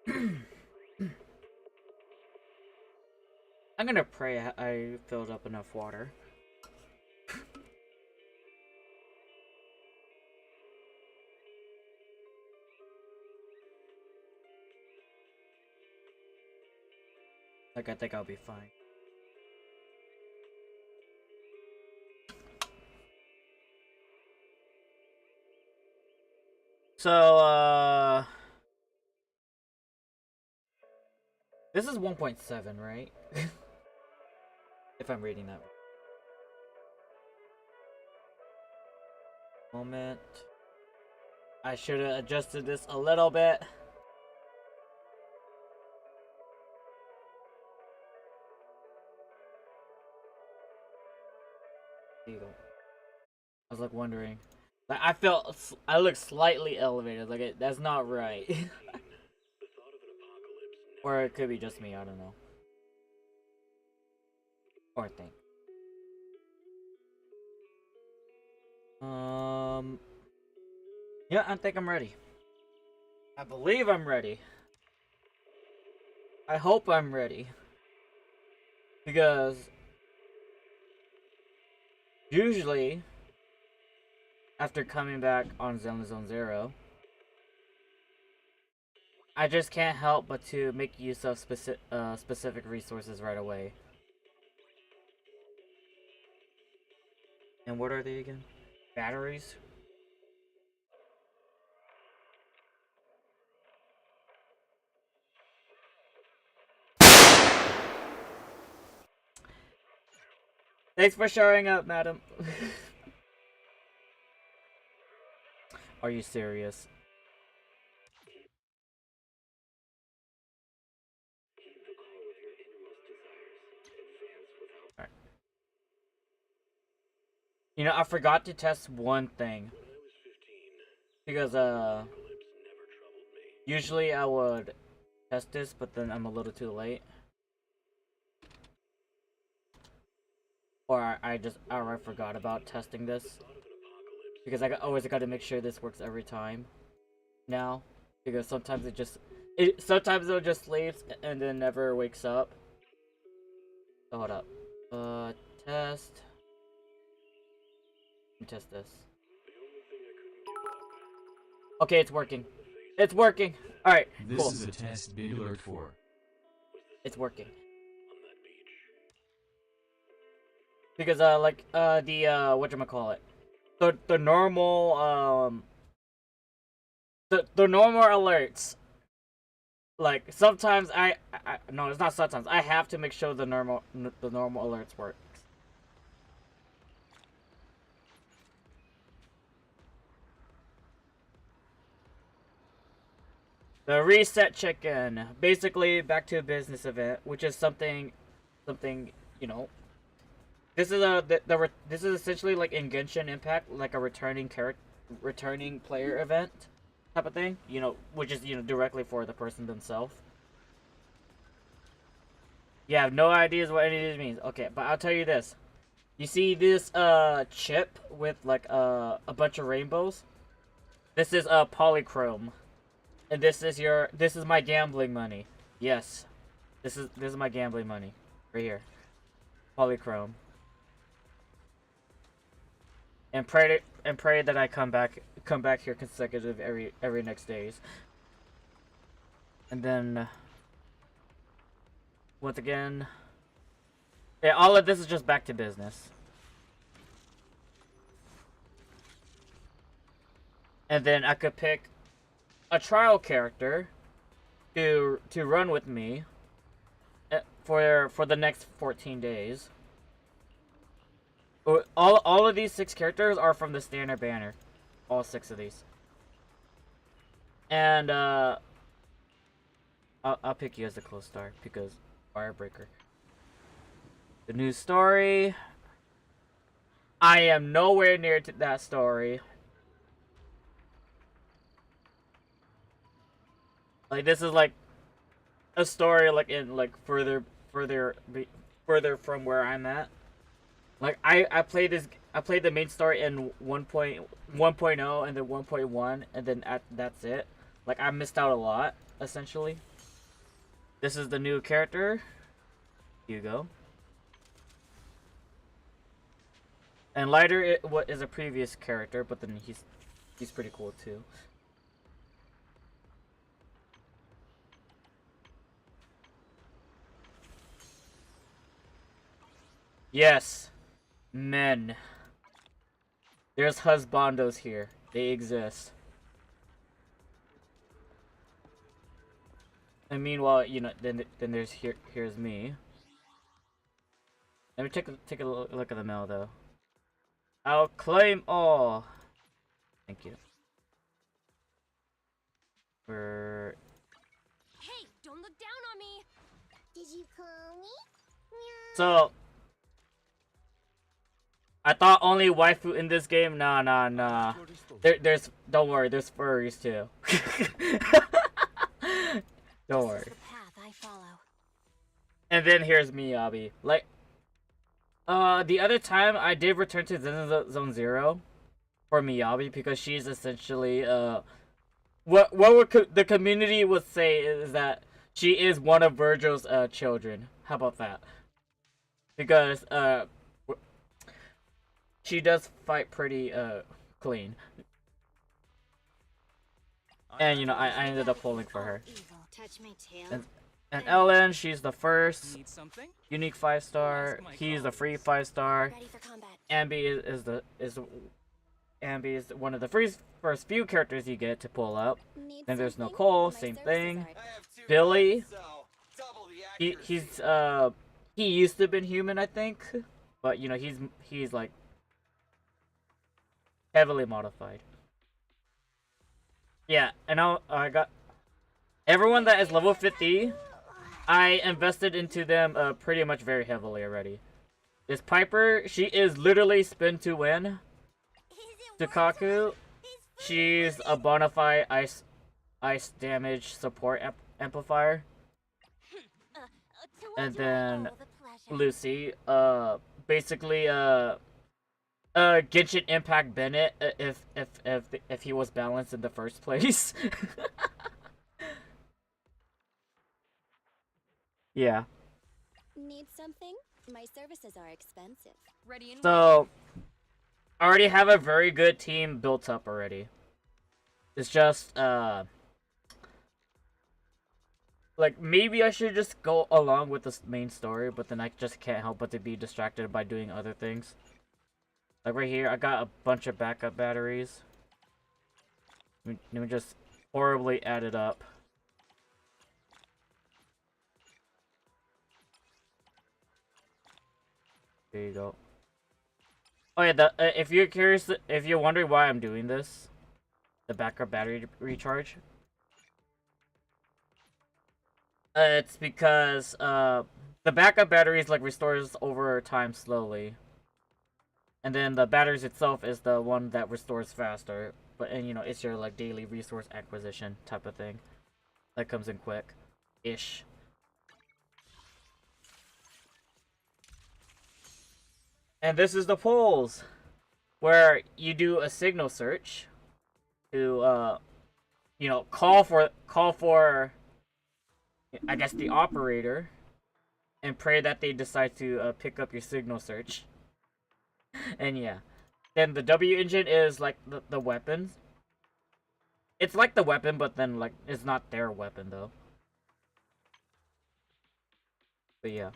I'm gonna pray I filled up enough water. Like, I think I'll be fine. So, this is 1.7, right? If I'm reading that. Moment. I should have adjusted this a little bit. There you go. I was like wondering. Like, I look slightly elevated. Like, that's not right. Or it could be just me. I don't know. Or think. Yeah, I think I'm ready. I believe I'm ready. I hope I'm ready. Because usually, after coming back on Zenless Zone Zero, I just can't help but to make use of specific resources right away. And what are they again? Batteries? Thanks for showing up, madam. Are you serious? Alright. You know, I forgot to test one thing. Because, usually I would test this, but then I'm a little too late. Or I just outright forgot about testing this. Because I always got to make sure this works every time. Now. Because sometimes sometimes it just sleeps and then never wakes up. So hold up. Test. Let me test this. Okay, it's working. It's working. Alright, cool. This is a test big alert for. It's working. Because, whatchamacallit? The normal, the normal alerts. Like, sometimes no, it's not sometimes. I have to make sure the normal alerts work. The reset check-in, basically back to a business event, which is something, you know. This is this is essentially like in Genshin Impact, like a returning player event type of thing. You know, which is directly for the person themselves. You have no ideas what any of this means. Okay, but I'll tell you this. You see this chip with like a bunch of rainbows? This is polychrome. And this is my gambling money. Yes. This is my gambling money. Right here. Polychrome. And pray that I come back here consecutive every next days. And then once again, yeah, all of this is just back to business. And then I could pick a trial character to run with me for the next 14 days. All of these 6 characters are from the standard banner. All 6 of these. And I'll pick you as the close star because Firebreaker. The new story. I am nowhere near to that story. Like, this is like a story like in like further from where I'm at. Like I played the main story in 1.0 and then 1.1 and then that's it. Like, I missed out a lot essentially. This is the new character, Hugo. And Lighter what is a previous character, but then he's pretty cool too. Yes, men. There's husbandos here. They exist. And meanwhile, you know, then here's me. Let me take a look at the mail though. I'll claim all. Thank you. For Hey, don't look down on me. Did you call me? so I thought only waifu in this game. Nah. There's don't worry, there's furries too. Don't worry. This is the path I follow. And then here's Miyabi. Like, the other time I did return to Zenless Zone Zero for Miyabi because she's essentially what the community would say is that she is one of Virgil's children. How about that? Because she does fight pretty clean. And you know, I ended up pulling for her. Touch my tail. And Ellen, she's the first Need something? unique 5-star. He's the free 5-star. Ready for combat. Ambi Ambi is one of the first few characters you get to pull up. Need Then there's something? Nicole, My same services thing. are- Billy, he used to have been human, I think, but you know he's like heavily modified. Yeah, and I got everyone that is level 50. I invested into them pretty much very heavily already. This Piper, she is literally spin to win. Tukaku, she's a bona fide ice damage support amplifier. And then Lucy, basically Genshin Impact Bennett if he was balanced in the first place. Yeah. Need something? My services are expensive. Ready and So I already have a very good team built up already. It's just like maybe I should just go along with the main story, but then I just can't help but to be distracted by doing other things. Like right here, I got a bunch of backup batteries. Let me just horribly add it up. There you go. Oh yeah, if you're curious, if you're wondering why I'm doing this, the backup battery recharge. It's because the backup batteries like restores over time slowly, and then the batteries itself is the one that restores faster. And you know it's your like daily resource acquisition type of thing that comes in quick, ish. And this is the polls, where you do a signal search to, you know, call for, I guess, the operator, and pray that they decide to pick up your signal search. And yeah, then the W engine is like the weapons. It's like the weapon, but then like it's not their weapon though. But yeah.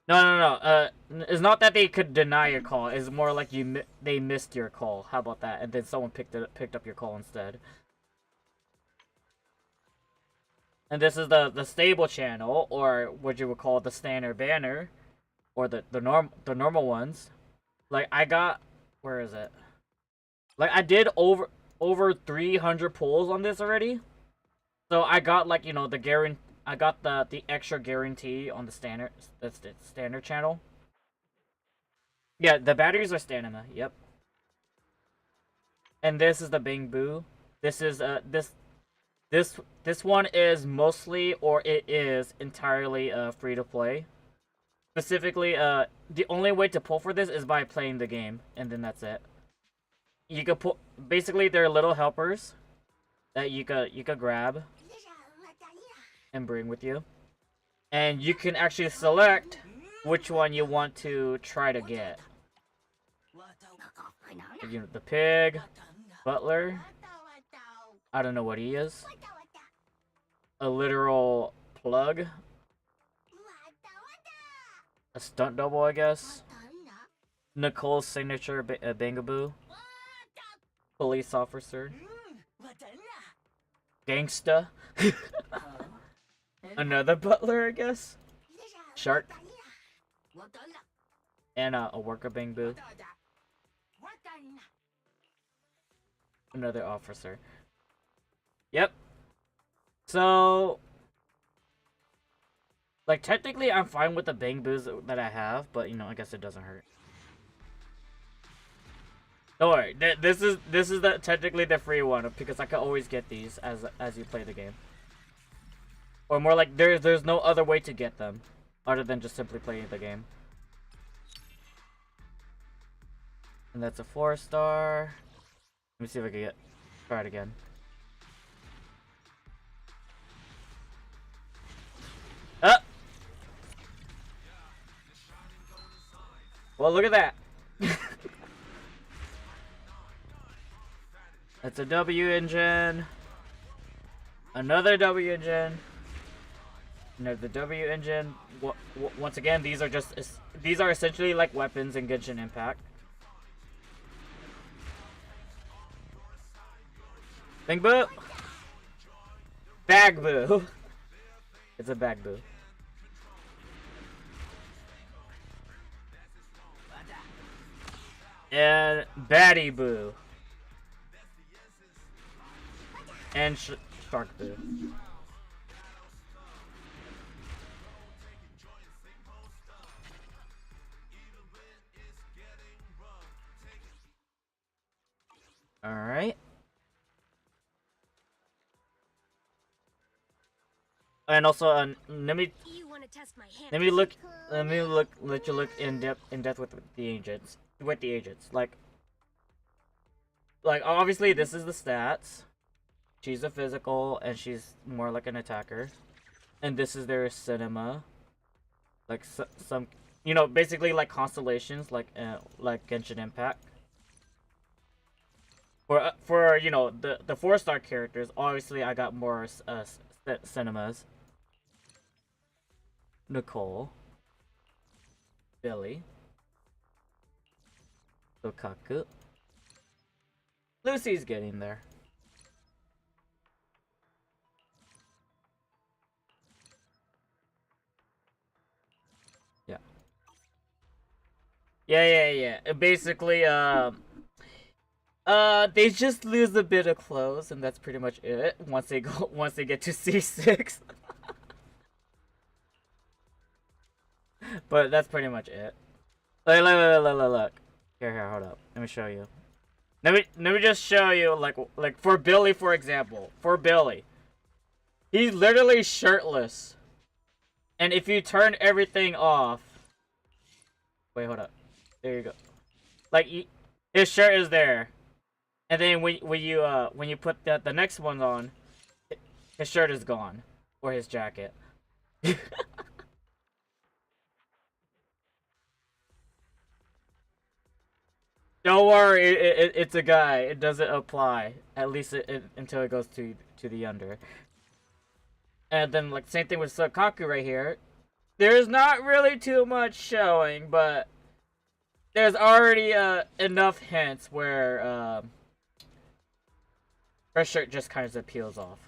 No. It's not that they could deny your call. It's more like they missed your call. How about that? And then someone picked up your call instead. And this is the stable channel, or what you would call the standard banner, or the normal ones. Like I got, where is it? Like I did over 300 pulls on this already. So I got like, you know, I got the extra guarantee on the standard channel. Yeah, the batteries are stamina. Yep. And this is the Bing Boo. This is this one is mostly, or it is entirely free to play. Specifically, the only way to pull for this is by playing the game, and then that's it. You can pull. Basically, they're little helpers that you could grab and bring with you, and you can actually select which one you want to try to get. You know, the pig, butler. I don't know what he is. A literal plug. A stunt double, I guess. Nicole's signature bangaboo. Police officer. Gangsta. Another butler, I guess. Shark. And a worker bangaboo. Another officer. Yep. So, like, technically I'm fine with the bangaboos that I have, but you know, I guess it doesn't hurt. Don't worry. This is technically the free one because I can always get these as you play the game. Or more like there's no other way to get them other than just simply playing the game. And that's a 4-star. Let me see if I can try it again. Up. Well, look at that. That's a W engine. Another W engine. Another W engine. Once again, these are essentially like weapons in Genshin Impact. Bing boo. Bag boo. It's a bag boo. And baddie boo. And shark boo. All right. And also, let me let you look in depth with the agents. Like obviously this is the stats. She's a physical, and she's more like an attacker. And this is their cinema. Like some, you know, basically like constellations, like Genshin Impact. For you know the 4-star characters, obviously I got more cinemas. Nicole, Billy, Lukaku. Lucy's getting there. Yeah. Basically, they just lose a bit of clothes, and that's pretty much it. Once they get to C6. But that's pretty much it. Look. Here, hold up. Let me show you. Let me just show you, like for Billy, for example. For Billy, he's literally shirtless, and if you turn everything off, wait, hold up. There you go. Like his shirt is there, and then when you put the next one on, his shirt is gone, or his jacket. Don't worry, it's a guy. It doesn't apply, at least until it goes to the under. And then like same thing with Sukaku right here. There's not really too much showing, but there's already enough hints where her shirt just kind of peels off.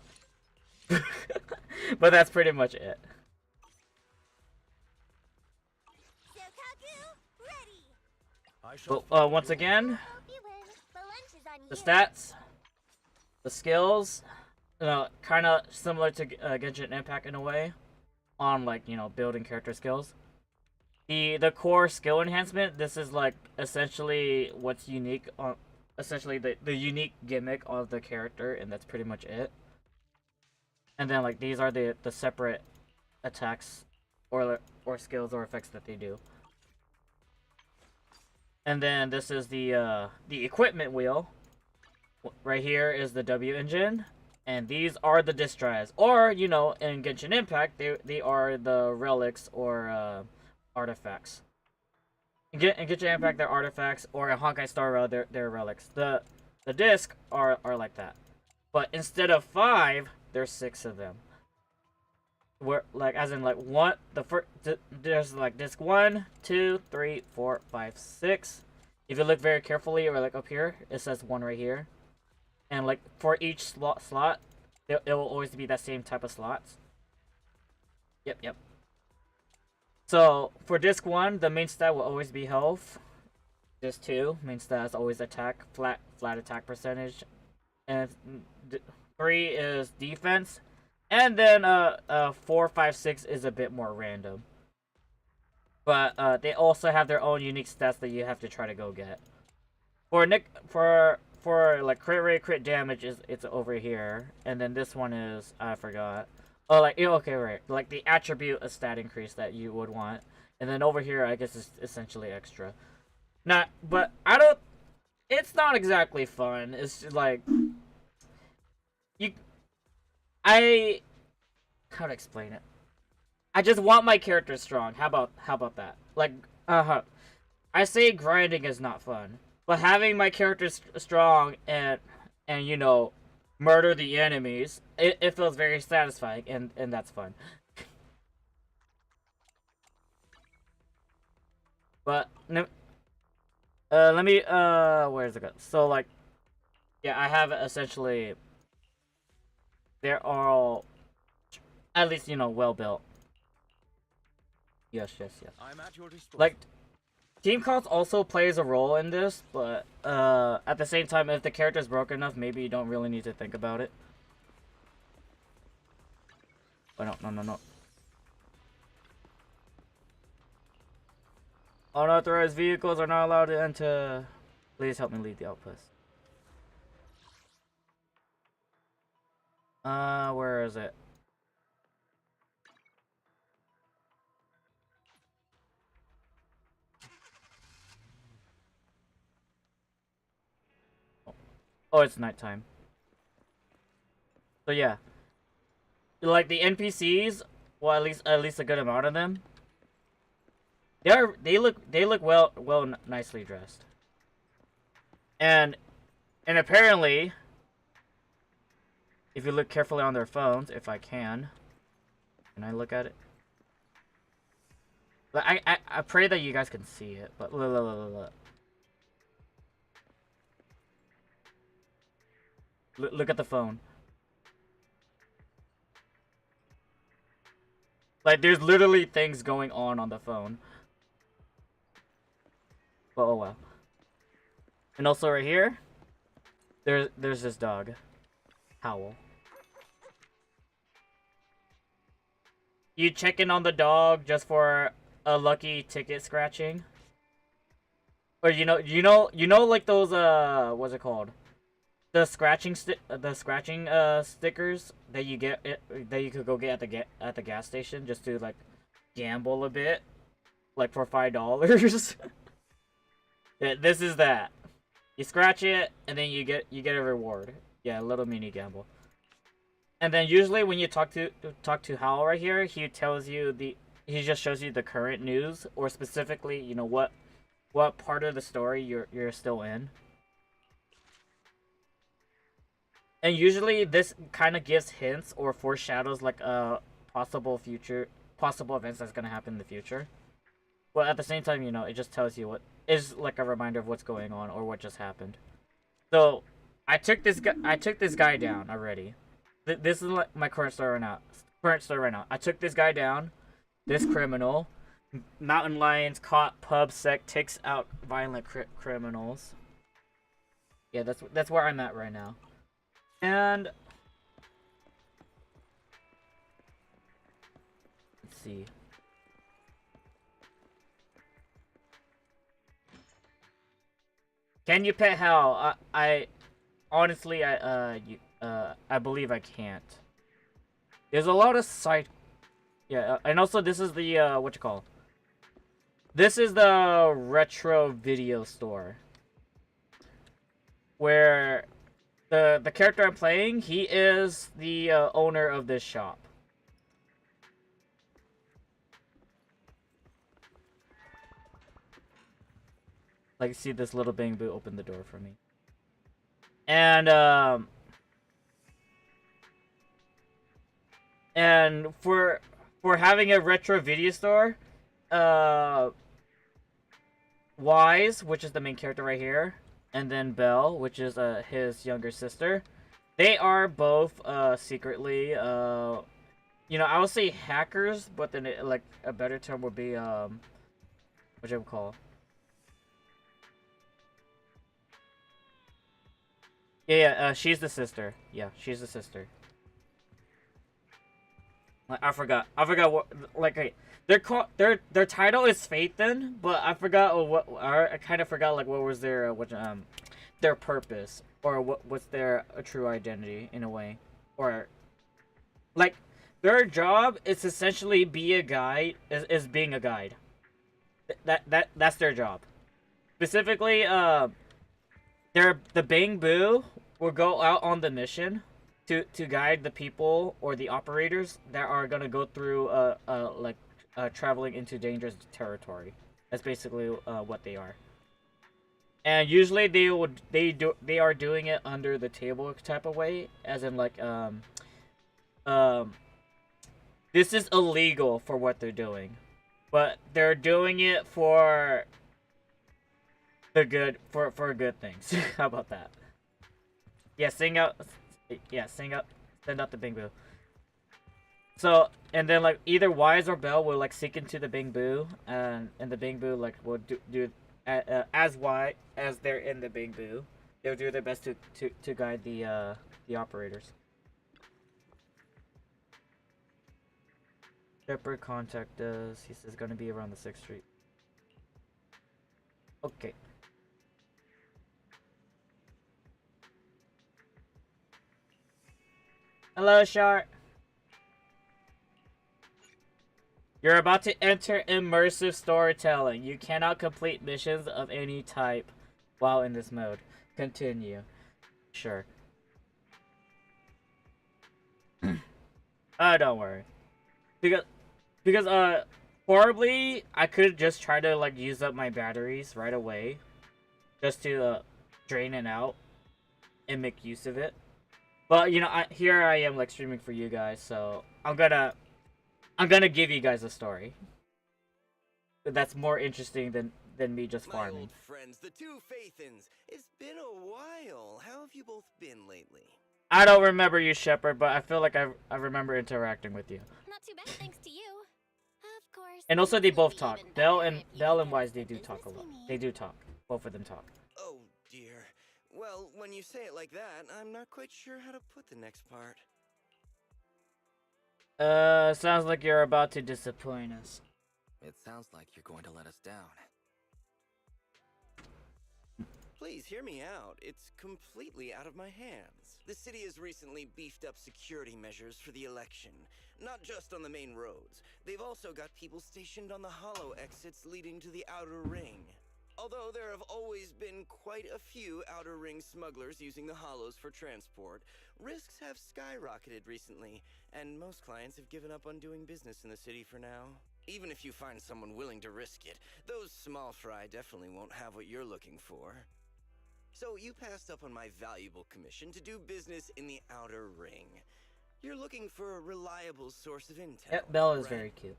But that's pretty much it. But once again, the stats, the skills, kind of similar to Genshin Impact in a way, on like, you know, building character skills. The core skill enhancement, this is like essentially what's unique on, essentially the unique gimmick of the character, and that's pretty much it. And then like these are the separate attacks or skills or effects that they do. And then this is the equipment wheel. Right here is the W engine. And these are the disc drives. Or, you know, in Genshin Impact, they are the relics or artifacts. In Genshin Impact, they're artifacts, or in Honkai Star Rail, they're relics. The disc are like that. But instead of 5, there's 6 of them. Where, like, as in, like, one, the first, there's, like, disc 1, 2, 3, 4, 5, 6. If you look very carefully, or, like, up here, it says 1 right here. And, like, for each slot, it will always be that same type of slots. Yep. So, for disc 1, the main stat will always be health. Disc 2, main stat is always attack, flat attack percentage. And 3 is defense. And then 4, 5, 6 is a bit more random. But they also have their own unique stats that you have to try to go get. For like crit rate, crit damage it's over here, and then this one is I forgot. Oh, like okay, right, like the attribute a stat increase that you would want, and then over here I guess it's essentially extra. But I don't. It's not exactly fun. It's just like how to explain it? I just want my character strong. How about that? Like I say grinding is not fun. But having my character strong and you know, murder the enemies, it feels very satisfying, and that's fun. But let me where's it go? So like, yeah, I have essentially. They're all, at least you know, well built. Yes. I'm at your disposal. Like. Team cost also plays a role in this, but at the same time, if the character's broken enough, maybe you don't really need to think about it. Oh, no. Unauthorized vehicles are not allowed to enter. Please help me leave the outpost. Where is it? Oh, it's nighttime. So yeah, like the NPCs, well, at least a good amount of them. They look well nicely dressed. And apparently, if you look carefully on their phones, if I can I look at it? I pray that you guys can see it, but look. Look at the phone. Like, there's literally things going on the phone. But oh well. And also right here, there's this dog. Howl. You check in on the dog just for a lucky ticket scratching? Or you know like those what's it called? The scratching stickers that you get that you could go get at the gas station just to like gamble a bit, like for $5. Yeah, this is that. You scratch it and then you get a reward. Yeah, a little mini gamble. And then usually when you talk to Hal right here, he tells you he just shows you the current news, or specifically, you know, what part of the story you're still in. And usually this kind of gives hints or foreshadows like possible events that's gonna happen in the future. But at the same time, you know, it just tells you what is like a reminder of what's going on or what just happened. So I took this guy down already. This is like my current story right now. I took this guy down. This criminal. Mountain lions caught pub sec takes out violent criminals. Yeah, that's where I'm at right now. And let's see. Can you pet Hal? I honestly I believe I can't. There's a lot of side. Yeah, and also this is the what you call. This is the retro video store where the character I'm playing, he is the owner of this shop. Like, see this little bang boo open the door for me. And for having a retro video store, Wise, which is the main character right here, and then Belle, which is his younger sister, they are both secretly you know, I would say hackers, but then like a better term would be what you would call. Yeah, she's the sister. Yeah, she's the sister. I forgot what, like, their title is Phaethon, but I forgot what, I kind of forgot like what was their their purpose, or what's their true identity in a way, or like their job is essentially be a guide, is being a guide. That's their job. Specifically, the Bang Boo will go out on the mission to guide the people or the operators that are gonna go through traveling into dangerous territory. That's basically what they are. And usually they are doing it under the table type of way, as in like this is illegal for what they're doing, but they're doing it for the good, for good things. How about that? Yeah, sing out. Yeah, sing out. Send out the Bang Boo. So, and then like either Wise or Belle will like seek into the Bang Boo, and the Bang Boo like will do as they're in the Bang Boo, they'll do their best to guide the operators. Shepard contact us. He says gonna be around the 6th Street. Okay. Hello, Shark. You're about to enter immersive storytelling. You cannot complete missions of any type while in this mode. Continue. Sure. Don't worry. Because horribly, I could just try to like use up my batteries right away, just to drain it out and make use of it. But you know, here I am like streaming for you guys, so I'm gonna give you guys a story that's more interesting than me just farming. My old friends, the two Phaethons. It's been a while. How have you both been lately? I don't remember you, Shepard, but I feel like I remember interacting with you. Not too bad, thanks to you. Of course. And also, they both talk. Even Belle better and if you Wise, finish they the do talk a business lot. we need. They do talk. Both of them talk. Oh, dear. Well, when you say it like that, I'm not quite sure how to put the next part. Sounds like you're about to disappoint us. It sounds like you're going to let us down. Please hear me out. It's completely out of my hands. The city has recently beefed up security measures for the election. Not just on the main roads. They've also got people stationed on the hollow exits leading to the outer ring. Although there have always been quite a few outer ring smugglers using the hollows for transport, risks have skyrocketed recently, and most clients have given up on doing business in the city for now. Even if you find someone willing to risk it, those small fry definitely won't have what you're looking for. So you passed up on my valuable commission to do business in the outer ring. You're looking for a reliable source of intel. Yep, Belle is right? very cute.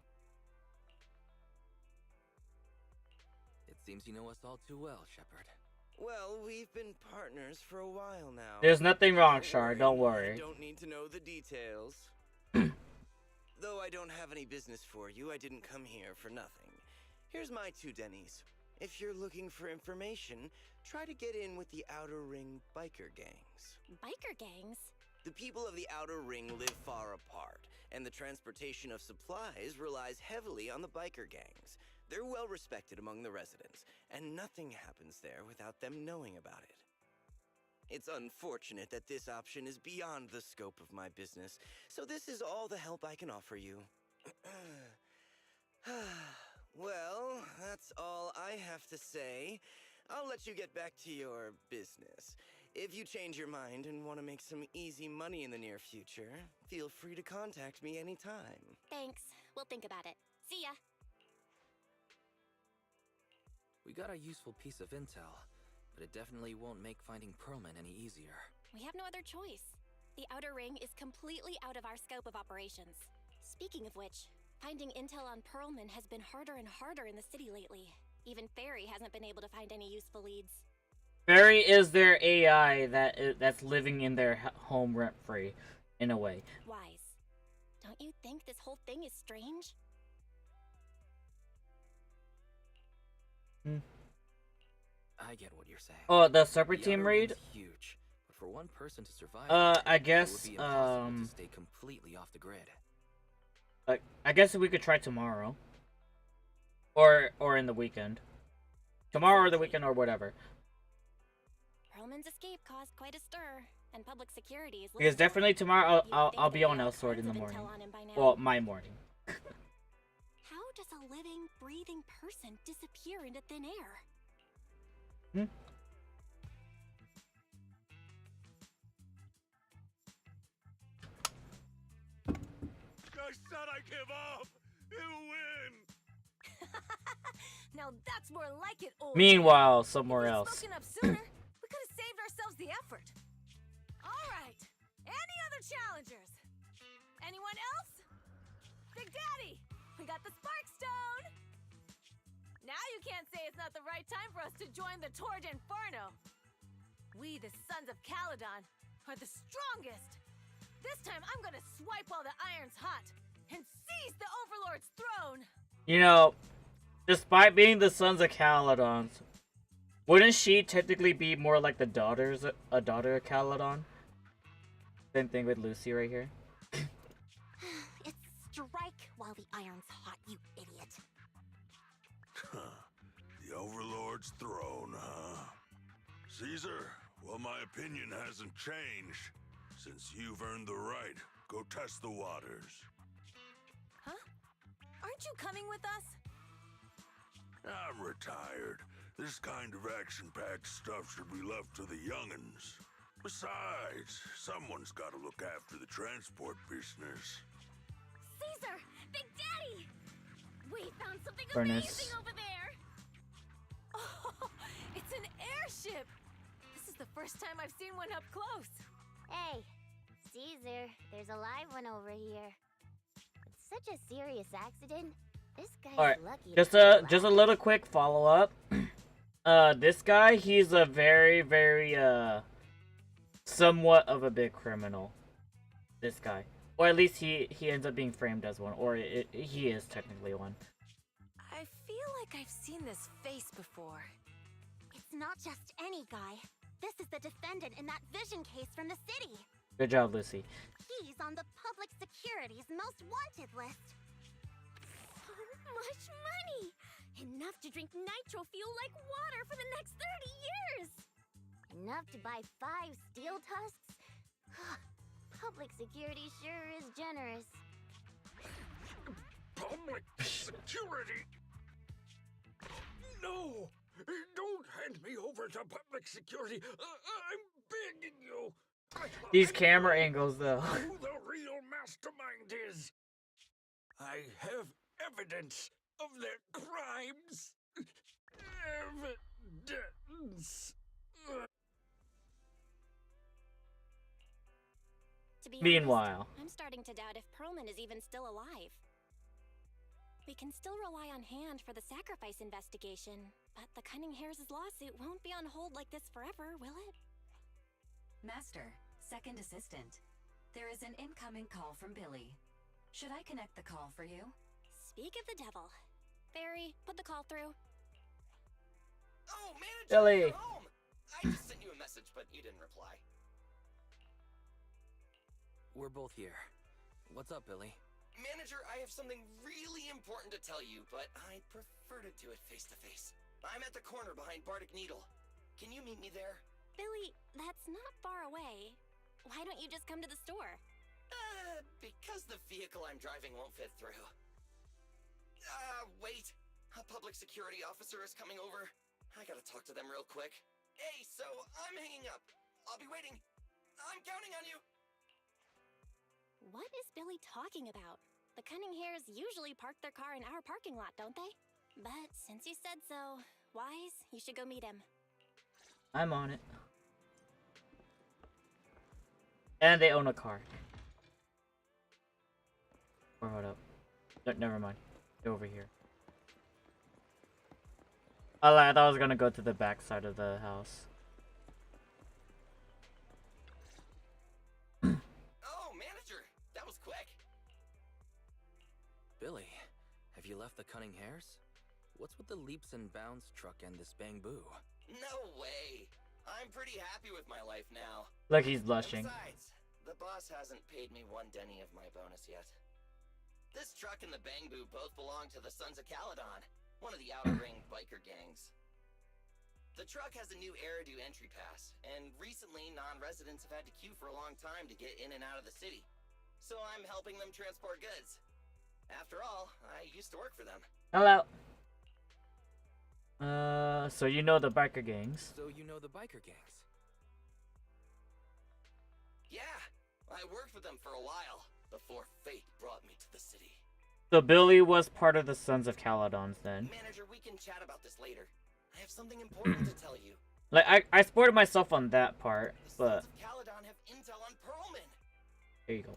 It seems you know us all too well, Shepard. Well, we've been partners for a while now. There's nothing wrong, Char. Don't I worry. don't need to know the details. Though I don't have any business for you, I didn't come here for nothing. Here's my 2 Denny's. If you're looking for information, try to get in with the Outer Ring biker gangs. Biker gangs? The people of the Outer Ring live far apart, and the transportation of supplies relies heavily on the biker gangs. They're well respected among the residents, and nothing happens there without them knowing about it. It's unfortunate that this option is beyond the scope of my business, so this is all the help I can offer you. Well, that's all I have to say. I'll let you get back to your business. If you change your mind and want to make some easy money in the near future, feel free to contact me anytime. Thanks. We'll think about it. See ya. We got a useful piece of intel, but it definitely won't make finding Pearlman any easier. We have no other choice. The Outer Ring is completely out of our scope of operations. Speaking of which, finding intel on Pearlman has been harder and harder in the city lately. Even Fairy hasn't been able to find any useful leads. Fairy is their AI that's living in their home rent-free, in a way. Wise. Don't you think this whole thing is strange? I get what you're saying. Oh, the super The team outer raid? ring's huge, but for one person to survive, I it guess, would be impossible to stay completely off the grid. I guess we could try tomorrow. Or in the weekend. Tomorrow or the weekend or whatever. Pearlman's escape caused quite a stir, and public security is Because looking for definitely him. tomorrow You'd I'll think be they'd on have Elsword in tons the of morning. intel on him by now. Well, my morning. How does a living, breathing person disappear into thin air? I said I give up! You win! Now that's more like it, old Meanwhile, man. somewhere If we'd else. spoken up sooner, we could have saved ourselves the effort. All right. Any other challengers? Anyone else? Big Daddy, we got the Spark Stone. Now you can't say it's not the right time for us to join the Torrid Inferno. We, the Sons of Caledon, are the strongest. This time I'm gonna swipe while the iron's hot and seize the Overlord's throne. You know, despite being the Sons of Caledon, wouldn't she technically be more like a daughter of Caledon? Same thing with Lucy right here. It's strike while the iron's hot, you idiot. The Overlord's throne, huh? Caesar, well, my opinion hasn't changed. Since you've earned the right, go test the waters. Huh? Aren't you coming with us? I'm retired. This kind of action-packed stuff should be left to the young'uns. Besides, someone's got to look after the transport business. Caesar! Big Daddy! We found something Furnace. amazing over there! Oh, it's an airship! This is the first time I've seen one up close. Hey, Caesar, there's a live one over here. It's such a serious accident. This guy's Alright, lucky. just a little quick follow up. This guy, he's a very somewhat of a big criminal. This guy, or at least he ends up being framed as one, or he is technically one. I feel like I've seen this face before. It's not just any guy. This is the defendant in that vision case from the city. Good job, Lucy. He's on the public security's most wanted list. So much money! Enough to drink nitro fuel like water for the next 30 years! Enough to buy 5 steel tusks? Public security sure is generous. Public security? No! Don't hand me over to public security! I'm begging you! These camera angles, though. Who the real mastermind is! I have evidence of their crimes! Evidence! To be Meanwhile. honest, I'm starting to doubt if Pearlman is even still alive. We can still rely on Hand for the sacrifice investigation, but the Cunning Hares' lawsuit won't be on hold like this forever, will it? Master, second assistant. There is an incoming call from Billy. Should I connect the call for you? Speak of the devil. Barry, put the call through. Oh, manager, Billy. you're home! I just sent you a message, but you didn't reply. We're both here. What's up, Billy? Manager, I have something really important to tell you, but I'd prefer to do it face-to-face. I'm at the corner behind Bardic Needle. Can you meet me there? Billy, that's not far away. Why don't you just come to the store? Because the vehicle I'm driving won't fit through. Wait. A public security officer is coming over. I gotta talk to them real quick. Hey, so I'm hanging up. I'll be waiting. I'm counting on you. What is Billy talking about? The Cunning Hares usually park their car in our parking lot, don't they? But since you said so, Wise, you should go meet him. I'm on it. And they own a car. Or hold up. No, never mind. They're over here. Oh, I thought I was gonna go to the back side of the house. Oh, manager, that was quick. Billy, have you left the Cunning Hares? What's with the leaps and bounds truck and this bamboo? No way. I'm pretty happy with my life now. Look, he's blushing. And besides, the boss hasn't paid me 1 denny of my bonus yet. This truck and the bamboo both belong to the Sons of Caledon, one of the Outer Ring biker gangs. The truck has a new Eridu entry pass, and recently non-residents have had to queue for a long time to get in and out of the city. So I'm helping them transport goods. After all, I used to work for them. Hello. So you know the biker gangs. So you know the biker gangs? Yeah, I worked with them for a while, before fate brought me to the city. So Billy was part of the Sons of Caledons then. Manager, we can chat about this later. I have something important to tell you. Like, I supported myself on that part, The but... Sons of Caledon have intel on Pearlman. There you go.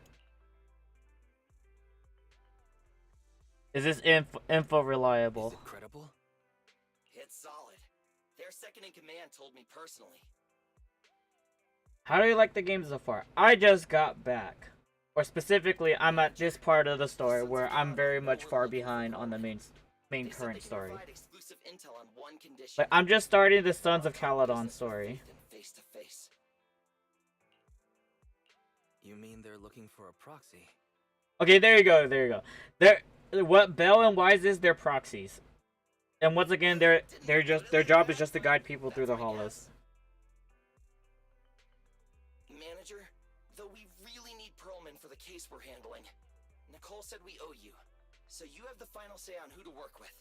Is this info reliable? Is it credible? It's solid. Their second-in-command told me personally. How do you like the game so far? I just got back. Or specifically, I'm at this part of the story where I'm very much far behind on the main current story. Like, I'm just starting the Sons of Caledon story. Face to face. You mean they're looking for a proxy? Okay, there you go, there you go. What Bell and Wise is, they're proxies. And once again, they're just their job is just to guide people through the hollows. Manager, though we really need Pearlman for the case we're handling, Nicole said we owe you, so you have the final say on who to work with.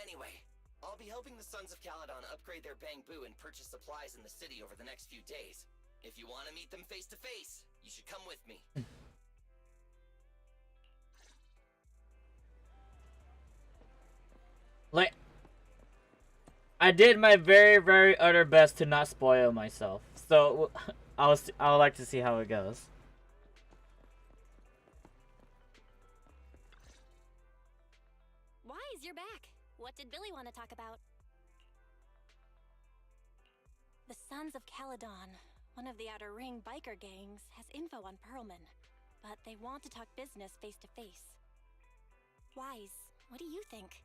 Anyway, I'll be helping the Sons of Caledon upgrade their bamboo and purchase supplies in the city over the next few days. If you want to meet them face to face, you should come with me. Like, I did my very, very utter best to not spoil myself. So, I would like to see how it goes. Wise, you're back. What did Billy want to talk about? The Sons of Caledon, one of the Outer Ring biker gangs, has info on Pearlman, but they want to talk business face to face. Wise, what do you think?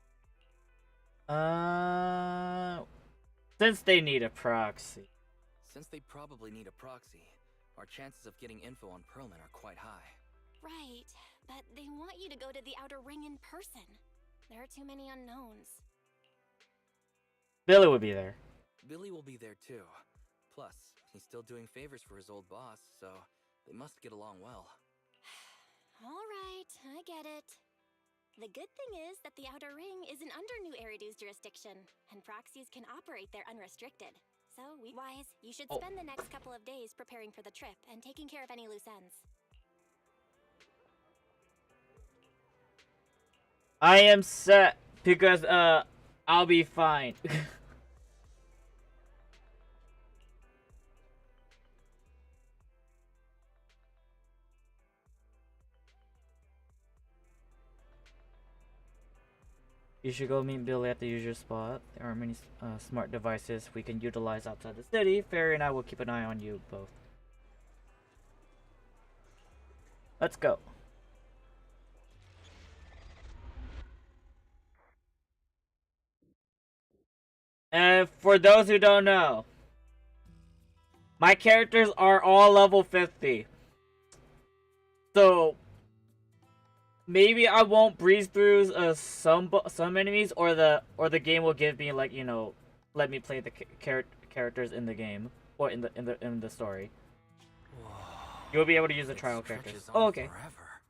Since they need a proxy. Since they probably need a proxy, our chances of getting info on Pearlman are quite high. Right, but they want you to go to the Outer Ring in person. There are too many unknowns. Billy would be there. Billy will be there too. Plus, he's still doing favors for his old boss, so they must get along well. Alright, I get it. The good thing is that the Outer Ring isn't under New Eridu's jurisdiction, and proxies can operate there unrestricted. So, Wise, you should spend the next couple of days preparing for the trip and taking care of any loose ends. I am set because I'll be fine. You should go meet Billy at the usual spot. There are many smart devices we can utilize outside the city. Fairy and I will keep an eye on you both. Let's go. And for those who don't know, my characters are all level 50. So maybe I won't breeze through some enemies, or the game will give me, like, you know, let me play the characters in the game or in the story. Whoa. You will be able to use the trial characters. Oh, okay. Forever.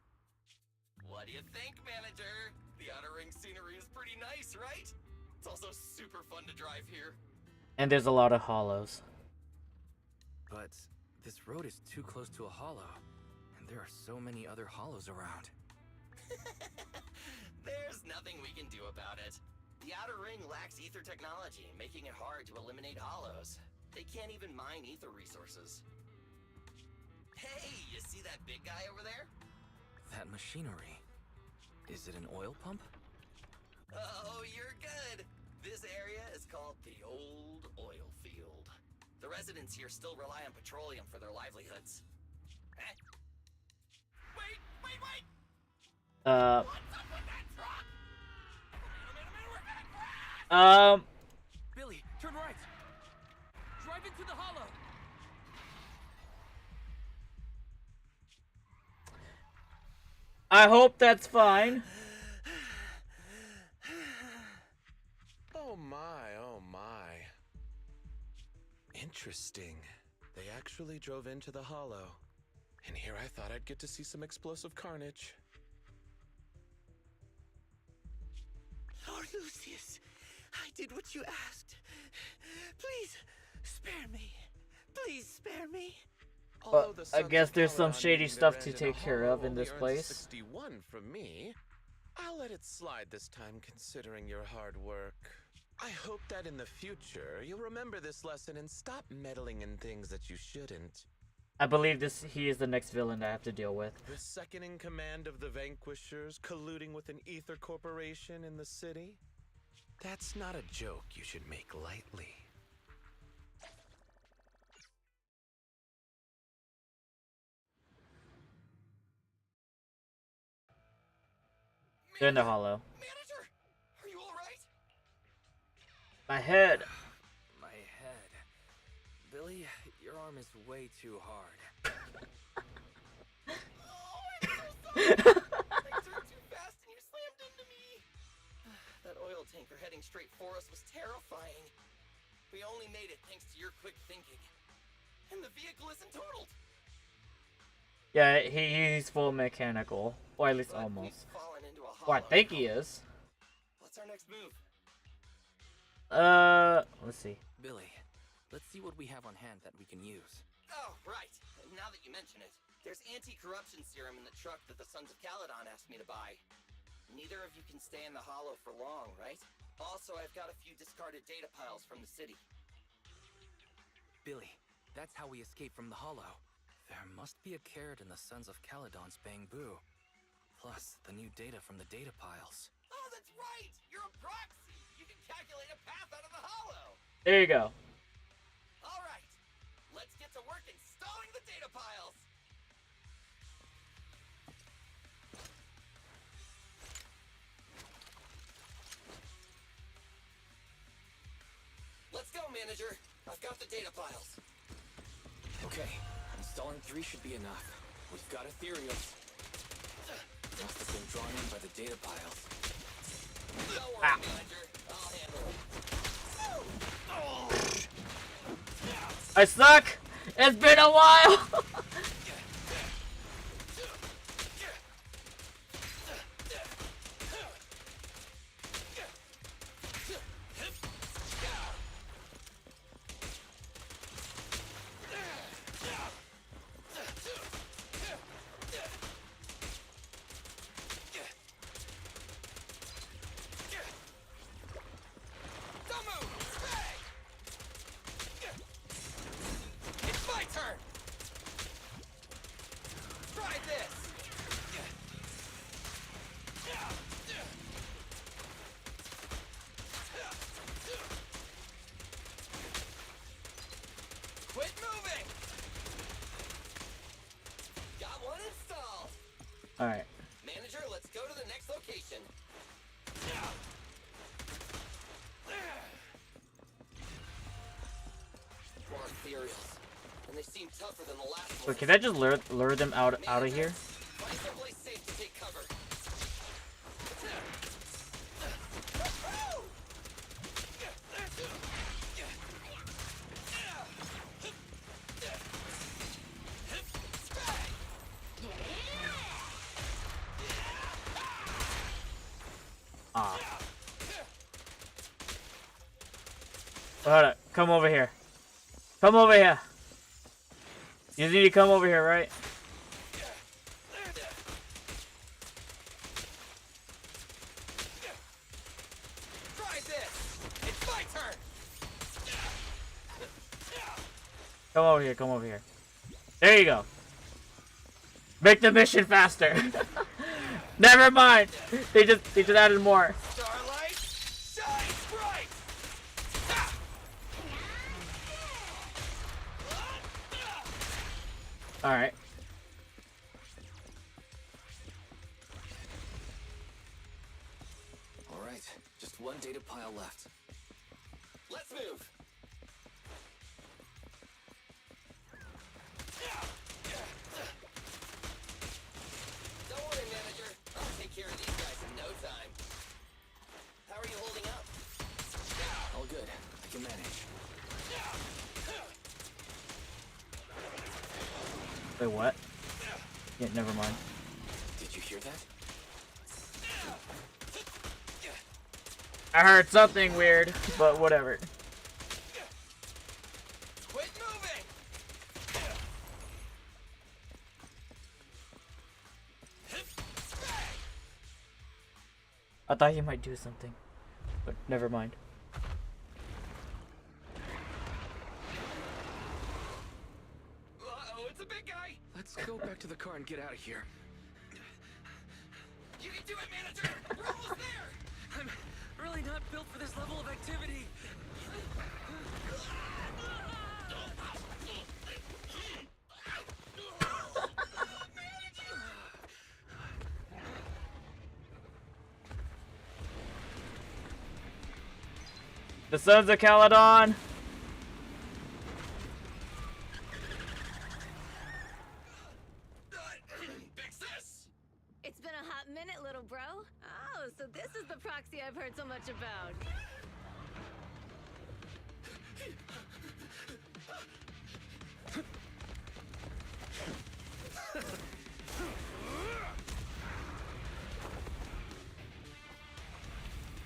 What do you think, manager? The Outer Ring scenery is pretty nice, right? It's also super fun to drive here. And there's a lot of hollows. but this road is too close to a hollow, and there are so many other hollows around. There's nothing we can do about it. The Outer Ring lacks ether technology, making it hard to eliminate hollows. They can't even mine ether resources. Hey, you see that big guy over there? That machinery. Is it an oil pump? Oh, you're good. This area is called the Old Oil Field. The residents here still rely on petroleum for their livelihoods. Eh? Wait! What's up with that truck? We're gonna crash! Billy, turn right! Drive into the hollow! I hope that's fine. Oh my. Interesting. They actually drove into the hollow. And here I thought I'd get to see some explosive carnage. Lord Lucius, I did what you asked. Please, spare me. Please spare me. Although the I Sons guess of there's some Caledon shady meeting stuff their to end in a take care of hollow in this only earns place. 61 from me. I'll let it slide this time, considering your hard work. I hope that in the future, you'll remember this lesson and stop meddling in things that you shouldn't. I believe he is the next villain I have to deal with. The second in command of the Vanquishers colluding with an ether corporation in the city? That's not a joke you should make lightly. They're in the hollow. Manager! Are you alright? My head. My head. Billy, your arm is way too hard. Oh, I'm so sorry! I turned too fast and you slammed into me! That oil tanker heading straight for us was terrifying. We only made it thanks to your quick thinking. And the vehicle isn't totaled! Yeah, he's full mechanical. Or at least But almost. we've fallen into a Or I hollow think now. he is. What's our next move? Let's see. Billy, let's see what we have on hand that we can use. Oh, right. Now that you mention it, there's anti-corruption serum in the truck that the Sons of Caledon asked me to buy. Neither of you can stay in the hollow for long, right? Also, I've got a few discarded data piles from the city. Billy, that's how we escape from the hollow. There must be a carrot in the Sons of Caledon's bamboo. Plus, the new data from the data piles. Oh, that's right! You're a proxy! You can calculate a path out of the hollow! There you go. Alright, let's get to work installing the data piles! Let's go, manager! I've got the data piles. Okay, installing 3 should be enough. We've got ethereals. Must have been drawn in by the data piles. Don't worry, manager. I'll handle it. I suck! It's been a while! Don't move! Stay! It's my turn! Try this! Quit moving! Got one installed! Alright. Manager, let's go to the next location. More ethereals. And they seem tougher than the last one. Wait, can I just lure them out of here? Find someplace safe to take cover. Ah. Hold up. Come over here. Come over here. You need to come over here, right? Try this. It's my turn. Come over here, come over here. There you go. Make the mission faster. Never mind. They just added more. Starlight, shines bright. All right. All right, just one data pile left. Let's move. Don't worry, manager. I'll take care of these guys in no time. How are you holding up? All good. I can manage. Wait, what? Yeah, never mind. Did you hear that? I heard something weird, but whatever. Quit moving. I thought he might do something, but never mind. Uh-oh, it's a big guy. Let's go back to the car and get out of here. You can do it, manager. We're almost there. I'm really not built for this level of activity. The Sons of Caledon. Big sis. It's been a hot minute, little bro. Oh, so this is the proxy I've heard so much about.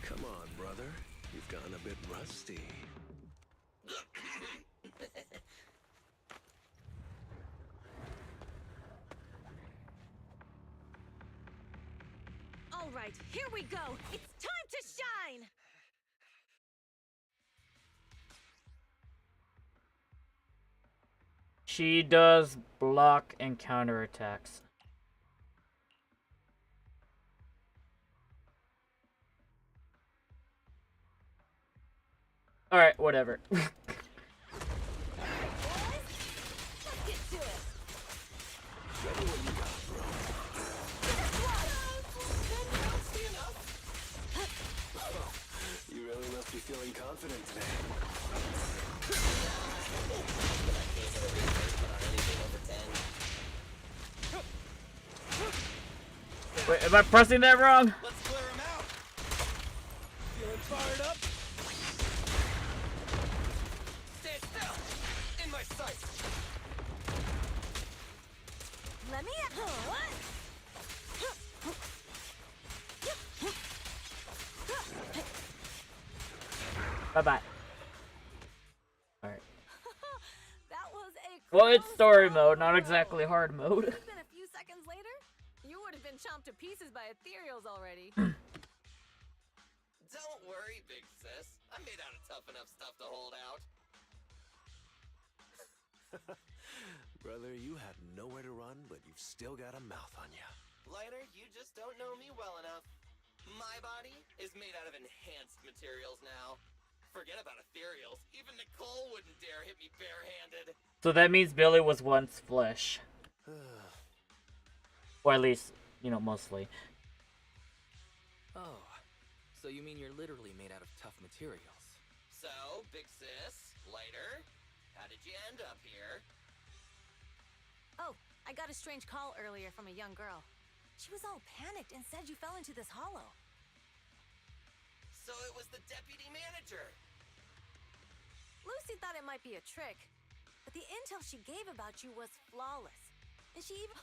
Come on, brother. You've gotten a bit rusty. All right, here we go. It's time to shine. She does block and counter attacks. All right, whatever. Let's get to it. You really must be feeling confident today. Wait, am I pressing that wrong? Let's clear him out. Feeling fired up? Stand still. In my sights. Let me at what? Bye-bye. All right. That was a Well, it's close story call. mode, not exactly hard mode. It's been a few seconds later, you would have been chomped to pieces by ethereals already. Don't worry, big sis. I'm made out of tough enough stuff to hold out. Brother, you have nowhere to run, but you've still got a mouth on you. Lighter, you just don't know me well enough. My body is made out of enhanced materials now. Forget about ethereals. Even Nicole wouldn't dare hit me barehanded. So that means Billy was once flesh. Or at least, you know, mostly. Oh, so you mean you're literally made out of tough materials? So, big sis, Lighter, how did you end up here? Oh, I got a strange call earlier from a young girl. She was all panicked and said you fell into this hollow. So it was the deputy manager. Lucy thought it might be a trick, but the intel she gave about you was flawless. And she even...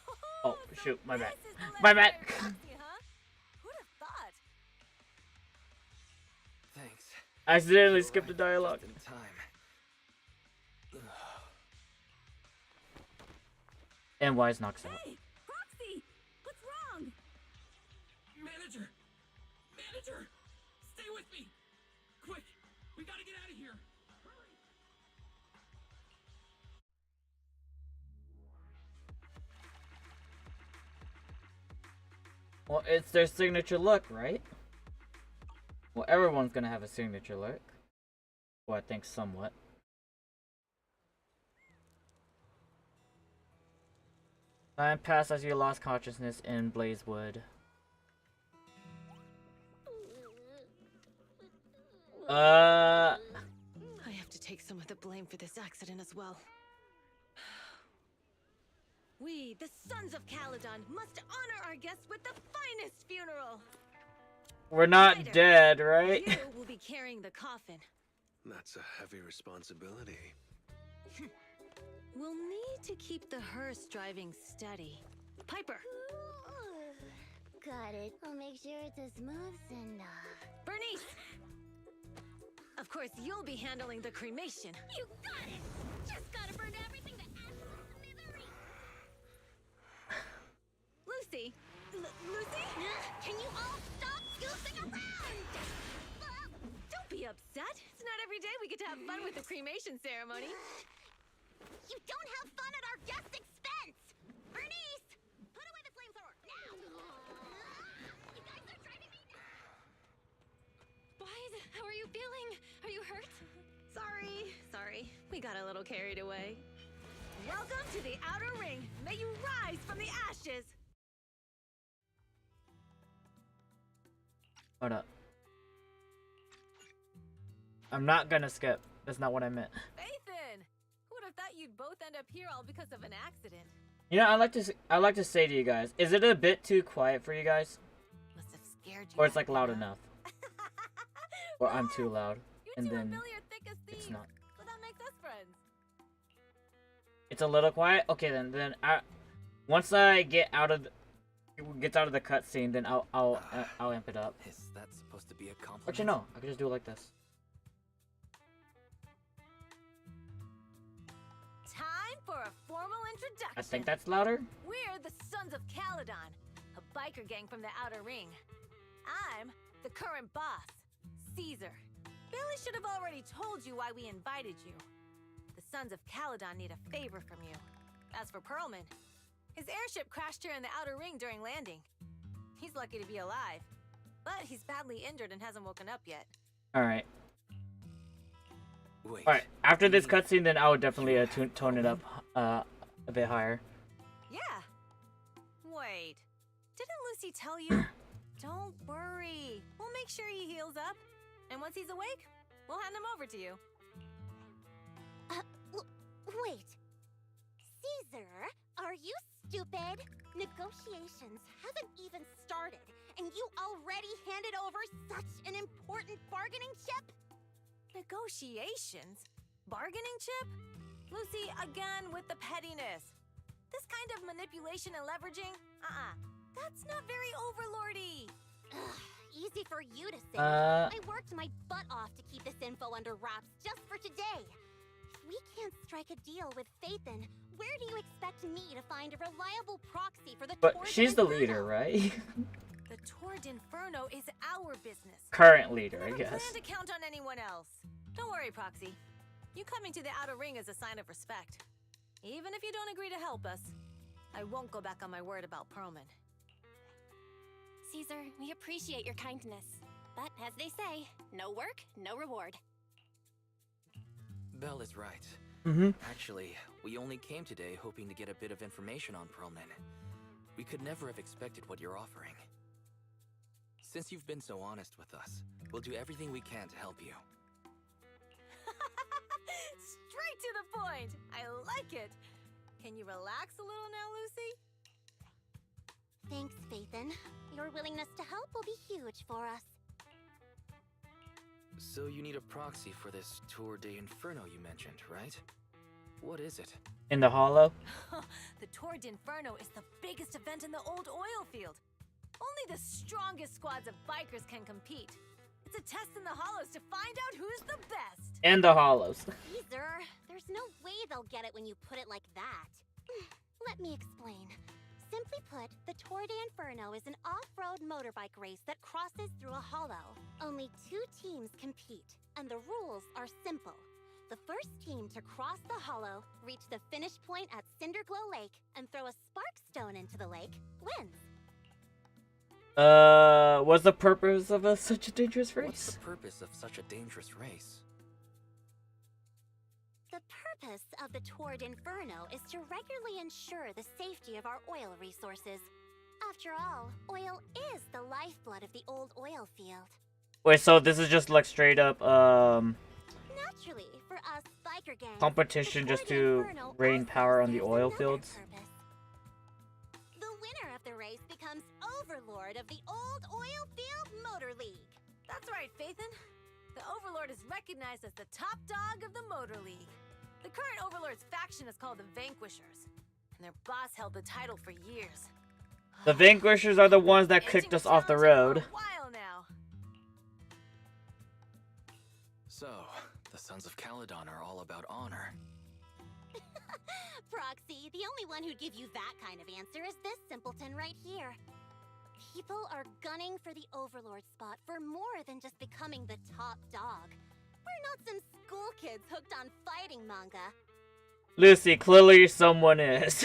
Oh, shoot, my bad. This is the My bad. legendary proxy, huh? Who'd have thought? Thanks. I accidentally You're skipped the right, dialogue. just in time. And Wise knocks out. Hey, Proxy! What's wrong? Manager! Manager! Stay with me! Quick! We gotta get out of here! Hurry! Well, it's their signature look, right? Well, everyone's gonna have a signature look. Well, I think somewhat. Time passed as you lost consciousness in Blazewood. I have to take some of the blame for this accident as well. We, the Sons of Caledon, must honor our guests with the finest funeral. We're not Ryder, dead, right? You will be carrying the coffin. That's a heavy responsibility. We'll need to keep the hearse driving steady. Piper! Got it. I'll make sure it's as smooth enough. Bernice! Of course, you'll be handling the cremation. You got it! Just gotta burn everything to ashes and smithereens! Lucy! Lucy? Can you all stop goofing around? Don't be upset. It's not every day we get to have fun with the cremation ceremony. You don't have fun at our guest expense! Bernice! Put away the flamethrower, now! You guys are driving me nuts! Wise, how are you feeling? Are you hurt? Sorry. We got a little carried away. Welcome to the Outer Ring. May you rise from the ashes. Hold up. I'm not gonna skip. That's not what I meant. Nathan! Who would have thought you'd both end up here all because of an accident? You know, I like to say to you guys, is it a bit too quiet for you guys? Must have scared you. Or it's like back loud then. enough? Or I'm too loud, You and two are then Billy are thick as thieves. it's not. So that makes us friends. It's a little quiet. Okay, then once I get out of the cutscene, then I'll amp it up. Is that supposed to be a compliment? Actually, no. I can just do it like this. Time for a formal introduction. I think that's louder. We're the Sons of Caledon, a biker gang from the Outer Ring. I'm the current boss, Caesar. Billy should have already told you why we invited you. The Sons of Caledon need a favor from you. As for Perlman, his airship crashed here in the Outer Ring during landing. He's lucky to be alive, but he's badly injured and hasn't woken up yet. All right. Wait. All right. After this you- cutscene, then I would definitely tone it up a bit higher. Yeah. Wait, didn't Lucy tell you? Don't worry. We'll make sure he heals up. And once he's awake, we'll hand him over to you. Wait. Caesar, are you stupid? Negotiations haven't even started, and you already handed over such an important bargaining chip? Negotiations? Bargaining chip? Lucy, again with the pettiness. This kind of manipulation and leveraging? That's not very overlordy. Ugh, easy for you to say. Uh. I worked my butt off to keep this info under wraps just for today. If we can't strike a deal with Phaethon, where do you expect me to find a reliable proxy for the But Tour she's the d'Inferno? leader, right? The Tour d'Inferno is our business. Current leader, I Never guess. plan to count on anyone else. Don't worry, Proxy. You coming to the Outer Ring is a sign of respect. Even if you don't agree to help us, I won't go back on my word about Perlman. Caesar, we appreciate your kindness. But as they say, no work, no reward. Belle is right. Mm-hmm. Actually, we only came today hoping to get a bit of information on Perlman. We could never have expected what you're offering. Since you've been so honest with us, we'll do everything we can to help you. Straight to the point! I like it! Can you relax a little now, Lucy? Thanks, Phaethon. Your willingness to help will be huge for us. So you need a proxy for this Tour d'Inferno you mentioned, right? What is it? In the hollow. The Tour d'Inferno is the biggest event in the old oil field. Only the strongest squads of bikers can compete. It's a test in the hollows to find out who's the best. And the hollows. Caesar, there's no way they'll get it when you put it like that. Let me explain. Simply put, the Tour de Inferno is an off-road motorbike race that crosses through a hollow. Only 2 teams compete, and the rules are simple. The first team to cross the hollow, reach the finish point at Cinderglow Lake, and throw a spark stone into the lake, wins. What's the purpose of such a dangerous race? What's the purpose of such a dangerous race? The purpose of the Tour d'Inferno is to regularly ensure the safety of our oil resources. After all, oil is the lifeblood of the old oil field. Wait, so this is just like straight up, Naturally, for us biker gangs, competition just to rain power on the oil fields? The winner of the race becomes Overlord of the Old Oil Field Motor League. That's right, Phaethon. The Overlord is recognized as the top dog of the Motor League. The current Overlord's faction is called the Vanquishers, and their boss held the title for years. The Vanquishers are the ones that kicked us off the road. For a while now. So, the Sons of Caledon are all about honor. Proxy, the only one who'd give you that kind of answer is this simpleton right here. People are gunning for the Overlord spot for more than just becoming the top dog. We're not some school kids hooked on fighting manga. Lucy, clearly someone is.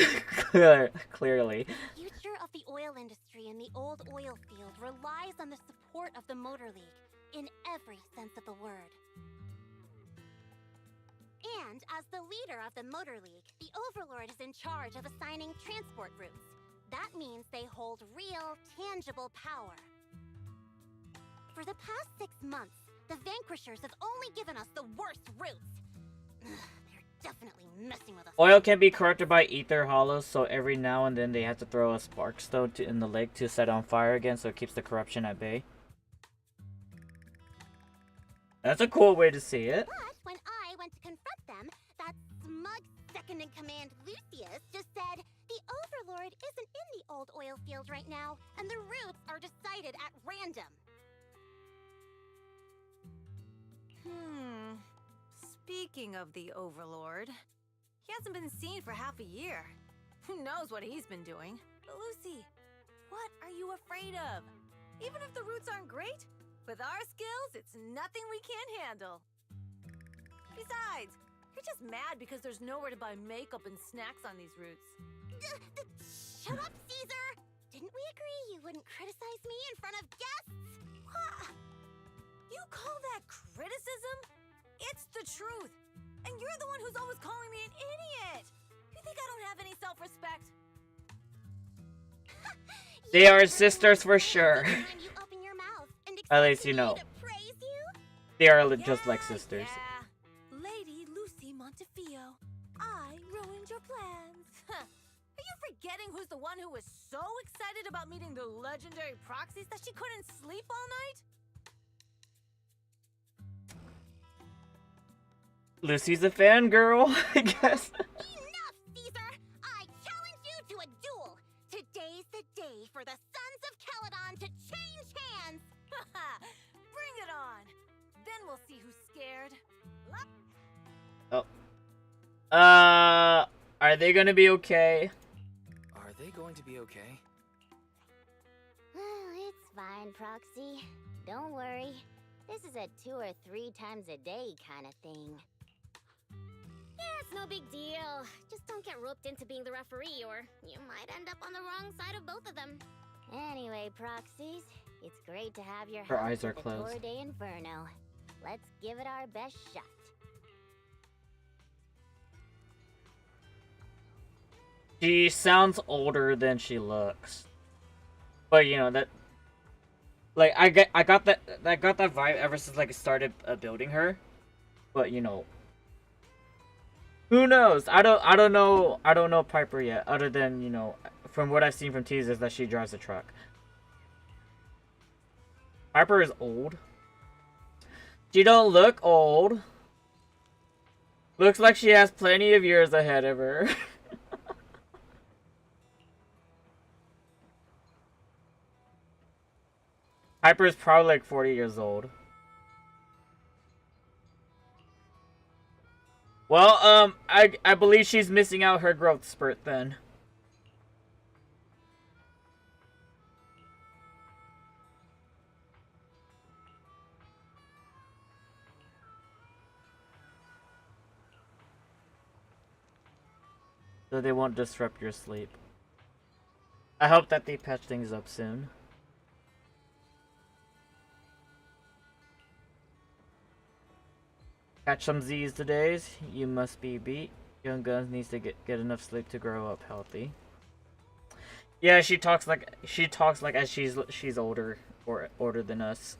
Clearly. The future of the oil industry in the old oil field relies on the support of the Motor League, in every sense of the word. And as the leader of the Motor League, the Overlord is in charge of assigning transport routes. That means they hold real, tangible power. For the past 6 months, the Vanquishers have only given us the worst routes. They're definitely messing with us. Oil can be corrupted by ether hollows, so every now and then they have to throw a spark stone in the lake to set on fire again, so it keeps the corruption at bay. That's a cool way to see it. But when I went to confront them, that smug second-in-command Lucius just said, the Overlord isn't in the old oil field right now, and the routes are decided at random. Speaking of the Overlord, he hasn't been seen for half a year. Who knows what he's been doing? But Lucy, what are you afraid of? Even if the routes aren't great, with our skills, it's nothing we can't handle. Besides, you're just mad because there's nowhere to buy makeup and snacks on these routes. Shut up, Caesar! Didn't we agree you wouldn't criticize me in front of guests? What? You call that criticism? It's the truth. And you're the one who's always calling me an idiot. You think I don't have any self-respect? They are sisters for sure. At least you know. They are just like sisters. Yeah. Lady Lucy Montefiore, I ruined your plans. Huh. Are you forgetting who's the one who was so excited about meeting the legendary proxies that she couldn't sleep all night? Lucy's a fangirl, I guess. Enough, Caesar! I challenge you to a duel! Today's the day for the Sons of Caledon to change hands! Bring it on! Then we'll see who's scared. Oh. Are they gonna be okay? Are they going to be okay? It's fine, Proxy. Don't worry. This is a 2 or 3 times a day kind of thing. Yeah, it's no big deal. Just don't get roped into being the referee, or you might end up on the wrong side of both of them. Anyway, Proxies, it's great to have your Her help eyes are with the Tour closed. de Inferno. Let's give it our best shot. She sounds older than she looks. But you know that, like I got that vibe ever since like I started building her. But you know, who knows? I don't know Piper yet. Other than, you know, from what I've seen from teasers, that she drives a truck. Piper is old. She don't look old. Looks like she has plenty of years ahead of her. Piper is probably like 40 years old. Well, I believe she's missing out her growth spurt then. so they won't disrupt your sleep. I hope that they patch things up soon. Catch some Z's today. You must be beat. Young Guns needs to get enough sleep to grow up healthy. Yeah, she talks like as she's older or older than us.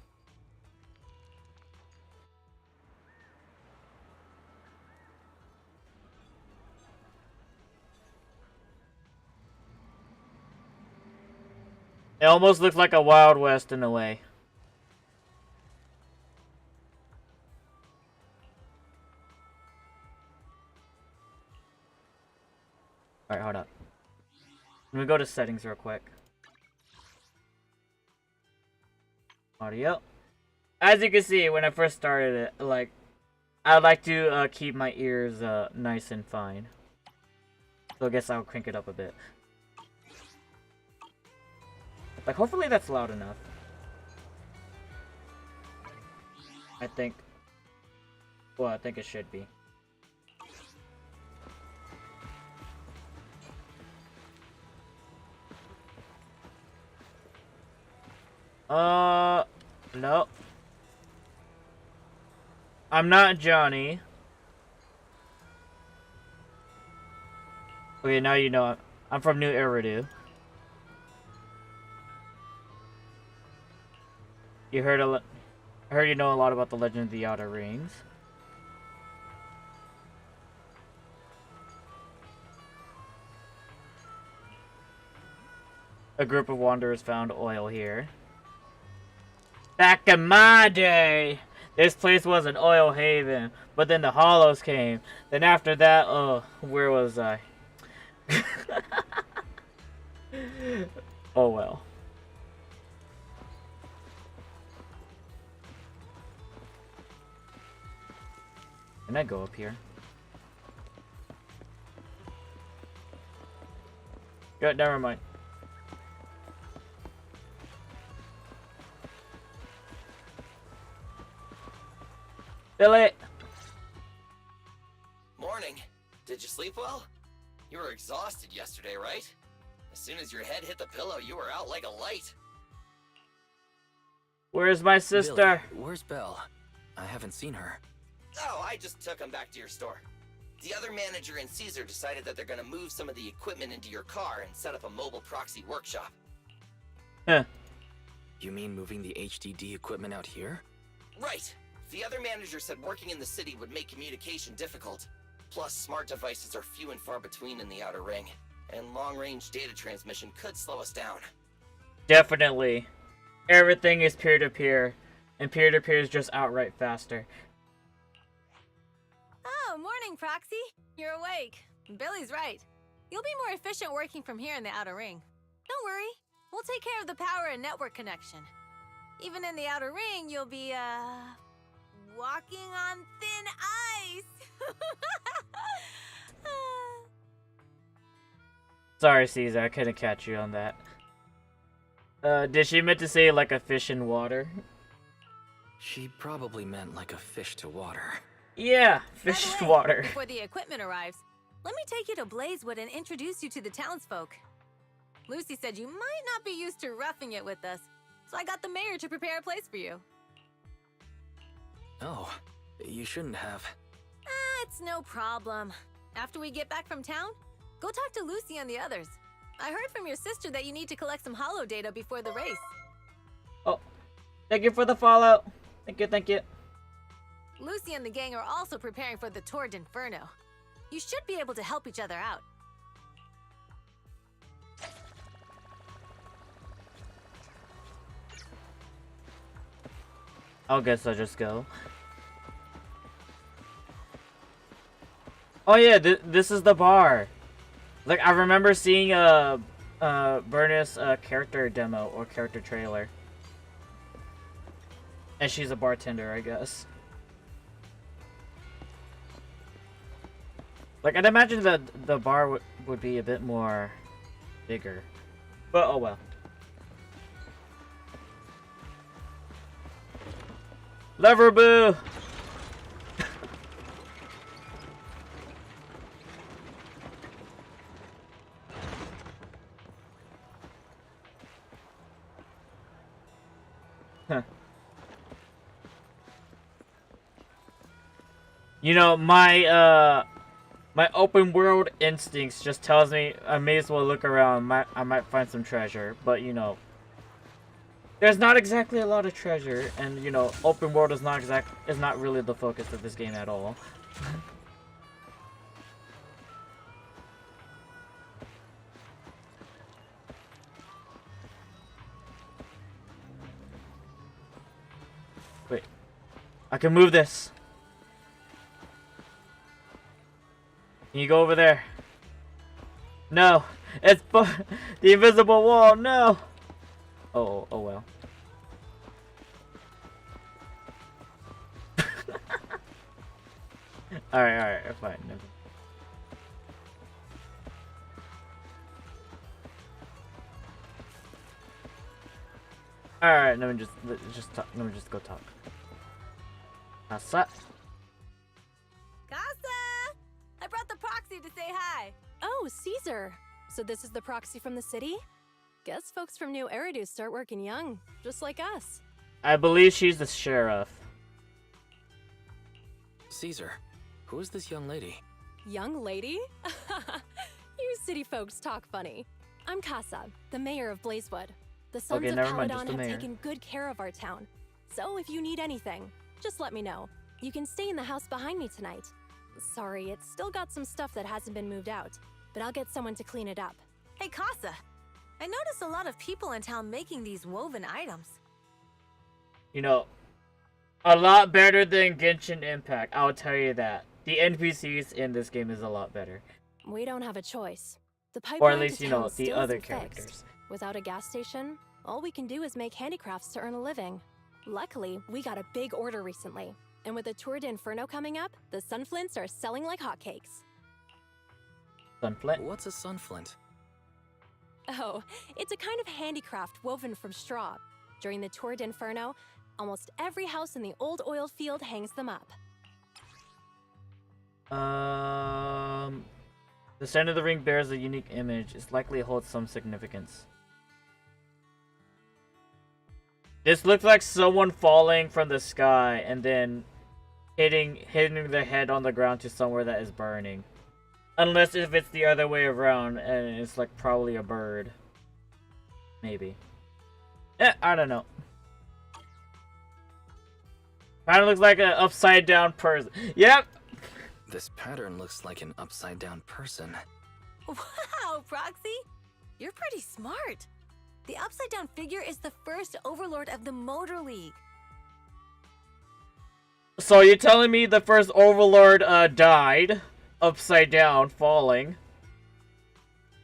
It almost looks like a Wild West in a way. Alright, hold up. Let me go to settings real quick. Audio. As you can see, when I first started it, like, I like to keep my ears nice and fine. So I guess I'll crank it up a bit. Like, hopefully that's loud enough. I think. Well, I think it should be. No. I'm not Johnny. Okay, now you know I'm from New Eridu. I heard you know a lot about the Legend of the Outer Rings. A group of wanderers found oil here. Back in my day, this place was an oil haven, but then the Hollows came. Then after that, where was I? Oh well. Can I go up here? Good, never mind. Billy! Morning. Did you sleep well? You were exhausted yesterday, right? As soon as your head hit the pillow, you were out like a light. Where's my sister? Billy, where's Belle? I haven't seen her. Oh, I just took him back to your store. The other manager and Caesar decided that they're gonna move some of the equipment into your car and set up a mobile proxy workshop. Huh. You mean moving the HDD equipment out here? Right. The other manager said working in the city would make communication difficult. Plus, smart devices are few and far between in the Outer Ring, and long-range data transmission could slow us down. Definitely. Everything is peer-to-peer, and peer-to-peer is just outright faster. Oh, morning, Proxy. You're awake. Billy's right. You'll be more efficient working from here in the Outer Ring. Don't worry. We'll take care of the power and network connection. Even in the Outer Ring, you'll be, walking on thin ice. Sorry, Caesar, I couldn't catch you on that. Did she meant to say like a fish in water? She probably meant like a fish to water. Yeah, fish in water. Before the equipment arrives, let me take you to Blazewood and introduce you to the townsfolk. Lucy said you might not be used to roughing it with us, so I got the mayor to prepare a place for you. Oh, you shouldn't have. It's no problem. After we get back from town, go talk to Lucy and the others. I heard from your sister that you need to collect some holo data before the race. Oh, thank you for the follow. Thank you, thank you. Lucy and the gang are also preparing for the Tour d'Inferno. You should be able to help each other out. I guess I'll just go. Oh yeah, this is the bar. Like, I remember seeing Bernice's character demo or character trailer. And she's a bartender, I guess. Like, I'd imagine that the bar would be a bit more bigger. But oh well. Lever boo! You know, my open world instincts just tells me I may as well look around. I might find some treasure, but you know, there's not exactly a lot of treasure, and you know, open world is not really the focus of this game at all. Wait, I can move this. Can you go over there? No, it's the invisible wall. No. Oh well. Alright, fine. Never. Alright, let me just talk. Let me just go talk. Casa. I brought the proxy to say hi. Oh, Caesar. So this is the proxy from the city? Guess folks from New Eridu start working young, just like us. I believe she's the sheriff. Caesar, who is this young lady? Young lady? You city folks talk funny. I'm Casa, the mayor of Blazewood. The Sons of Paladon have taken good care of our town. So if you need anything, just let me know. You can stay in the house behind me tonight. Sorry, it's still got some stuff that hasn't been moved out, but I'll get someone to clean it up. Hey, Casa. I noticed a lot of people in town making these woven items. You know, a lot better than Genshin Impact, I'll tell you that. The NPCs in this game is a lot better. We don't have a choice. The pipeline or at least, to you know, town the still other isn't characters. fixed. Without a gas station, all we can do is make handicrafts to earn a living. Luckily, we got a big order recently. And with the Tour d'Inferno coming up, the sunflints are selling like hotcakes. Sunflint? What's a sunflint? Oh, it's a kind of handicraft woven from straw. During the Tour d'Inferno, almost every house in the old oil field hangs them up. The center of the ring bears a unique image. It likely holds some significance. This looks like someone falling from the sky and then hitting their head on the ground to somewhere that is burning. Unless if it's the other way around and it's like probably a bird. Maybe. I don't know. Kinda looks like an upside down person. Yep! This pattern looks like an upside down person. Wow, Proxy! You're pretty smart. The upside down figure is the first overlord of the Motor League. So you're telling me the first overlord died upside down, falling?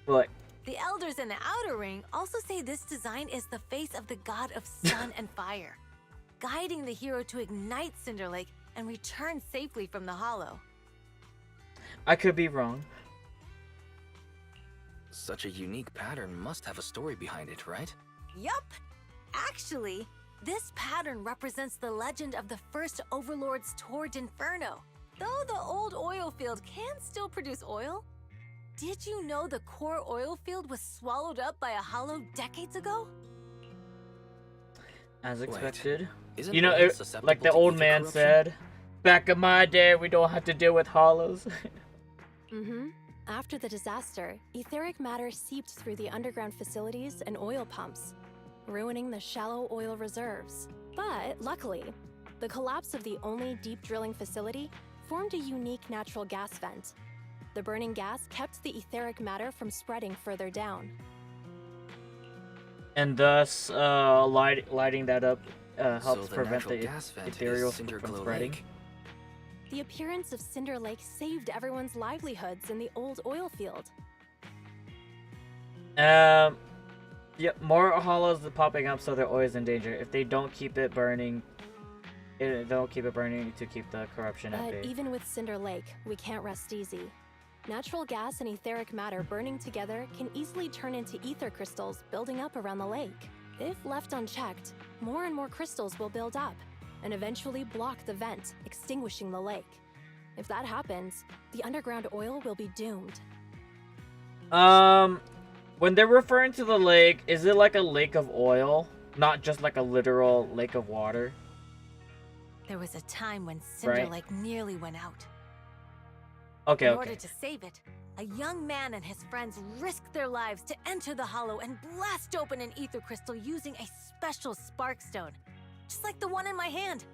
What? The elders in the outer ring also say this design is the face of the god of sun and fire, guiding the hero to ignite Cinder Lake and return safely from the hollow. I could be wrong. Such a unique pattern must have a story behind it, right? Yup! Actually, this pattern represents the legend of the first overlord's Tour d'Inferno. Though the old oil field can still produce oil, did you know the core oil field was swallowed up by a hollow decades ago? As expected. Isn't You know, oil like susceptible the to old ether man corruption? said, back in my day, we don't have to deal with hollows. Mm-hmm. After the disaster, etheric matter seeped through the underground facilities and oil pumps, ruining the shallow oil reserves. But luckily, the collapse of the only deep drilling facility formed a unique natural gas vent. The burning gas kept the etheric matter from spreading further down. And thus, lighting that up helps So the prevent natural the gas vent ethereal is Cinder from Glow spreading. Lake. The appearance of Cinder Lake saved everyone's livelihoods in the old oil field. Yeah, more hollows are popping up, so they're always in danger. If they don't keep it burning, to keep the corruption at But bay. even with Cinder Lake, we can't rest easy. Natural gas and etheric matter burning together can easily turn into ether crystals building up around the lake. If left unchecked, more and more crystals will build up and eventually block the vent, extinguishing the lake. If that happens, the underground oil will be doomed. When they're referring to the lake, is it like a lake of oil? not just like a literal lake of water. There was a time when Cinder Right. Lake nearly went out. Okay, In okay. order to save it, a young man and his friends risked their lives to enter the hollow and blast open an ether crystal using a special spark stone, just like the one in my hand.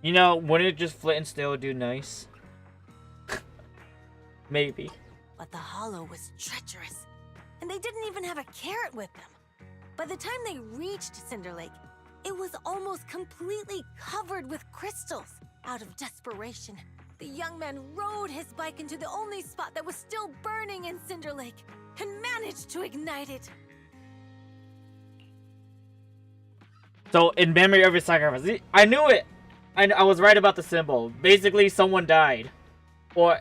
You know, wouldn't it just flint and steel do nice? Maybe. But the hollow was treacherous, and they didn't even have a carrot with them. By the time they reached Cinder Lake, it was almost completely covered with crystals. Out of desperation, the young man rode his bike into the only spot that was still burning in Cinder Lake and managed to ignite it. So, in memory of his sacrifice. See, I knew it! I was right about the symbol. Basically, someone died. Or...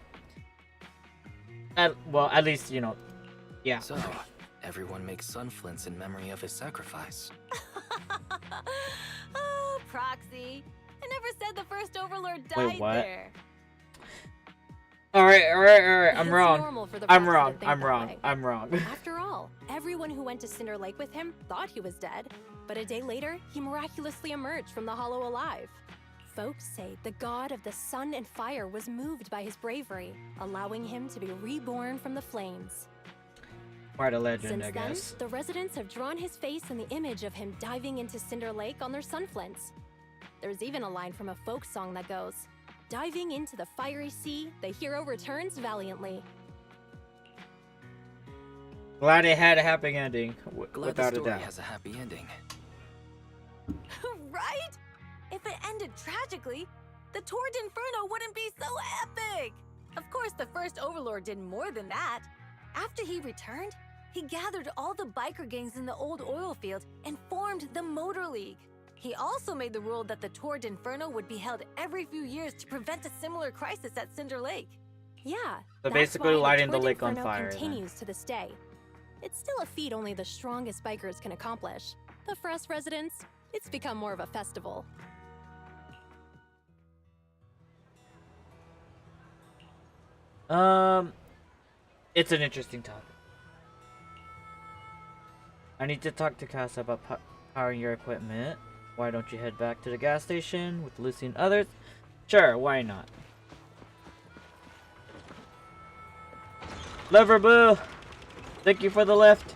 well, at least, you know... Yeah. So, everyone makes sun flints in memory of his sacrifice. Oh, Proxy. I never said the first Overlord died Wait, what? there. Alright. I'm It's wrong. normal for the I'm Proxy to wrong. think I'm that wrong. way. I'm wrong. After all, everyone who went to Cinder Lake with him thought he was dead, but a day later, he miraculously emerged from the hollow alive. Folks say the god of the sun and fire was moved by his bravery, allowing him to be reborn from the flames. Quite a legend, Since I then, guess. the residents have drawn his face in the image of him diving into Cinder Lake on their sunflints. There's even a line from a folk song that goes, "Diving into the fiery sea, the hero returns valiantly." Glad it had a happy ending, Glad the without a story doubt. has a happy ending. Right? If it ended tragically, the Tour d'Inferno wouldn't be so epic! Of course, the first Overlord did more than that. After he returned, he gathered all the biker gangs in the old oil field and formed the Motor League. He also made the rule that the Tour d'Inferno would be held every few years to prevent a similar crisis at Cinder Lake. Yeah, So that's basically why lighting the Tour lake on d'Inferno fire, then. continues to this day. It's still a feat only the strongest bikers can accomplish, but for us residents, it's become more of a festival. It's an interesting topic. I need to talk to Cass about powering your equipment. Why don't you head back to the gas station with Lucy and others? Sure, why not? Lever Boo! Thank you for the lift.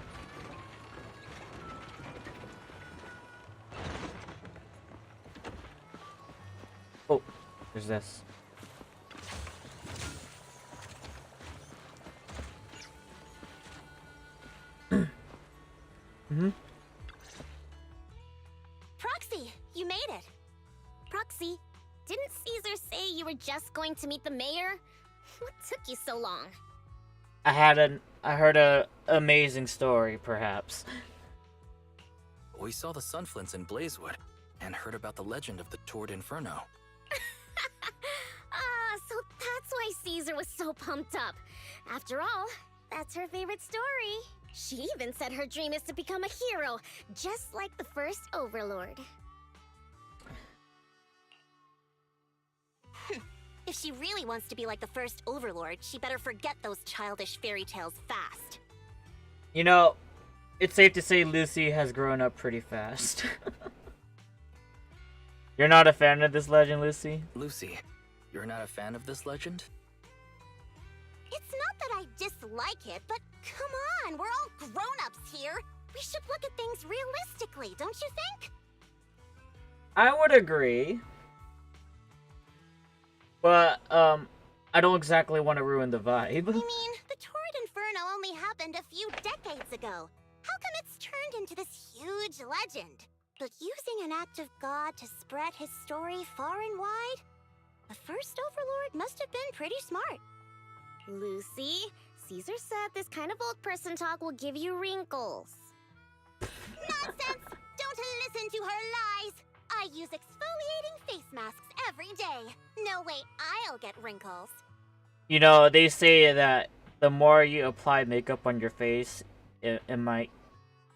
Oh, there's this. Proxy, you made it. Proxy, didn't Caesar say you were just going to meet the mayor? What took you so long? I heard a amazing story, perhaps. We saw the sunflints in Blazewood and heard about the legend of the Tour d'Inferno. So that's why Caesar was so pumped up. After all, that's her favorite story. She even said her dream is to become a hero, just like the first Overlord. If she really wants to be like the first Overlord, she better forget those childish fairy tales fast. You know, it's safe to say Lucy has grown up pretty fast. You're not a fan of this legend, Lucy? Lucy, you're not a fan of this legend? It's not that I dislike it, but come on, we're all grown-ups here. We should look at things realistically, don't you think? I would agree. But, I don't exactly want to ruin the vibe. I mean, the Torrid Inferno only happened a few decades ago. How come it's turned into this huge legend? But using an act of God to spread his story far and wide? The first Overlord must have been pretty smart. Lucy, Caesar said this kind of old person talk will give you wrinkles. Nonsense! Don't listen to her lies! I use exfoliating face masks every day. No way I'll get wrinkles. You know, they say that the more you apply makeup on your face, it might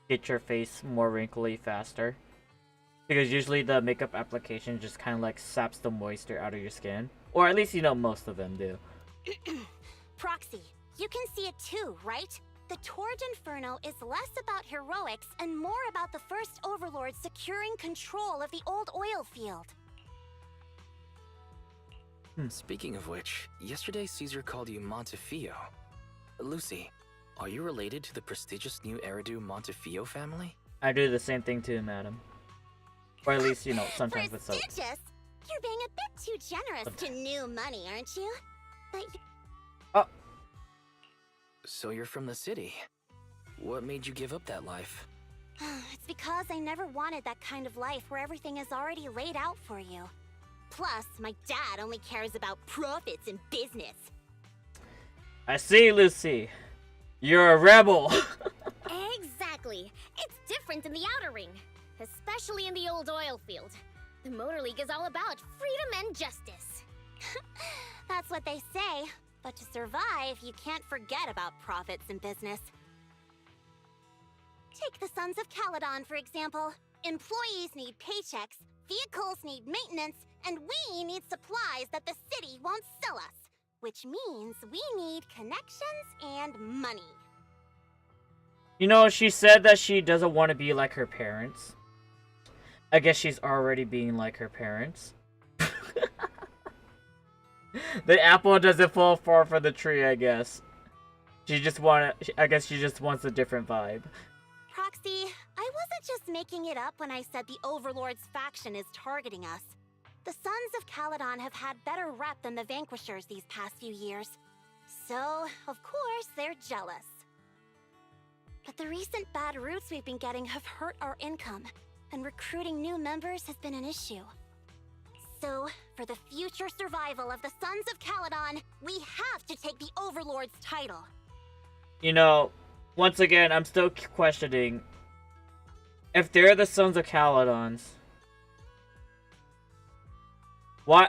get your face more wrinkly faster. Because usually the makeup application just kind of like saps the moisture out of your skin. Or at least, you know, most of them do. Proxy, You can see it too, right? The Tord Inferno is less about heroics and more about the first overlord securing control of the old oil field. Speaking of which, yesterday Caesar called you Montefiore. Lucy, are you related to the prestigious new Eridu Montefiore family? I do the same thing too, madam. Or at least, you know, sometimes with soap. Prestigious? You're being a bit too generous to new money, aren't you? But Oh. So you're from the city. What made you give up that life? it's because I never wanted that kind of life where everything is already laid out for you. Plus, my dad only cares about profits and business. I see, Lucy. You're a rebel. Exactly. It's different in the Outer Ring, especially in the old oil field. The Motor League is all about freedom and justice. That's what they say. But to survive, you can't forget about profits and business. Take the Sons of Caledon, for example. Employees need paychecks, vehicles need maintenance, and we need supplies that the city won't sell us. Which means we need connections and money. You know, she said that she doesn't want to be like her parents. I guess she's already being like her parents. The apple doesn't fall far from the tree, I guess. I guess she just wants a different vibe. Proxy, I wasn't just making it up when I said the Overlord's faction is targeting us. The Sons of Caledon have had better rep than the Vanquishers these past few years. So, of course, they're jealous. But the recent bad routes we've been getting have hurt our income, and recruiting new members has been an issue. So, for the future survival of the Sons of Caledon, we have to take the Overlord's title. You know, once again, I'm still questioning if they're the Sons of Caledons. Why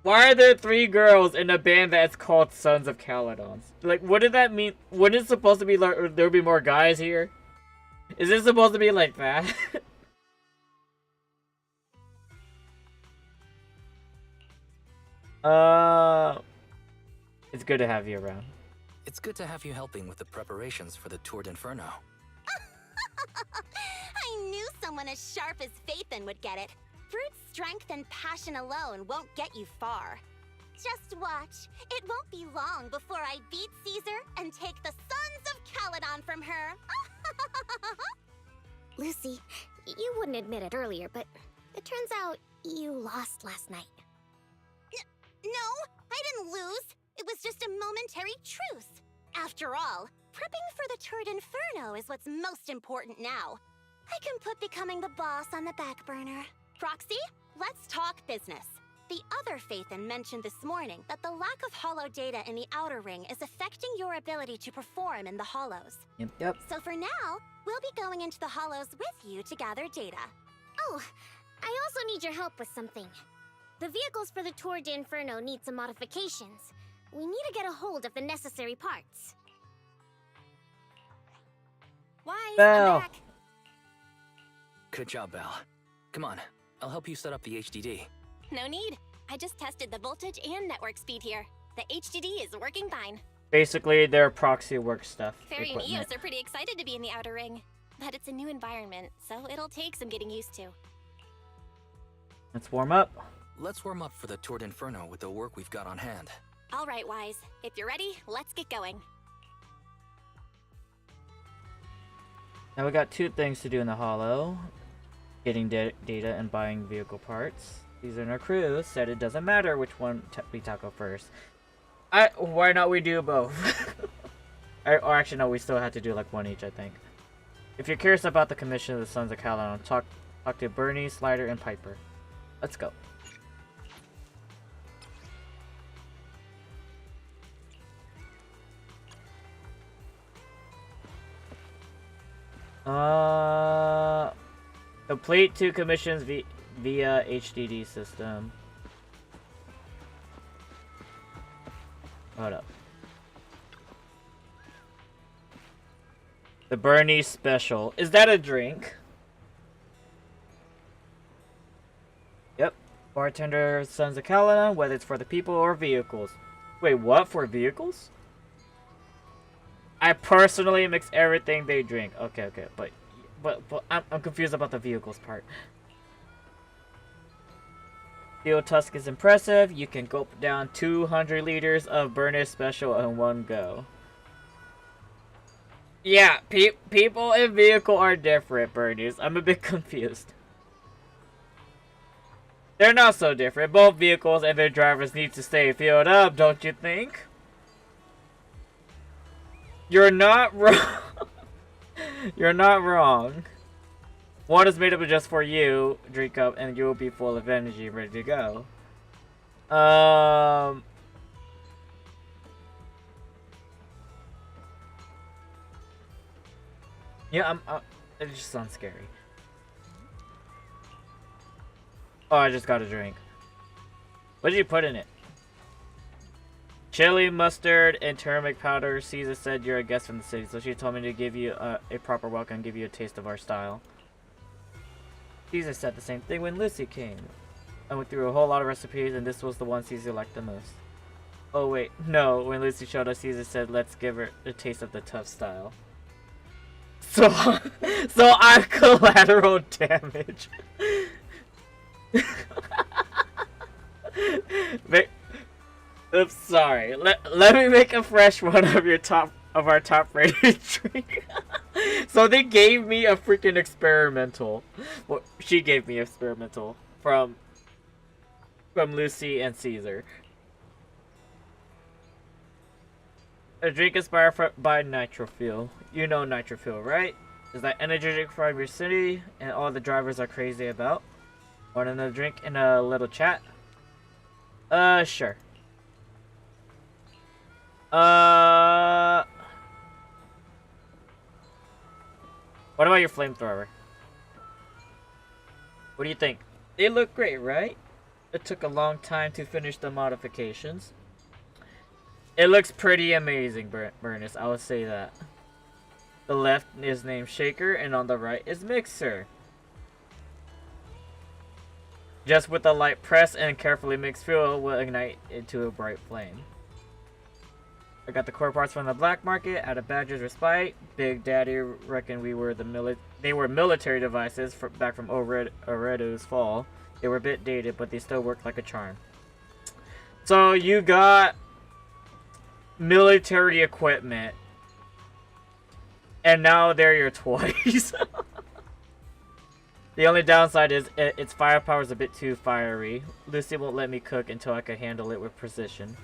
are there 3 girls in a band that's called Sons of Caledons? Like, what did that mean? Wouldn't it supposed to be like there would be more guys here? Is it supposed to be like that? It's good to have you around. It's good to have you helping with the preparations for the Tour d'Inferno. I knew someone as sharp as Phaethon would get it. Brute strength and passion alone won't get you far. Just watch. It won't be long before I beat Caesar and take the Sons of Caledon from her. Lucy, you wouldn't admit it earlier, but it turns out you lost last night. No, I didn't lose. It was just a momentary truce. After all, prepping for the Tour d'Inferno is what's most important now. I can put becoming the boss on the back burner. Proxy, let's talk business. The other Phaethon mentioned this morning that the lack of hollow data in the Outer Ring is affecting your ability to perform in the hollows. Yep. So for now, we'll be going into the hollows with you to gather data. Oh, I also need your help with something. The vehicles for the Tour d'Inferno need some modifications. We need to get a hold of the necessary parts. Wise, Belle. I'm back. Good job, Belle. Come on, I'll help you set up the HDD. No need. I just tested the voltage and network speed here. The HDD is working fine. Basically, their proxy work stuff. Fairy and equipment. Eos are pretty excited to be in the Outer Ring. But it's a new environment, so it'll take some getting used to. Let's warm up. Let's warm up for the Tour d'Inferno with the work we've got on hand. All right, Wise. If you're ready, let's get going. Now we got 2 things to do in the hollow. Getting data and buying vehicle parts. These in our crew said it doesn't matter which one we tackle first. Why not we do both? Or actually no, we still have to do like one each, I think. If you're curious about the commission of the Sons of Caledon, talk to Bernie, Slider, and Piper. Let's go. Complete 2 commissions via HDD system. Hold up. The Bernie Special. Is that a drink? Yep. Bartender, Sons of Caledon, whether it's for the people or vehicles. Wait, what? For vehicles? I personally mix everything they drink. Okay, but I'm confused about the vehicles part. Steel Tusk is impressive. You can gulp down 200 liters of Burnish Special in one go. Yeah, people and vehicle are different, Burnish. I'm a bit confused. They're not so different. Both vehicles and their drivers need to stay filled up, don't you think? You're not wrong. You're not wrong. One is made up just for you. Drink up and you'll be full of energy, ready to go. Yeah, it just sounds scary. Oh, I just got a drink. What did you put in it? Chili, mustard, and turmeric powder. Caesar said you're a guest from the city, so she told me to give you a proper welcome and give you a taste of our style. Caesar said the same thing when Lucy came. I went through a whole lot of recipes, and this was the one Caesar liked the most. Oh wait, no, when Lucy showed us, Caesar said let's give her a taste of the tough style. So I'm collateral damage. Oops, sorry. Let me make a fresh one of our top rated drink. So they gave me a freaking experimental. Well, she gave me experimental from Lucy and Caesar. A drink inspired by Nitrofuel. You know Nitrofuel, right? Is that energy drink from your city and all the drivers are crazy about? Want another drink in a little chat? Sure. What about your flamethrower? What do you think? They look great, right? It took a long time to finish the modifications. It looks pretty amazing, Burnus. I would say that. The left is named Shaker, and on the right is Mixer. Just with a light press and carefully mixed fuel will ignite into a bright flame. I got the core parts from the black market at a Badger's Respite. Big Daddy reckoned they were military devices back from Oredo's fall. They were a bit dated, but they still worked like a charm. So you got military equipment, and now they're your toys. The only downside is its firepower is a bit too fiery. Lucy won't let me cook until I can handle it with precision.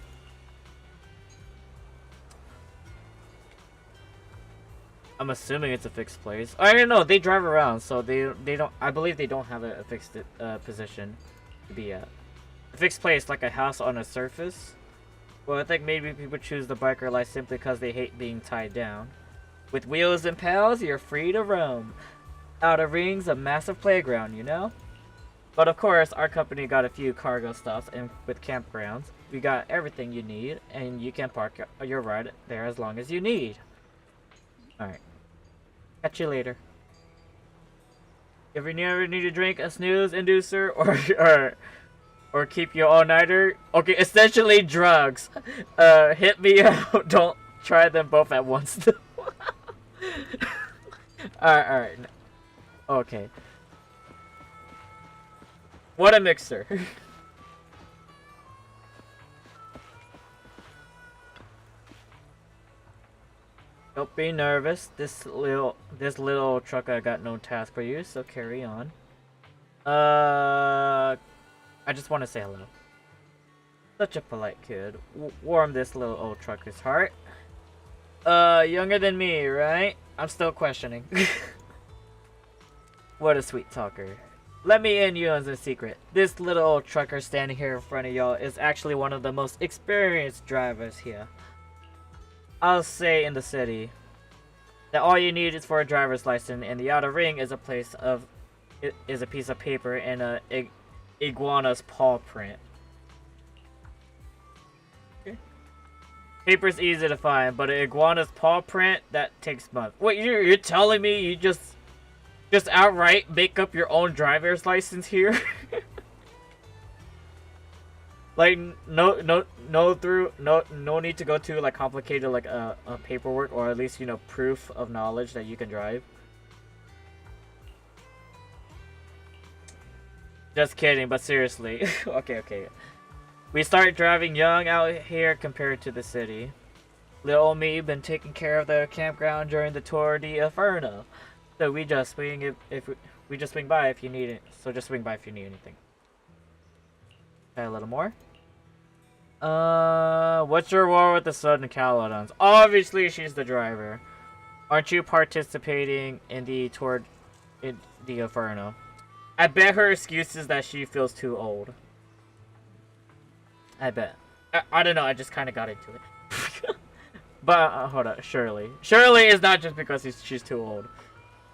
I'm assuming it's a fixed place. I don't know. They drive around, so they don't. I believe they don't have a fixed position to be at. A fixed place like a house on a surface. Well, I think maybe people choose the biker life simply because they hate being tied down. With wheels and pedals, you're free to roam. Outer Ring's a massive playground, you know. But of course, our company got a few cargo stops, and with campgrounds, we got everything you need, and you can park your ride there as long as you need. Alright. Catch you later. If you ever need a drink, a snooze inducer, or keep you all-nighter, okay, essentially drugs. Hit me out. Don't try them both at once. Alright. Okay. What a mixer. Don't be nervous. This little truck I got no task for you, so carry on. I just want to say hello. Such a polite kid. Warm this little old trucker's heart. Younger than me, right? I'm still questioning. What a sweet talker. Let me in you on a secret. This little old trucker standing here in front of y'all is actually one of the most experienced drivers here. I'll say in the city that all you need is for a driver's license, and the outer ring is a piece of paper and a iguana's paw print. Okay. Paper's easy to find, but an iguana's paw print, that takes months. Wait, you're telling me you just outright make up your own driver's license here? Like no need to go to like complicated like a paperwork, or at least, you know, proof of knowledge that you can drive. Just kidding, but seriously. Okay. We start driving young out here compared to the city. Little me been taking care of the campground during the Tour de Inferno, so we just swing we just swing by if you need it. So just swing by if you need anything. Okay, a little more. What's your war with the Southern Caledons? Obviously, she's the driver. Aren't you participating in the Tour in the Inferno? I bet her excuse is that she feels too old. I bet. I don't know, I just kind of got into it. But, hold on, Shirley. Shirley is not just because she's too old.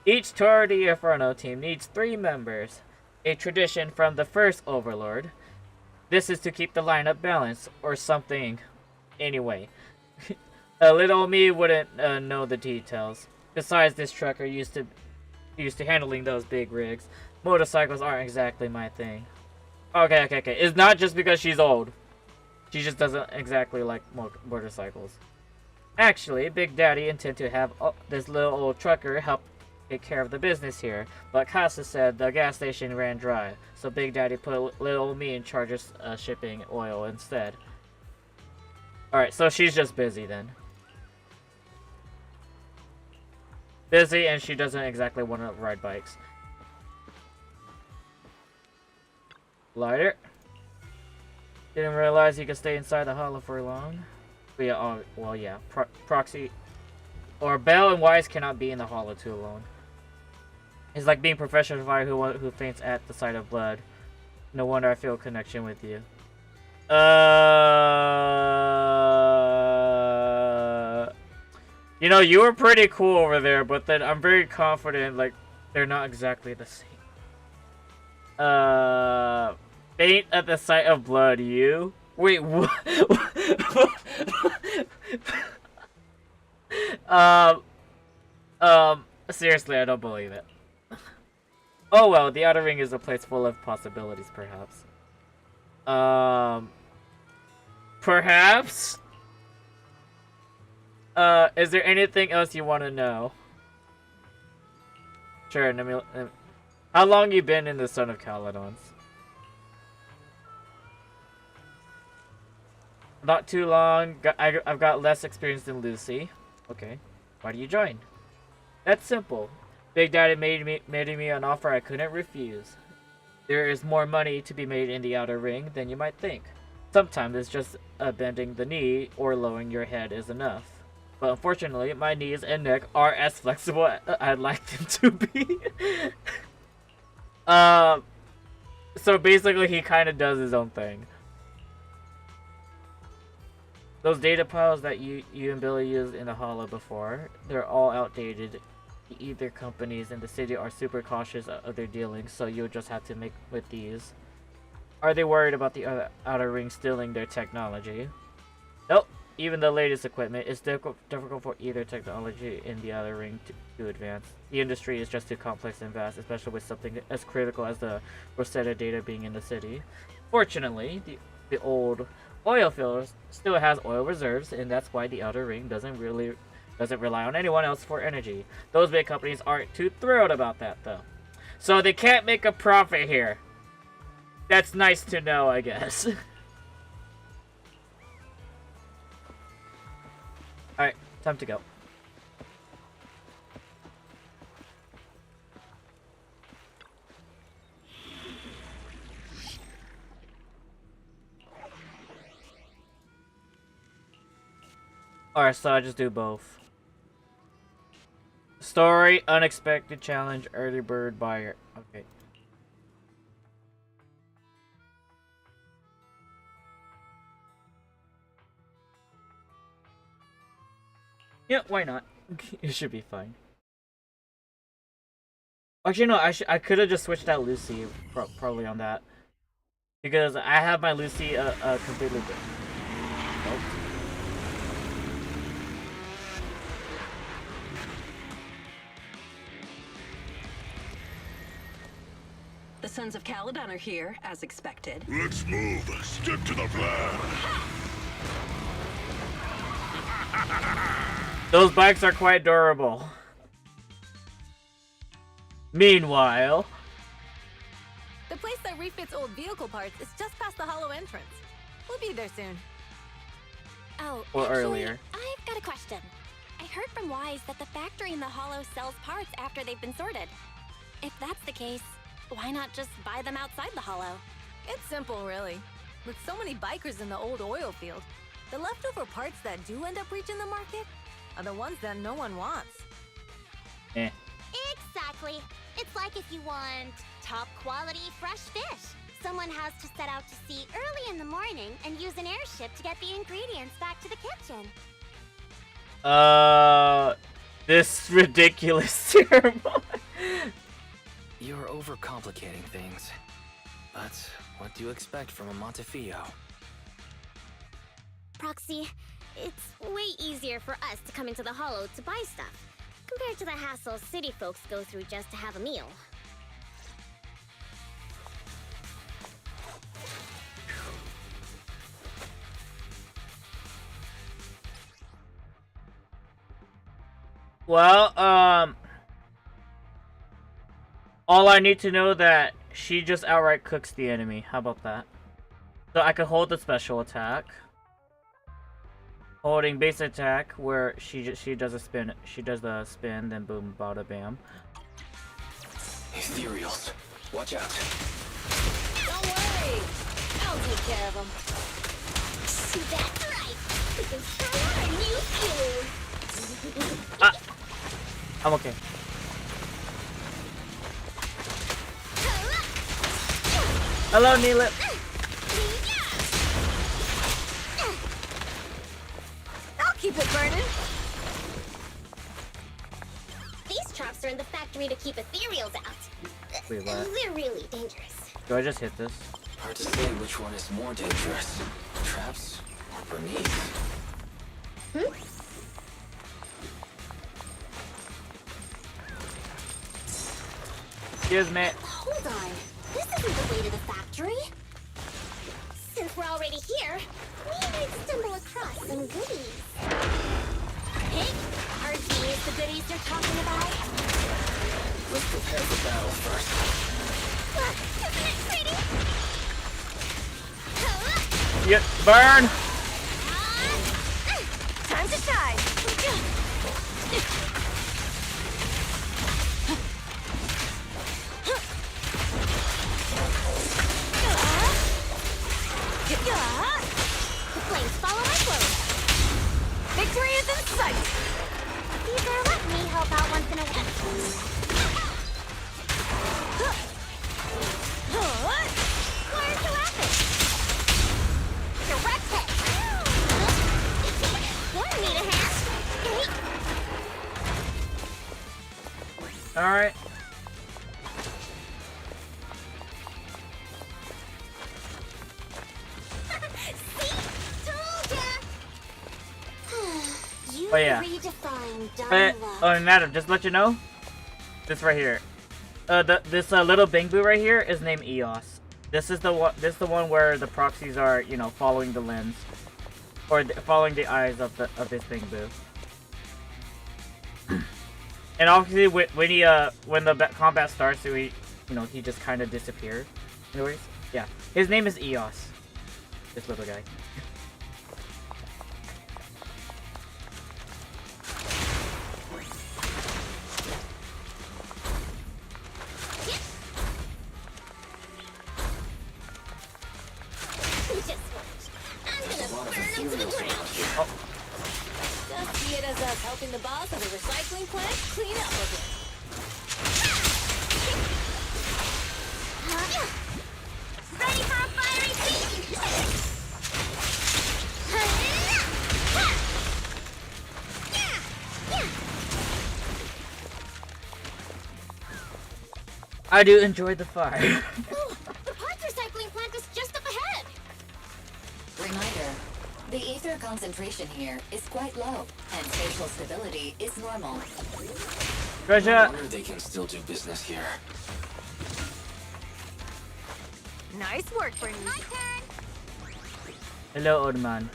Each Tour de Inferno team needs 3 members. A tradition from the first Overlord. This is to keep the lineup balanced, or something. Anyway. A little me wouldn't know the details. Besides, this trucker used to handling those big rigs. Motorcycles aren't exactly my thing. Okay. It's not just because she's old. She just doesn't exactly like motorcycles. Actually, Big Daddy intended to have this little old trucker help take care of the business here, but Casa said the gas station ran dry, so Big Daddy put little old me in charge of shipping oil instead. Alright, so she's just busy then. Busy, and she doesn't exactly want to ride bikes. Lighter. Didn't realize you could stay inside the hollow for long. But yeah, well, yeah. Proxy. Or Bell and Wise cannot be in the hollow too long. It's like being professional fighter who faints at the sight of blood. No wonder I feel a connection with you. You know, you were pretty cool over there, but then I'm very confident, like, they're not exactly the same. Faint at the sight of blood, you? Wait, what? Seriously, I don't believe it. Oh well, the Outer Ring is a place full of possibilities, perhaps. Perhaps? Is there anything else you want to know? Sure, let me... How long you been in the Son of Caledons? Not too long. I've got less experience than Lucy. Okay. Why do you join? That's simple. Big Daddy made me an offer I couldn't refuse. There is more money to be made in the Outer Ring than you might think. Sometimes it's just bending the knee or lowering your head is enough. But unfortunately, my knees and neck are as flexible as I'd like them to be. So basically he kind of does his own thing. Those data piles that you and Billy used in the hollow before, they're all outdated. The ether companies in the city are super cautious of their dealings, so you'll just have to make with these. Are they worried about the Outer Ring stealing their technology? Nope. Even the latest equipment is difficult for either technology in the Outer Ring to advance. The industry is just too complex and vast, especially with something as critical as the Rosetta data being in the city. Fortunately, the old oil field still has oil reserves, and that's why the Outer Ring doesn't rely on anyone else for energy. Those big companies aren't too thrilled about that, though. So they can't make a profit here. That's nice to know, I guess. Alright, time to go. Alright, so I just do both. Story, unexpected challenge, early bird buyer. Okay. Yeah, why not? It should be fine. Actually, no, I could have just switched out Lucy probably on that. Because I have my Lucy completely different. Nope. The Sons of Caladan are here, as expected. Let's move. Stick to the plan. Those bikes are quite durable. Meanwhile, The place that refits old vehicle parts is just past the hollow entrance. We'll be there soon. Oh, or actually, earlier. I've got a question. I heard from Wise that the factory in the hollow sells parts after they've been sorted. If that's the case, why not just buy them outside the hollow? It's simple, really. With so many bikers in the old oil field, the leftover parts that do end up reaching the market are the ones that no one wants. Eh. Exactly. It's like if you want top quality fresh fish. Someone has to set out to sea early in the morning and use an airship to get the ingredients back to the kitchen. This ridiculous ceremony. You're overcomplicating things. But what do you expect from a Montefiore? Proxy, it's way easier for us to come into the hollow to buy stuff, compared to the hassle city folks go through just to have a meal. Well, all I need to know that she just outright cooks the enemy. How about that? So I can hold the special attack. Holding base attack where she does a spin. She does the spin, then boom, bada bam. Ethereals, watch out. Don't worry, I'll take care of them. That's right. We can try our new food. I'm okay. Hello, Neela. I'll keep it burning. These traps are in the factory to keep ethereals out. Wait, what? They're really dangerous. Do I just hit this? Hard to say which one is more dangerous. Traps or Bernice? Excuse me. Hold on. This isn't the way to the factory. Since we're already here, we might stumble across some goodies. Hey, are these the goodies you're talking about? Let's prepare for battle first. Look, isn't it pretty? Yep, burn! Time to shine. The flames follow my clothes. Victory is in sight. Either let me help out once in a while. Why aren't you laughing? Direct hit. Want me to hand? Alright. Oh yeah. Oh, and Madam, just to let you know, this right here, this little Bangbu right here is named Eos. This is the one. This is the one where the proxies are, you know, following the lens, or following the eyes of this Bangbu. And obviously, when the combat starts, he just kind of disappears. Anyways, yeah, his name is Eos. This little guy. Just see it as us helping the boss of the recycling plant clean up a bit. Ready for a fiery feast! I do enjoy the fire. Oh, the parts recycling plant is just up ahead. Reminder, the ether concentration here is quite low, and spatial stability is normal. I Treasure. wonder they can still do business here. Nice work, Bernice. My turn. Hello, old man.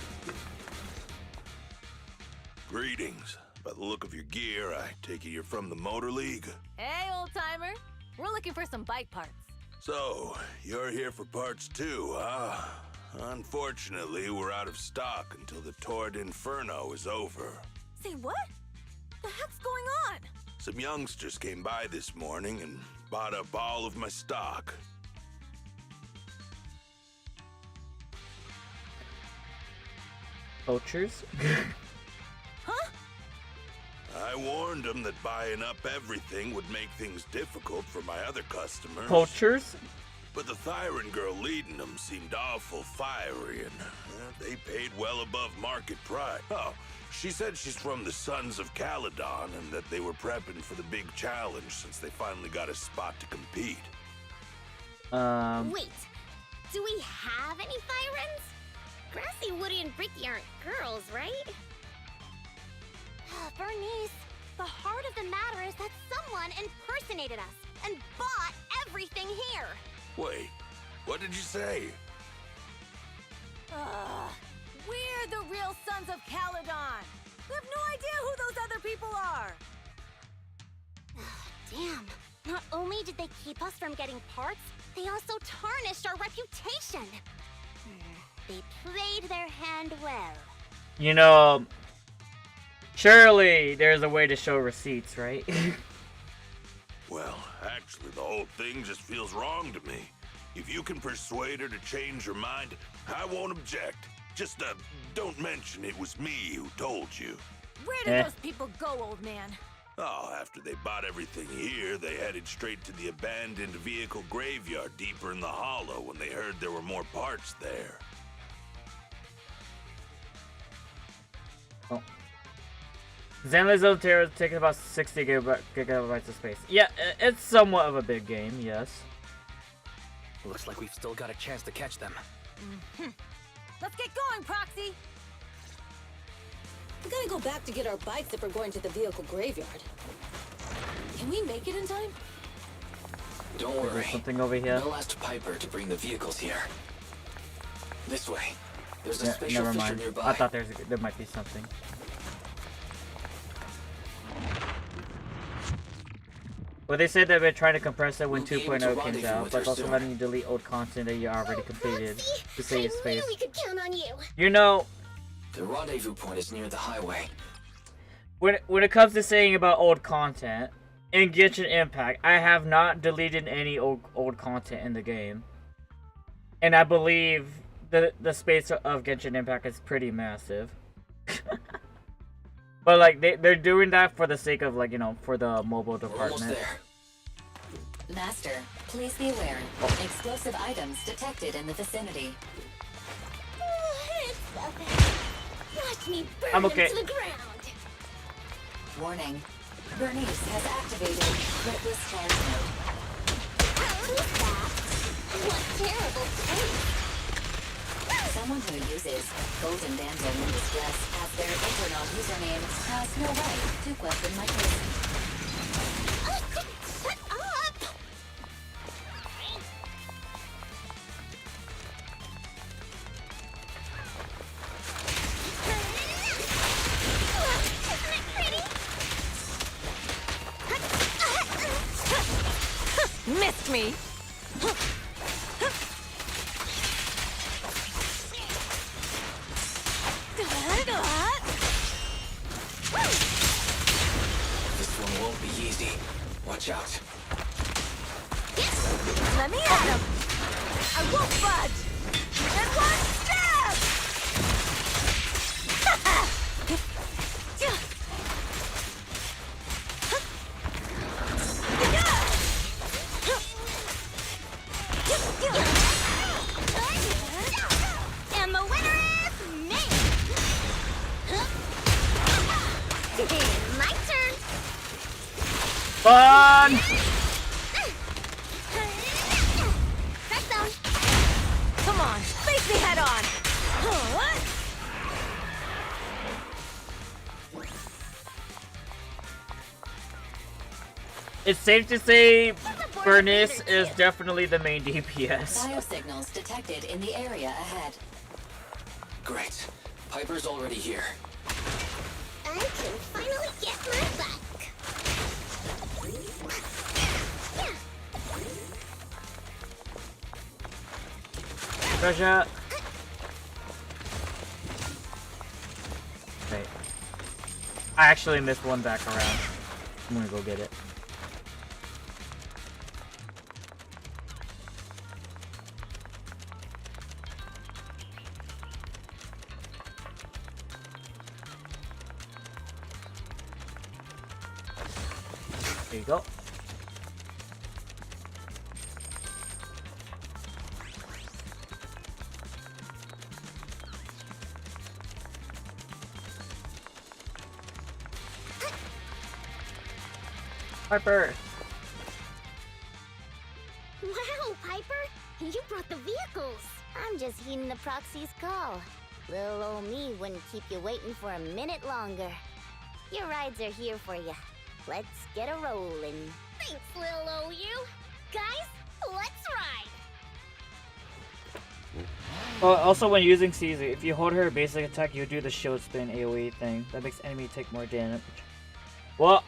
Greetings. By the look of your gear, I take it you're from the Motor League. Hey, old timer. We're looking for some bike parts. So, you're here for parts too, huh? Unfortunately, we're out of stock until the Torrid Inferno is over. Say what? The heck's going on? Some youngsters came by this morning and bought up all of my stock. Poachers? Huh? I warned them that buying up everything would make things difficult for my other customers. Poachers? But the Thyran girl leading them seemed awful fiery, and they paid well above market price. Oh, she said she's from the Sons of Caledon and that they were prepping for the big challenge since they finally got a spot to compete. Wait, do we have any Thyrans? Grassy, Woody, and Bricky aren't girls, right? Bernice, the heart of the matter is that someone impersonated us and bought everything here. Wait, what did you say? We're the real Sons of Caledon. We have no idea who those other people are. Damn. Not only did they keep us from getting parts, they also tarnished our reputation. They played their hand well. You know, surely there's a way to show receipts, right? Well, actually, the whole thing just feels wrong to me. If you can persuade her to change her mind, I won't object. Just, don't mention it was me who told you. Where did those people go, old man? Oh, after they bought everything here, they headed straight to the abandoned vehicle graveyard deeper in the hollow when they heard there were more parts there. Oh. Zenless Zone Zero takes about 60 gigabytes of space. Yeah, it's somewhat of a big game, yes. Looks like we've still got a chance to catch them. Let's get going, Proxy! We gotta go back to get our bikes if we're going to the vehicle graveyard. Can we make it in time? Don't Is there worry. something over here? We'll ask Piper to bring the vehicles here. This way. There's a Yeah, special never feature mind. nearby. I thought there might be something. Well, they said they've been trying to compress it when 2.0 comes out, but also letting you delete old content that you already completed to save space. We could count on you. You know, The rendezvous point is near the highway. when it comes to saying about old content, in Genshin Impact, I have not deleted any old content in the game. And I believe the space of Genshin Impact is pretty massive. But like they're doing that for the sake of, like, you know, for the mobile department. Master, please be aware. Explosive items detected in the vicinity. It's okay. Watch me burn I'm okay. them to the ground. Warning. Bernice has activated Reckless Charge Mode. Who's that? What terrible taste. Someone who uses Golden Damsel in Distress as their internal username has no right to question my person. Shut up! Isn't it pretty? Missed me! This one won't be easy. Watch out. Let me at him! I won't budge! And one stab! And the winner is me! My turn! Fun! Press zone! Come on, face me head on! It's safe to say Bernice is definitely the main DPS. Biosignals detected in the area ahead. Great. Piper's already here. I can finally get my back. Treasure. Wait. I actually missed one back around. I'm gonna go get it. There you go. Piper! Wow, Piper! You brought the vehicles! I'm just heeding the proxy's call. Little old me wouldn't keep you waiting for a minute longer. Your rides are here for you. Let's get a rollin'. Thanks, little old you. Guys, let's ride! Also, when using Caesar, if you hold her basic attack, you do the shield spin AoE thing. That makes enemy take more damage. Well,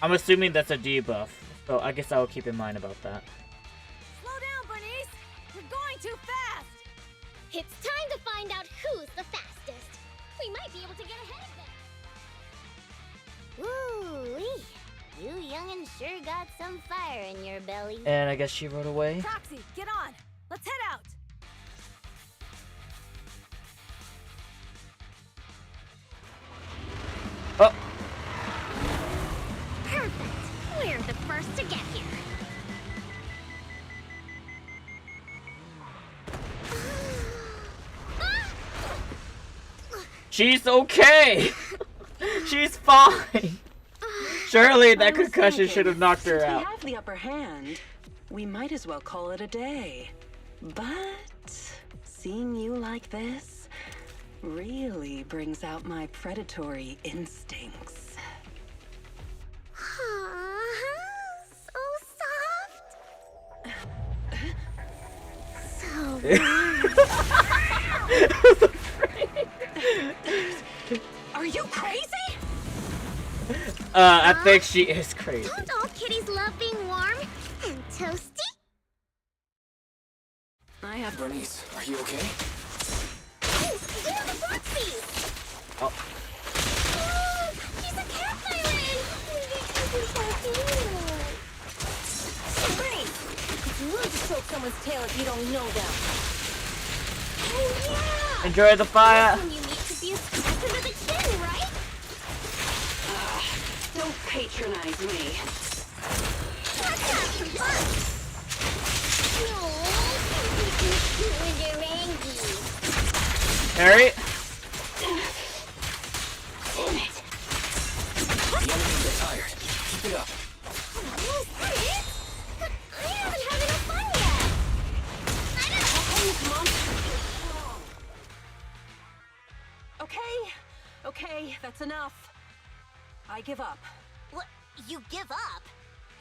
I'm assuming that's a debuff, so I guess I will keep in mind about that. Slow down, Bernice! You're going too fast! It's time to find out who's the fastest. We might be able to get ahead of them. Woo-wee! You young'uns sure got some fire in your belly. And I guess she rode away. Proxy, get on! Let's head out! Oh! Perfect! We're the first to get here. She's okay! She's fine! Surely that concussion should have knocked her Since out. we have the upper hand, we might as well call it a day. But seeing you like this really brings out my predatory instincts. So soft. So Are you crazy? I think she is crazy. Don't all kitties love being warm and toasty? I have Bernice, are you okay? They're the Brooksies! Oh. Oh, she's a cat pirate! Bernice! It's rude to stroke someone's tail if you don't know them. Oh yeah! Enjoy the fire! When you need to be a scratch under the chin, right? Don't patronize me. Let's have some fun! No, with your Angie. Harry? The enemies are tired. Keep it up. Almost done it! But I haven't had enough fun yet! Okay, that's enough. I give up. What? You give up?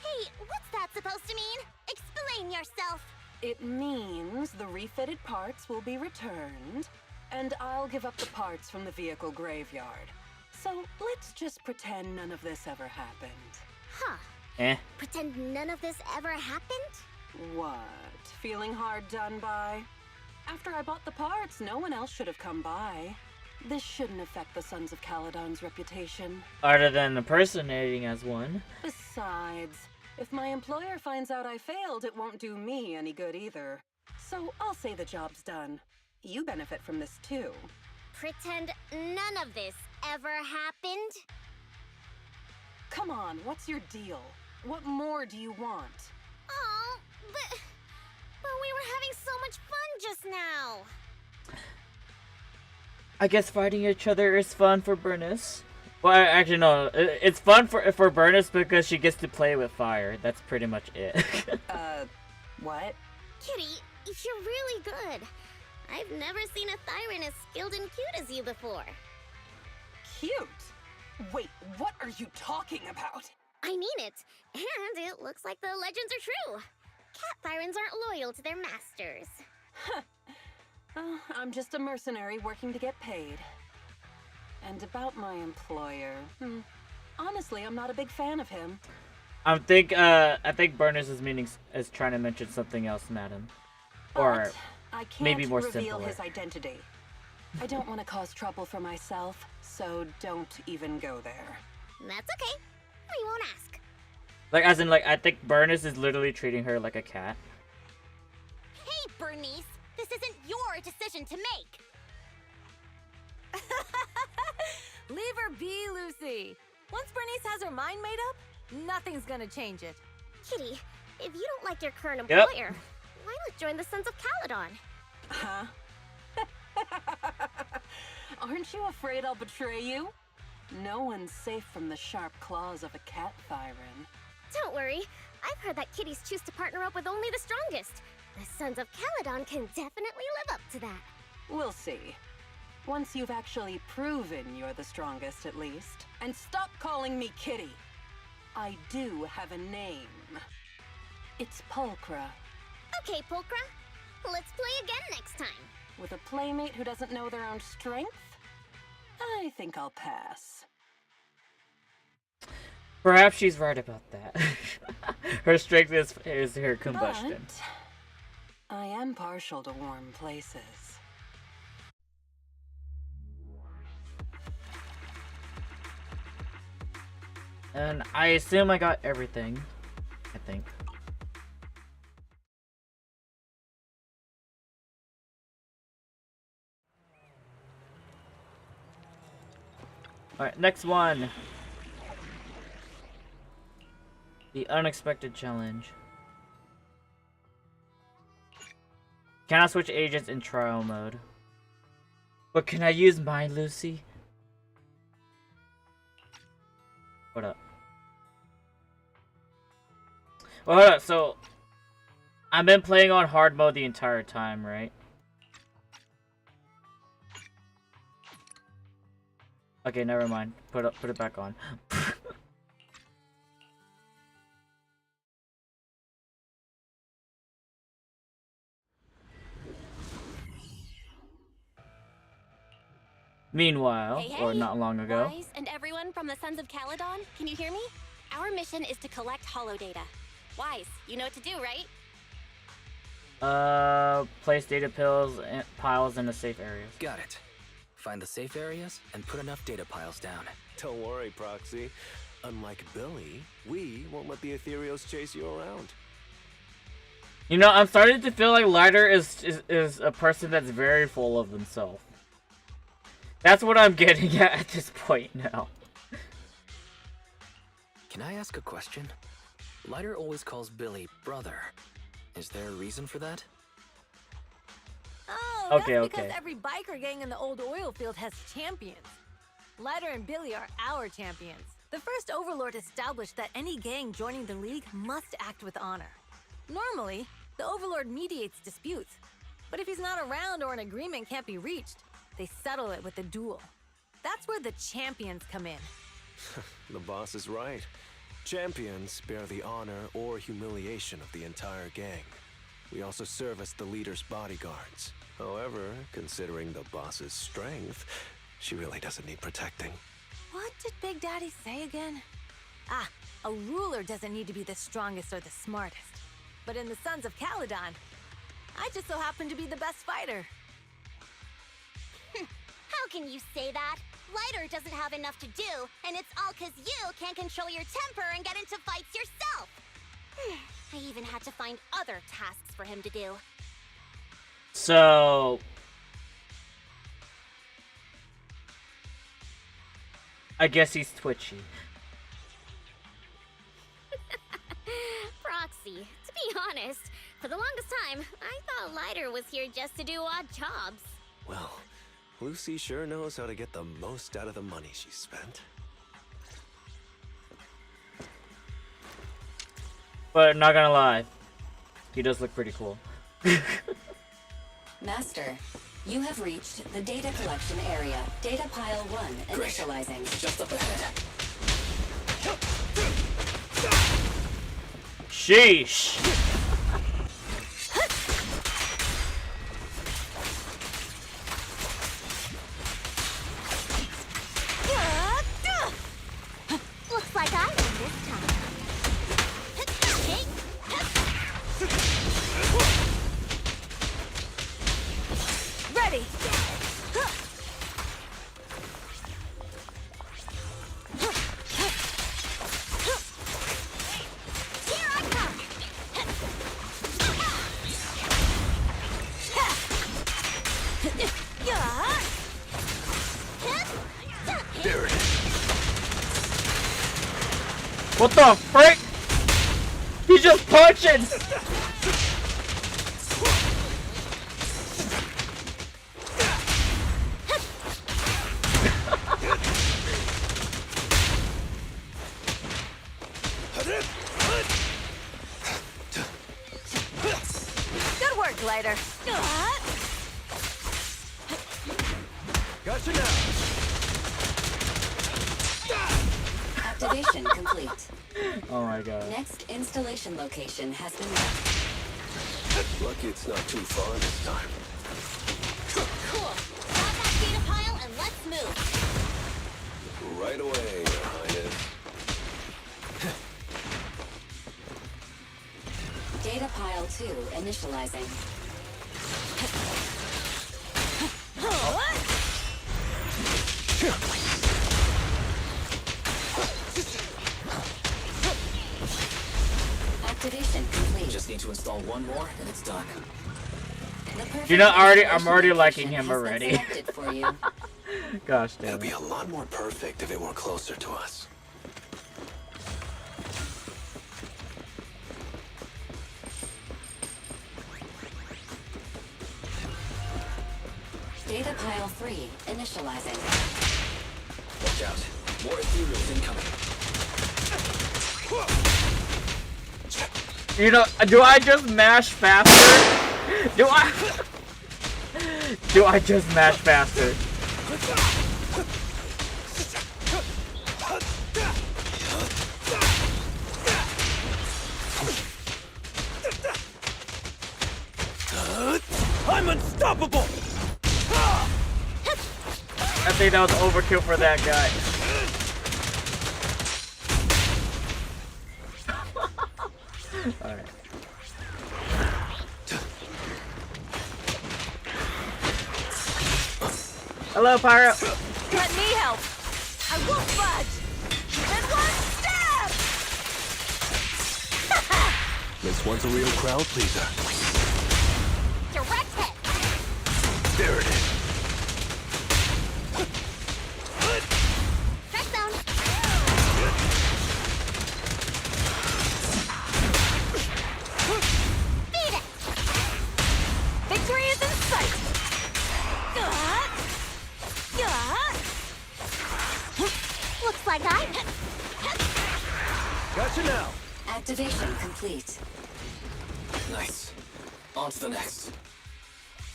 Hey, what's that supposed to mean? Explain yourself! It means the refitted parts will be returned, and I'll give up the parts from the vehicle graveyard. So let's just pretend none of this ever happened. Huh. Pretend none of this ever happened? What? Feeling hard done by? After I bought the parts, no one else should have come by. This shouldn't affect the Sons of Caledon's reputation. Other than impersonating as one. Besides, if my employer finds out I failed, it won't do me any good either. So I'll say the job's done. You benefit from this too. Pretend none of this ever happened? Come on, what's your deal? What more do you want? Oh, but we were having so much fun just now. I guess fighting each other is fun for Bernice. Well, actually, no. It's fun for Bernice because she gets to play with fire. That's pretty much it. What? Kitty, you're really good. I've never seen a Thyran as skilled and cute as you before. Cute? Wait, what are you talking about? I mean it. And it looks like the legends are true. Cat sirens aren't loyal to their masters. I'm just a mercenary working to get paid. And about my employer, honestly, I'm not a big fan of him. I think Burners is trying to mention something else, madam. Or I can't maybe more reveal simpler. his identity. I don't want to cause trouble for myself, so don't even go there. That's okay. We won't ask. Like, as in, like, I think Burners is literally treating her like a cat. Hey, Bernice! This isn't your decision to make! Leave her be, Lucy. Once Bernice has her mind made up, nothing's gonna change it. Kitty, if you don't like your current Yep. employer, why not join the Sons of Caledon? Huh? Aren't you afraid I'll betray you? No one's safe from the sharp claws of a cat siren. Don't worry. I've heard that kitties choose to partner up with only the strongest. The Sons of Caledon can definitely live up to that. We'll see. Once you've actually proven you're the strongest, at least. And stop calling me Kitty. I do have a name. It's Pulchra. Okay, Pulchra. Let's play again next time. With a playmate who doesn't know their own strength? I think I'll pass. Perhaps she's right about that. Her strength is her combustion. But I am partial to warm places. And I assume I got everything. I think. Alright, next one. The unexpected challenge. Can I switch agents in trial mode? But can I use my Lucy? What up? Well, hold up, so I've been playing on hard mode the entire time, right? Okay, never mind. Put it back on. Meanwhile, Hey, or not long ago. Wise and everyone from the Sons of Caledon, can you hear me? Our mission is to collect holo data. Wise, you know what to do, right? Place data piles in the safe areas. Got it. Find the safe areas and put enough data piles down. Don't worry, Proxy. Unlike Billy, we won't let the Ethereals chase you around. You know, I'm starting to feel like Lighter is a person that's very full of himself. That's what I'm getting at this point now. Can I ask a question? Lighter always calls Billy brother. Is there a reason for that? Oh, Okay, that's because okay. every biker gang in the old oil field has champions. Lighter and Billy are our champions. The first Overlord established that any gang joining the League must act with honor. Normally, the Overlord mediates disputes, but if he's not around or an agreement can't be reached, they settle it with a duel. That's where the champions come in. The boss is right. Champions bear the honor or humiliation of the entire gang. We also serve as the leader's bodyguards. However, considering the boss's strength, she really doesn't need protecting. What did Big Daddy say again? Ah, a ruler doesn't need to be the strongest or the smartest. But in the Sons of Caledon, I just so happen to be the best fighter. How can you say that? Lighter doesn't have enough to do, and it's all because you can't control your temper and get into fights yourself. I even had to find other tasks for him to do. So I guess he's twitchy. Proxy, to be honest, for the longest time, I thought Lighter was here just to do odd jobs. Well, Lucy sure knows how to get the most out of the money she spent. But not gonna lie, he does look pretty cool. Master, you have reached the data collection area. Data pile 1 initializing. Just up ahead. Sheesh. Looks like I win this time. Ready! Here I come! There it is. What the frick? He's just punching! Good work, Glider. Gotcha now. Activation complete. Oh my god. Next installation location has been marked. Lucky it's not too far this time. Cool. Grab that data pile and let's move. Right away, Your Highness. Data pile 2 initializing. Activation complete. Just need to install one more, and it's done. You know, I'm already liking him already. Selected for you. Gosh damn. It'd be a lot more perfect if it were closer to us. Data pile 3 initializing. Watch out. More ethereals incoming. You know, do I just mash faster? Do I just mash faster? I'm unstoppable! I think that was overkill for that guy. Alright. Hello, Pyro! Let me help! I won't budge! And one stab! This one's a real crowd pleaser. Direct hit! There it is. Strike zone! Beat it! Victory is in sight! Looks like I... Gotcha now. Activation complete. Nice. On to the next.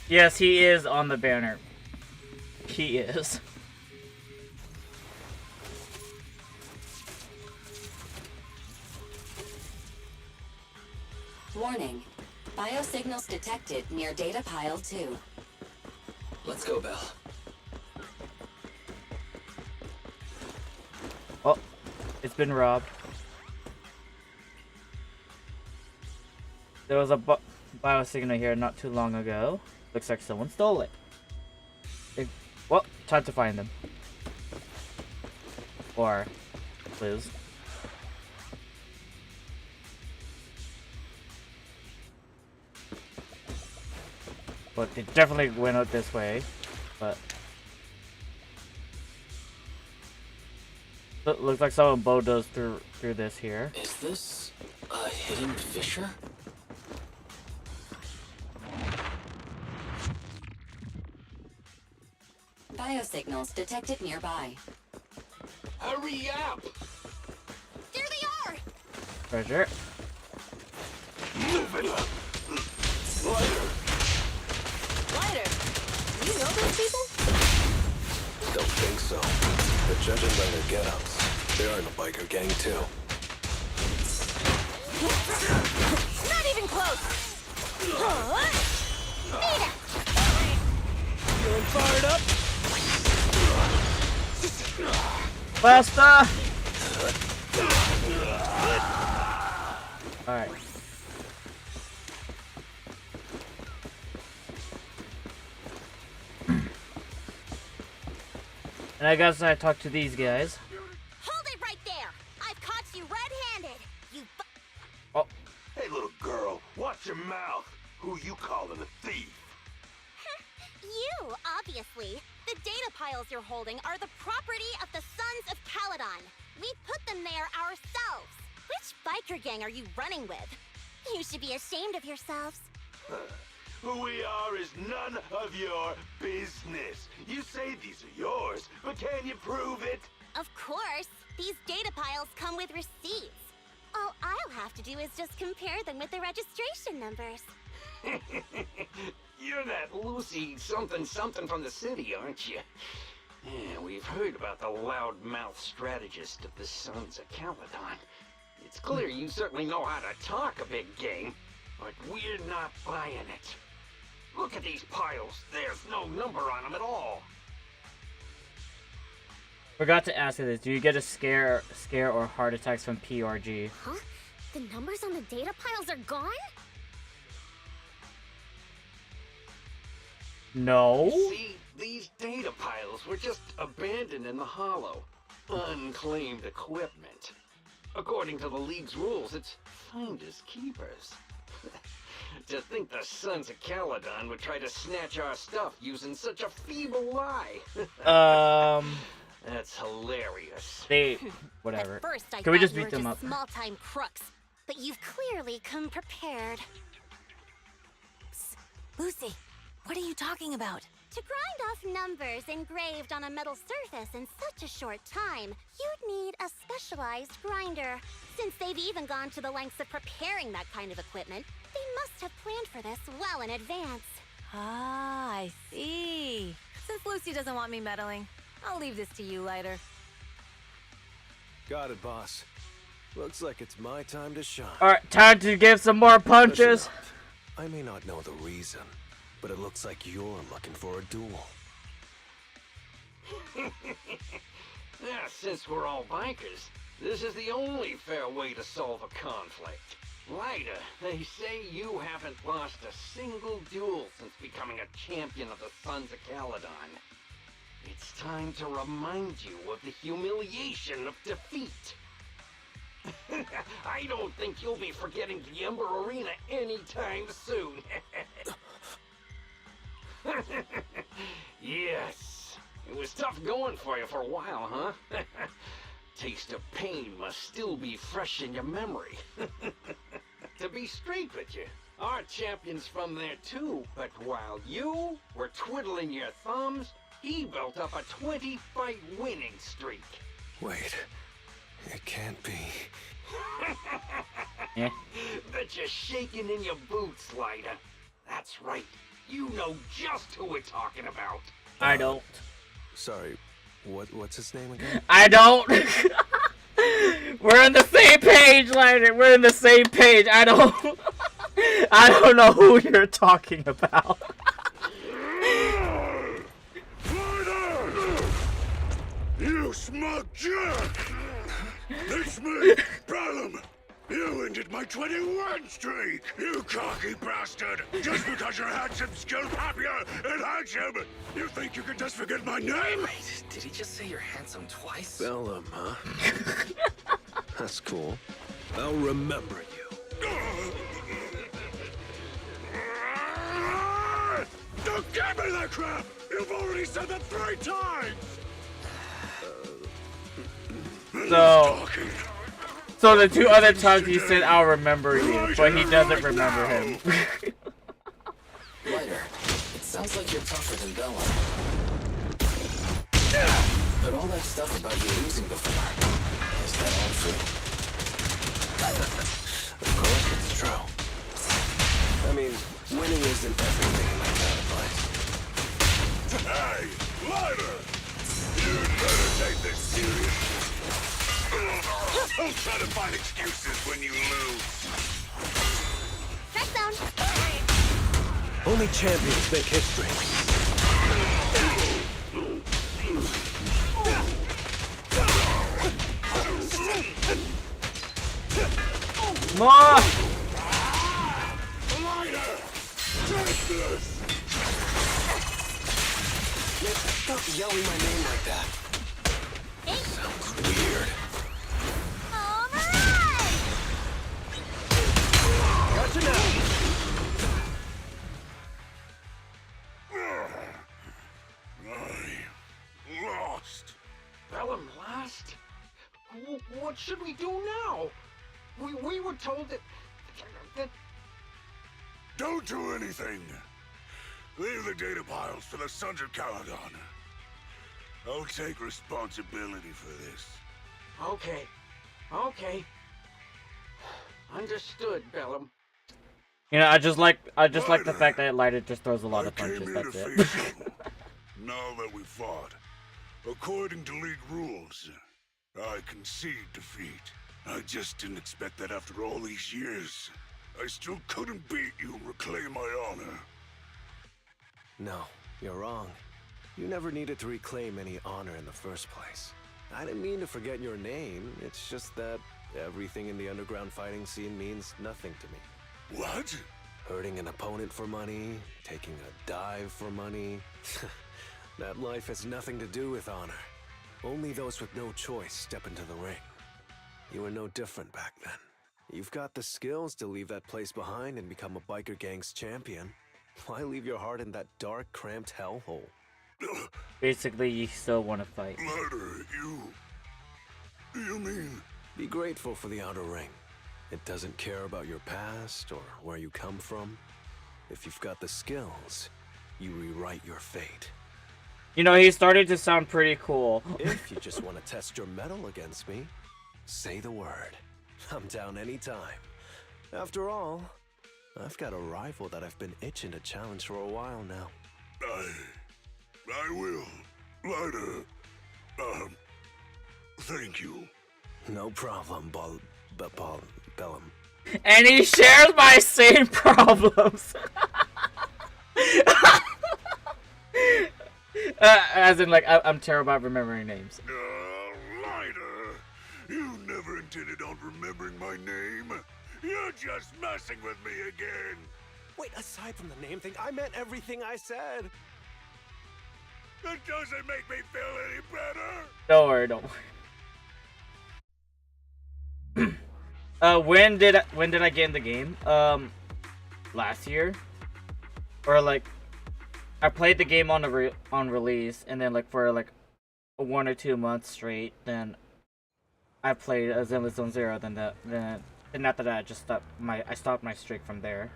Yes, he is on the banner. He is. Warning. Biosignals detected near data pile 2. Let's go, Belle. Oh, it's been robbed. There was a biosignal here not too long ago. Looks like someone stole it. Well, time to find them. Or Liz. But it definitely went out this way. But looks like someone bulldozed through this here. Is this a hidden fissure? Biosignals detected nearby. Hurry up! There they are! Treasure. Move it up! Lighter! Glider, do you know those people? Don't think so. But judging by their get-ups, they're in a biker gang too. Not even close! Feeling fired up? Faster! Alright. And I guess I talked to these guys. Hold it right there! I've caught you red-handed! You Oh. Hey, little girl, watch your mouth. Who you calling a thief? You, obviously. The data piles you're holding are the property of the Sons of Caledon. We put them there ourselves. Which biker gang are you running with? You should be ashamed of yourselves. Who we are is none of your business. You say these are yours, but can you prove it? Of course. These data piles come with receipts. All I'll have to do is just compare them with the registration numbers. You're that Lucy something from the city, aren't you? Yeah, we've heard about the loudmouth strategist of the Sons of Caledon. It's clear you certainly know how to talk a big game, but we're not buying it. Look at these piles. There's no number on them at all. Forgot to ask you this. Do you get a scare or heart attacks from P or G? Huh? The numbers on the data piles are gone? No. See, these data piles were just abandoned in the hollow. Unclaimed equipment. According to the League's rules, it's finders keepers. To think the Sons of Caledon would try to snatch our stuff using such a feeble lie. That's hilarious. Whatever. At first, I Can we thought just you beat were them up? small-time crooks, but you've clearly come prepared. Lucy, what are you talking about? To grind off numbers engraved on a metal surface in such a short time, you'd need a specialized grinder. Since they've even gone to the lengths of preparing that kind of equipment, they must have planned for this well in advance. Ah, I see. Since Lucy doesn't want me meddling, I'll leave this to you, Lighter. Got it, boss. Looks like it's my time to shine. Alright, time to give some more punches. Listen up. I may not know the reason, but it looks like you're looking for a duel. Yeah, since we're all bikers, this is the only fair way to solve a conflict. Lyda, they say you haven't lost a single duel since becoming a champion of the Sons of Caledon. It's time to remind you of the humiliation of defeat. I don't think you'll be forgetting the Ember Arena anytime soon. Yes, it was tough going for you for a while, huh? Taste of pain must still be fresh in your memory. To be straight with you, our champion's from there too, but while you were twiddling your thumbs, he built up a 20-fight winning streak. Wait, it can't be. Yeah. Bet you're shaking in your boots, Lyda. That's right. You know just who we're talking about. I don't. Sorry, what's his name again? I don't. We're on the same page, Lighter. We're on the same page. I don't know who you're talking about. You smug jerk! It's me, Brallum! You ended my 21 streak, you cocky bastard! Just because you're handsome, skilled, happier, and handsome! You think you can just forget my name? Wait, did he just say you're handsome twice? Bellum, huh? That's cool. I'll remember you. Don't give me that crap! You've already said that 3 times! So the 2 other times he said, I'll remember you, but he doesn't remember him. Lighter, it sounds like you're tougher than Bella. But all that stuff about you losing before, is that all true? Of course it's true. I mean, winning isn't everything in that kind of fight. Hey, Lighter! You'd better take this seriously. Don't try to find excuses when you lose. Strike zone. Only champions make history. More! Stop yelling my name like that. Sounds weird. Gotcha now. I lost. Bellum lost? What should we do now? We were told that... Don't do anything. Leave the data piles to the Sons of Caledon. I'll take responsibility for this. Okay. Okay. Understood, Bellum. You know, I just like the fact that Lighter just throws a lot of punches. That's it. Now that we fought, according to League rules, I concede defeat. I just didn't expect that after all these years. I still couldn't beat you and reclaim my honor. No, you're wrong. You never needed to reclaim any honor in the first place. I didn't mean to forget your name. It's just that everything in the underground fighting scene means nothing to me. What? Hurting an opponent for money, taking a dive for money. That life has nothing to do with honor. Only those with no choice step into the ring. You were no different back then. You've got the skills to leave that place behind and become a biker gang's champion. Why leave your heart in that dark, cramped hellhole? Basically, you still want to fight. Lighter, you mean? Be grateful for the outer ring. It doesn't care about your past or where you come from. If you've got the skills, you rewrite your fate. You know, he started to sound pretty cool. If you just want to test your mettle against me, say the word. I'm down anytime. After all, I've got a rival that I've been itching to challenge for a while now. I will. Lighter. Thank you. No problem, Bellum. And he shares my same problems. As in, like, I'm terrible at remembering names. Lighter, you never intended on remembering my name. You're just messing with me again. Wait, aside from the name thing, I meant everything I said. That doesn't make me feel any better. Don't worry, don't worry. When did I get in the game? Last year, or like, I played the game on release, and then like for like 1 or 2 months straight. Then I played Zenless Zone Zero. Then after that, I just stopped my streak from there.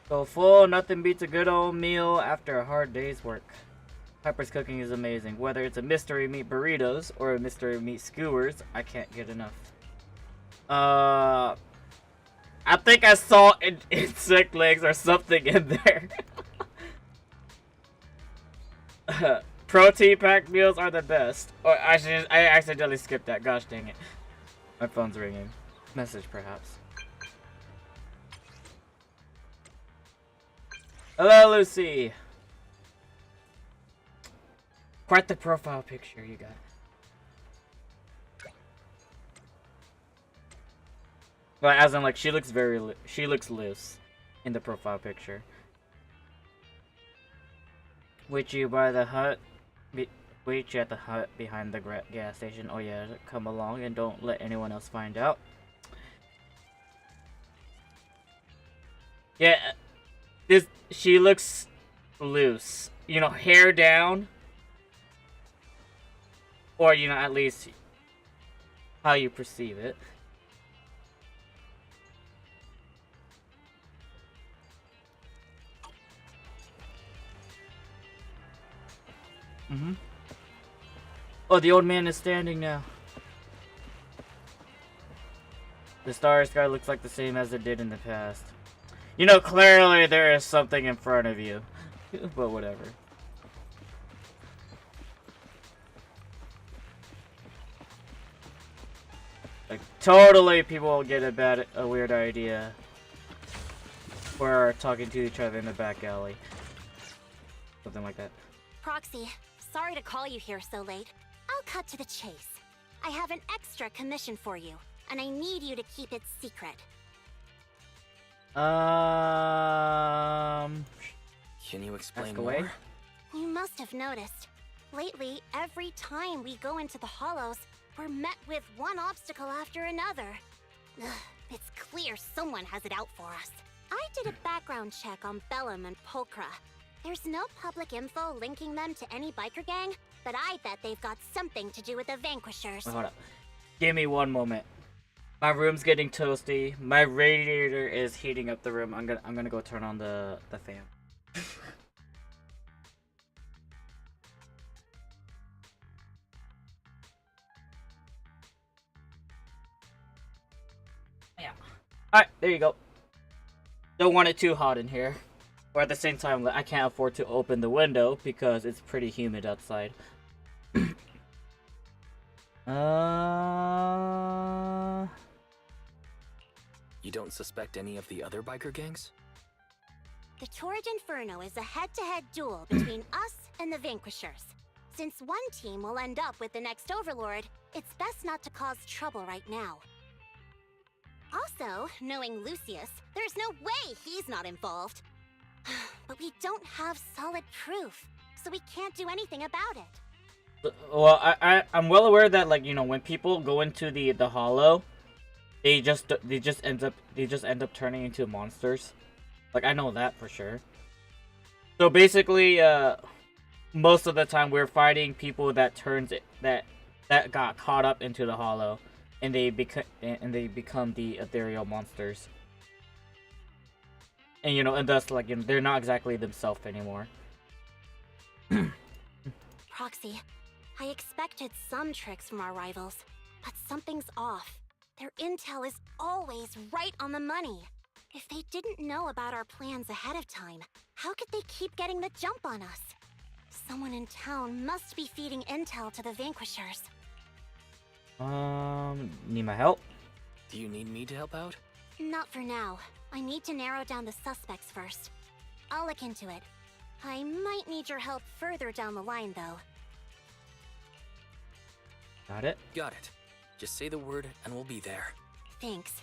So full, nothing beats a good old meal after a hard day's work. Piper's cooking is amazing. Whether it's a mystery meat burritos or a mystery meat skewers, I can't get enough. I think I saw insect legs or something in there. Protein packed meals are the best. Oh, I accidentally skipped that. Gosh dang it. My phone's ringing. Message perhaps. Hello, Lucy. Quite the profile picture you got. Well, as in, like, she looks loose in the profile picture. Wait you by the hut. Wait you at the hut behind the gas station. Oh yeah, come along and don't let anyone else find out. Yeah, she looks loose. You know, hair down. Or, you know, at least how you perceive it. Oh, the old man is standing now. The starry sky looks like the same as it did in the past. You know, clearly there is something in front of you. but whatever. Like, totally people will get a weird idea. We're talking to each other in the back alley. Something like that. Proxy, sorry to call you here so late. I'll cut to the chase. I have an extra commission for you, and I need you to keep it secret. Can you explain ask away? more? You must have noticed. Lately, every time we go into the hollows, we're met with one obstacle after another. Ugh, it's clear someone has it out for us. I did a background check on Bellum and Pulchra. There's no public info linking them to any biker gang, but I bet they've got something to do with the Vanquishers. Hold up. Give me one moment. My room's getting toasty. My radiator is heating up the room. I'm gonna go turn on the fan. Yeah. Alright, there you go. Don't want it too hot in here. Or at the same time, I can't afford to open the window because it's pretty humid outside. You don't suspect any of the other biker gangs? The Torrid Inferno is a head-to-head duel between us and the Vanquishers. Since one team will end up with the next Overlord, it's best not to cause trouble right now. Also, knowing Lucius, there's no way he's not involved. But we don't have solid proof, so we can't do anything about it. Well, I'm well aware that, like, you know, when people go into the hollow, they just end up turning into monsters. Like, I know that for sure. So basically, most of the time we're fighting people that got caught up into the hollow, and they become the ethereal monsters. And, you know, and thus, like, you know, they're not exactly themselves anymore. Proxy, I expected some tricks from our rivals, but something's off. Their intel is always right on the money. If they didn't know about our plans ahead of time, how could they keep getting the jump on us? Someone in town must be feeding intel to the Vanquishers. Need my help? Do you need me to help out? Not for now. I need to narrow down the suspects first. I'll look into it. I might need your help further down the line, though. Got it? Got it. Just say the word and we'll be there. Thanks.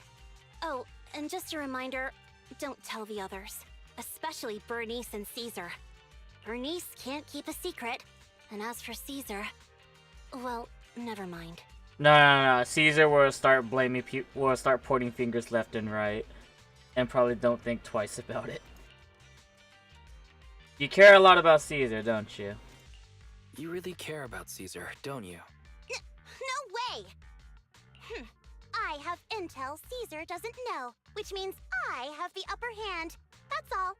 Oh, and just a reminder, don't tell the others. Especially Bernice and Caesar. Bernice can't keep a secret. And as for Caesar, well, never mind. No. Caesar will start will start pointing fingers left and right. And probably don't think twice about it. You care a lot about Caesar, don't you? You really care about Caesar, don't you? No way! I have intel Caesar doesn't know, which means I have the upper hand. That's all.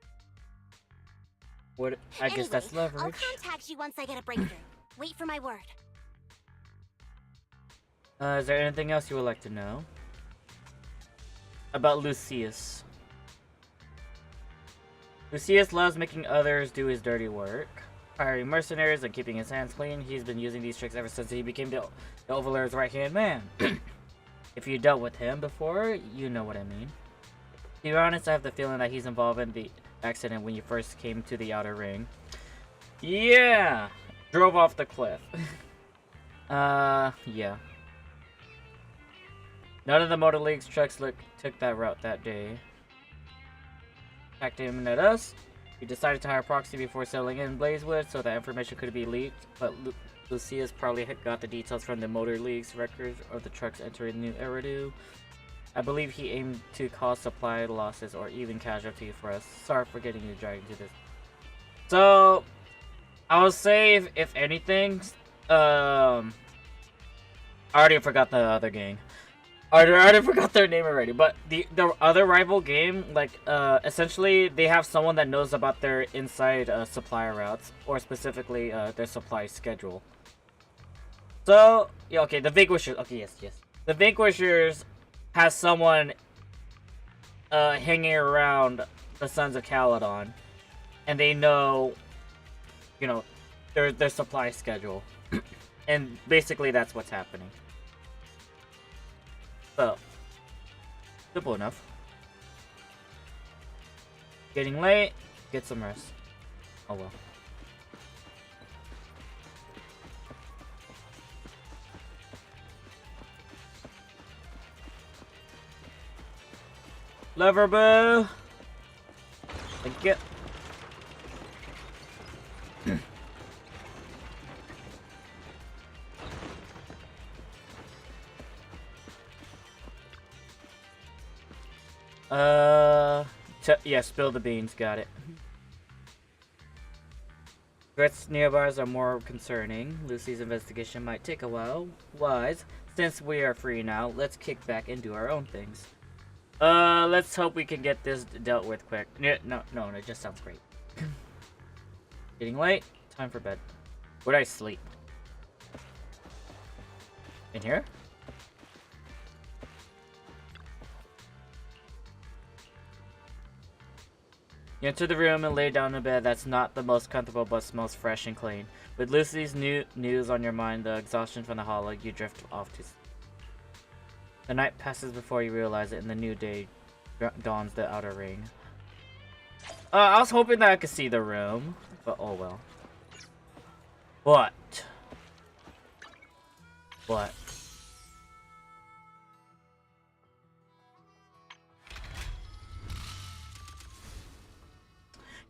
What? I guess that's leverage. I'll contact you once I get a breakthrough. Wait for my word. Is there anything else you would like to know? About Lucius. Lucius loves making others do his dirty work, hiring mercenaries and keeping his hands clean. He's been using these tricks ever since he became the Overlord's right-hand man. If you dealt with him before, you know what I mean. To be honest, I have the feeling that he's involved in the accident when you first came to the Outer Ring. Yeah! Drove off the cliff. Yeah. None of the Motor League's trucks took that route that day. Packed him at us. We decided to hire Proxy before settling in Blazewood so that information could be leaked, but Lucius probably had got the details from the Motor League's records of the trucks entering New Eridu. I believe he aimed to cause supply losses or even casualty for us. Sorry for getting you dragged into this. So, I would say, if anything, I already forgot the other gang. I already forgot their name already, but the other rival game, like, essentially, they have someone that knows about their inside supply routes, or specifically, their supply schedule. So, yeah, okay, the Vanquishers, okay, yes. The Vanquishers has someone hanging around the Sons of Caledon and they know, you know, their supply schedule, and basically that's what's happening. So, simple enough. Getting late, get some rest. Oh well. Lever boo! Thank you. Yeah, spill the beans, got it. Threats nearby are more concerning. Lucy's investigation might take a while. Wise, since we are free now, let's kick back and do our own things. Let's hope we can get this dealt with quick. No, it just sounds great. Getting late, time for bed. Where'd I sleep? In here? You enter the room and lay down in bed that's not the most comfortable but smells fresh and clean. With Lucy's news on your mind, the exhaustion from the hollow, you drift off to sleep. The night passes before you realize it, and the new day dawns the outer ring. I was hoping that I could see the room, but oh well. What?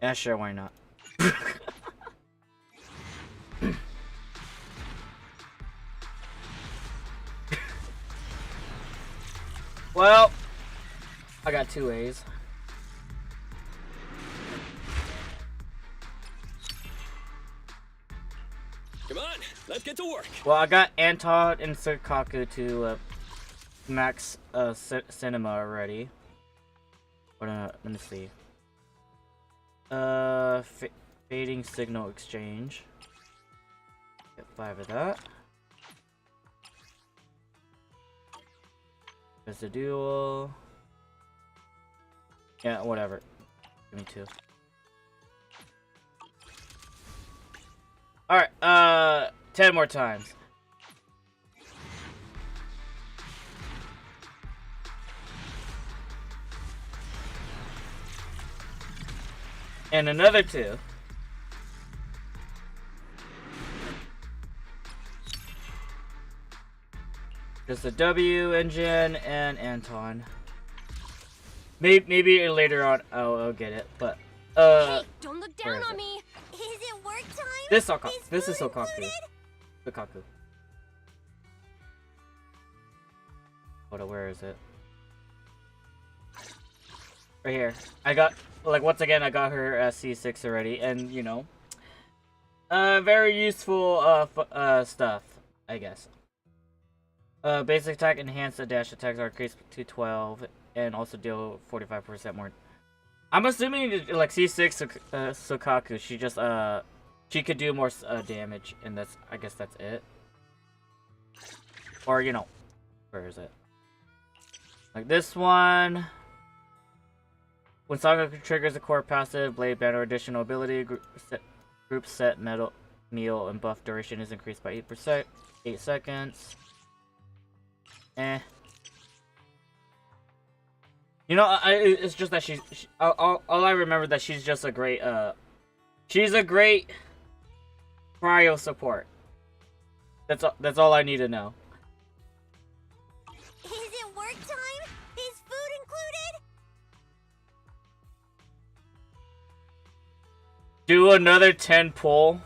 Yeah, sure, why not? Well, I got 2 A's. Come on, let's get to work. Well, I got Anton and Sukaku to max cinema already. But let me see. Fading signal exchange. Get 5 of that. Residual. Yeah, whatever. Give me 2. Alright, 10 more times. And another 2. Just a W engine and Anton. Maybe later on I'll get it, but Hey, don't look down on me. Is it work time? This is Sokaku. Sokaku. Hold on, where is it? Right here. I got, like, once again, I got her C6 already, and you know, very useful stuff, I guess. Basic attack, enhanced dash attacks are increased to 12, and also deal 45% more. I'm assuming like C6 Sokaku, she just she could do more damage, and I guess that's it. Or you know, where is it? Like this one. When Saga triggers a core passive, Blade Banner additional ability, group set meal and buff duration is increased by 8%, 8 seconds. You know, it's just that all I remember that she's just a great cryo support. That's all I need to know. Is it work time? Is food included? Do another 10 pull.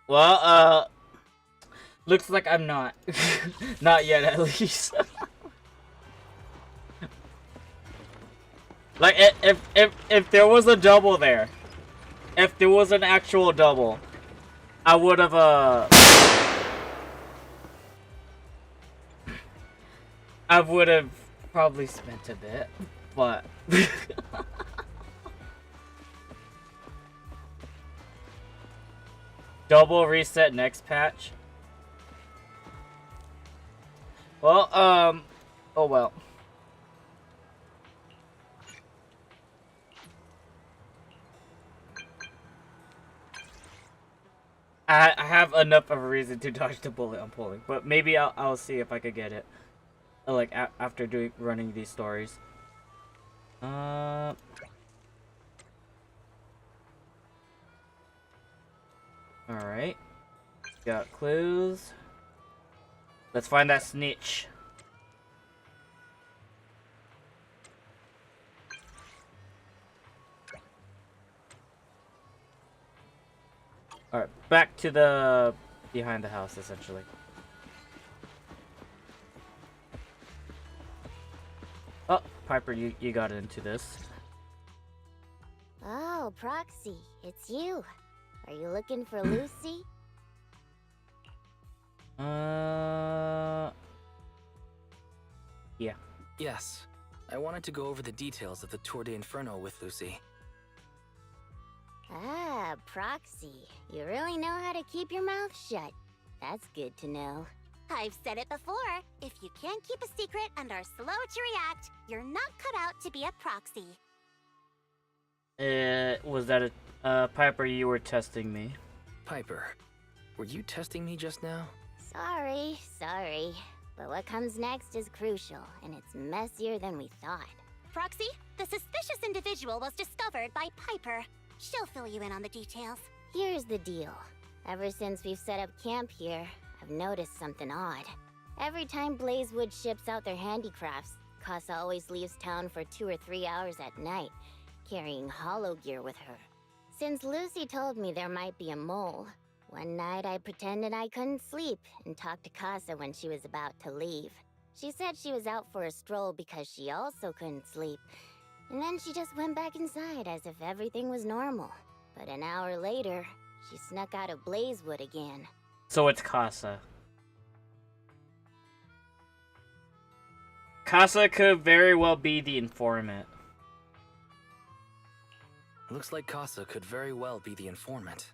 Well, looks like I'm not. Not yet, at least. Like, if there was a double there, if there was an actual double, I would have, I would have probably spent a bit, but... Double reset next patch. Well, oh well. I have enough of a reason to dodge the bullet I'm pulling, but maybe I'll see if I could get it, like after running these stories. All right, got clues. Let's find that snitch. Alright, back to the behind the house, essentially. Oh, Piper, you got into this. Oh, Proxy, it's you. Are you looking for Lucy? Yeah. Yes. I wanted to go over the details of the Tour de Inferno with Lucy. Ah, Proxy. You really know how to keep your mouth shut. That's good to know. I've said it before. If you can't keep a secret and are slow to react, you're not cut out to be a proxy. Was that a Piper? You were testing me. Piper, were you testing me just now? Sorry. But what comes next is crucial, and it's messier than we thought. Proxy, the suspicious individual was discovered by Piper. She'll fill you in on the details. Here's the deal. Ever since we've set up camp here, I've noticed something odd. Every time Blazewood ships out their handicrafts, Casa always leaves town for 2 or 3 hours at night, carrying hollow gear with her. Since Lucy told me there might be a mole, one night I pretended I couldn't sleep and talked to Casa when she was about to leave. She said she was out for a stroll because she also couldn't sleep, and then she just went back inside as if everything was normal. But an hour later, she snuck out of Blazewood again. So it's Casa. Casa could very well be the informant. Looks like Casa could very well be the informant.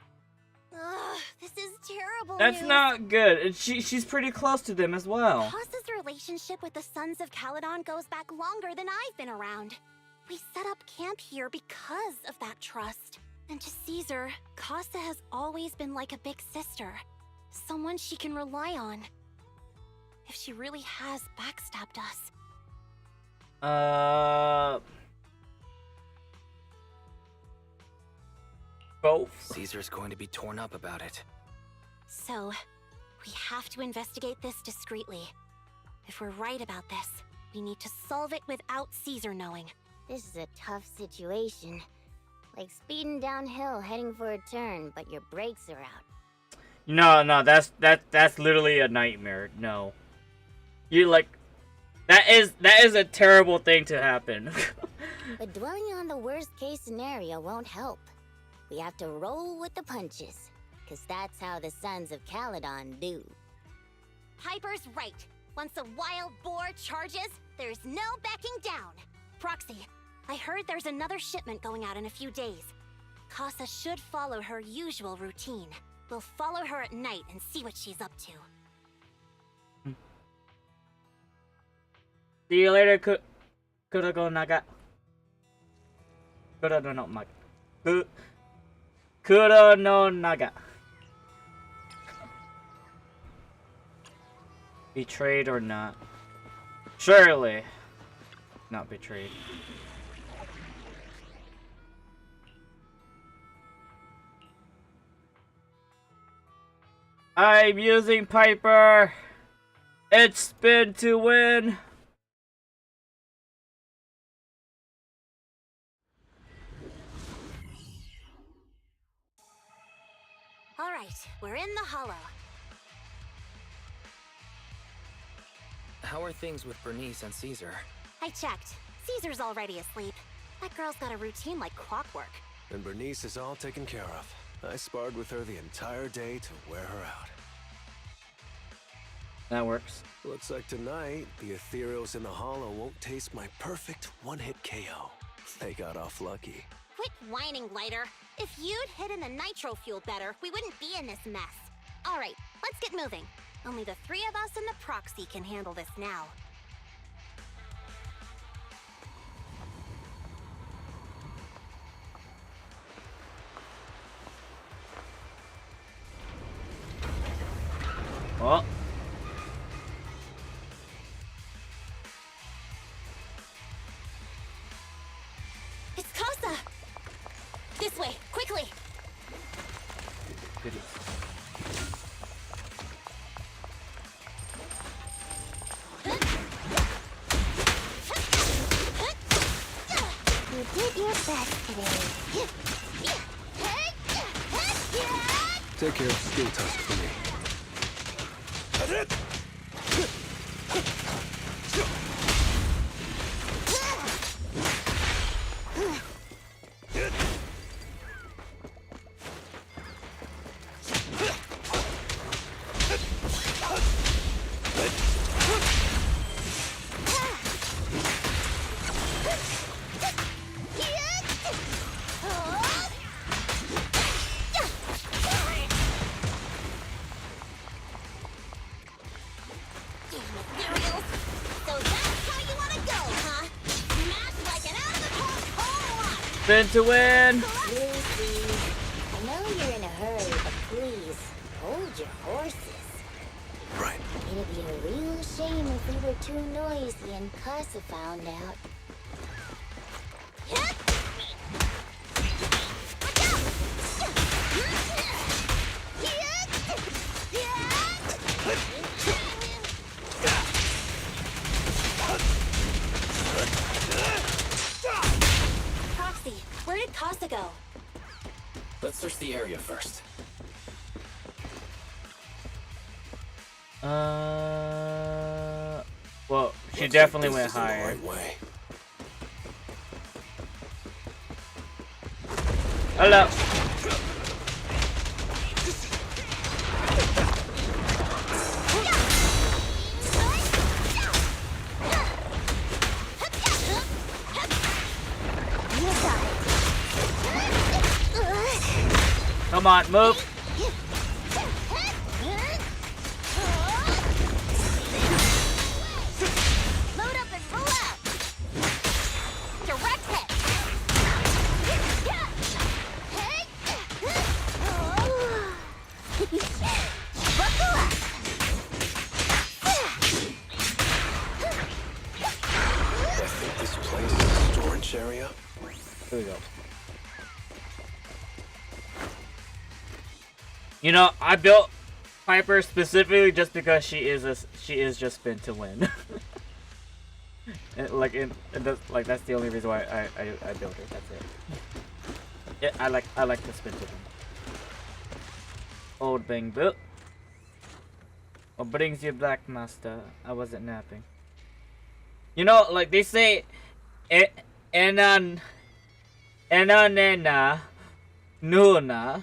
Ugh, this is terrible That's news. not good. And she's pretty close to them as well. Casa's relationship with the Sons of Caledon goes back longer than I've been around. We set up camp here because of that trust. And to Caesar, Casa has always been like a big sister. Someone she can rely on. If she really has backstabbed us. Both. Caesar's going to be torn up about it. So, we have to investigate this discreetly. If we're right about this, we need to solve it without Caesar knowing. This is a tough situation. Like speeding downhill heading for a turn, but your brakes are out. No, that's literally a nightmare. No. You like that is a terrible thing to happen. But dwelling on the worst case scenario won't help. We have to roll with the punches, cause that's how the Sons of Caledon do. Piper's right. Once a wild boar charges, there's no backing down. Proxy, I heard there's another shipment going out in a few days. Casa should follow her usual routine. We'll follow her at night and see what she's up to. See you later, Kuroko Naga. Kuro no Naga. Kuro no Naga. Betrayed or not? Surely not betrayed. I'm using Piper. It's spin to win. All right, we're in the hollow. How are things with Bernice and Caesar? I checked. Caesar's already asleep. That girl's got a routine like clockwork. And Bernice is all taken care of. I sparred with her the entire day to wear her out. That works. Looks like tonight, the Ethereals in the Hollow won't taste my perfect one-hit KO. They got off lucky. Quit whining, Lighter. If you'd hidden the nitro fuel better, we wouldn't be in this mess. All right, let's get moving. Only the three of us and the proxy can handle this now. Oh. It's Casa! This way, quickly! Goodies. You did your best today. Take care of Skill Tusk for me. Spin to win! Lucy, I know you're in a hurry, but please, hold your horses. Right. It'd be a real shame if we were too noisy and Casa found out. Proxy, where did Casa go? Let's search the area first. Well, she definitely went higher. Right way. Hello. Come on, move. Load up and roll out. Direct hit. Buckle up. I think this place is a storage area. Here we go. You know, I built Piper specifically just because she is just spin to win. That's the only reason why I built her. That's it. I like the spin to win. Old bang boot. What brings you back, master? I wasn't napping. You know, like they say, Nena, Nuna.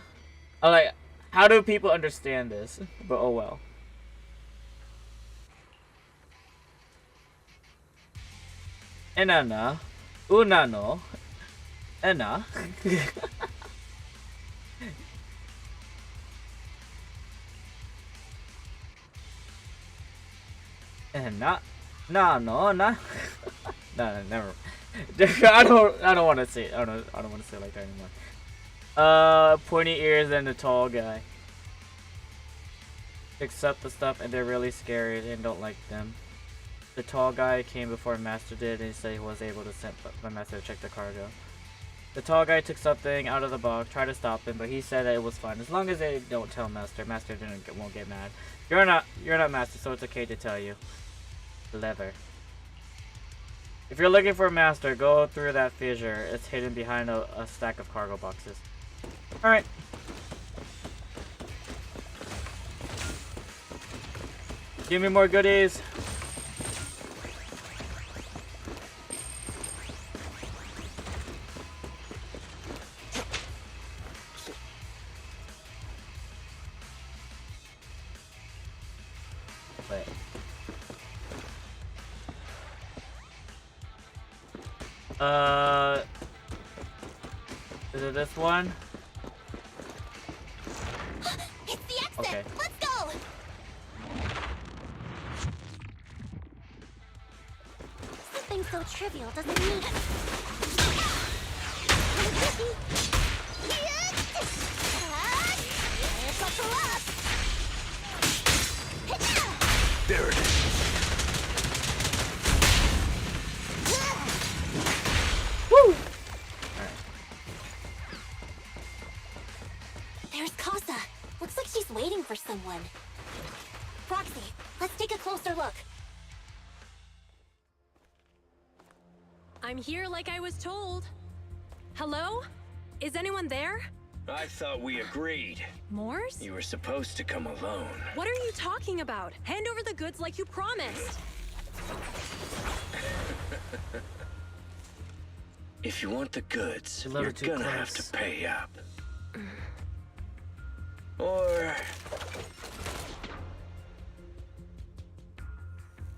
Like, how do people understand this? But oh well. Enana, Unano, Ena. Ena, no, no. No, never. I don't want to say it. I don't want to say it like that anymore. Pointy ears and the tall guy. Picks up the stuff and they're really scary and don't like them. The tall guy came before Master did and he said he was able to send my Master to check the cargo. The tall guy took something out of the box, tried to stop him, but he said that it was fine as long as they don't tell Master. Master won't get mad. You're not Master, so it's okay to tell you. Lever. If you're looking for a Master, go through that fissure. It's hidden behind a stack of cargo boxes. Alright. Give me more goodies. Wait. Is it this one? Fix Okay. it! Let's go! Something so trivial doesn't need... There it is. Woo! There's Casa. Looks like she's waiting for someone. Roxy, let's take a closer look. I'm here like I was told. Hello? Is anyone there? I thought we agreed. Morse? You were supposed to come alone. What are you talking about? Hand over the goods like you promised. If you want the goods, Deliver you're too gonna close. have to pay up. Or...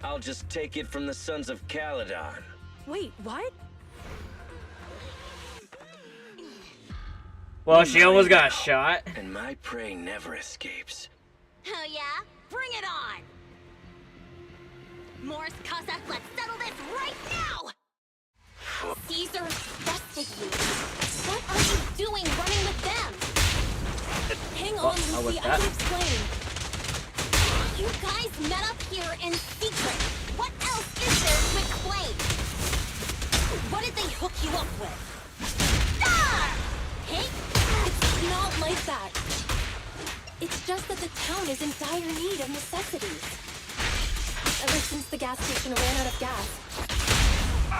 I'll just take it from the Sons of Caledon. Wait, what? Well, she almost got shot. And my prey never escapes. Oh yeah? Bring it on! Morse, Casa, let's settle this right now! Caesar trusted you. What are you doing running with them? Hang on, Lucy, I can explain. You guys met up here in secret. What else is there to explain? What did they hook you up with? Ah! Hey? It's not like that. It's just that the town is in dire need of necessities. Ever since the gas station ran out of gas,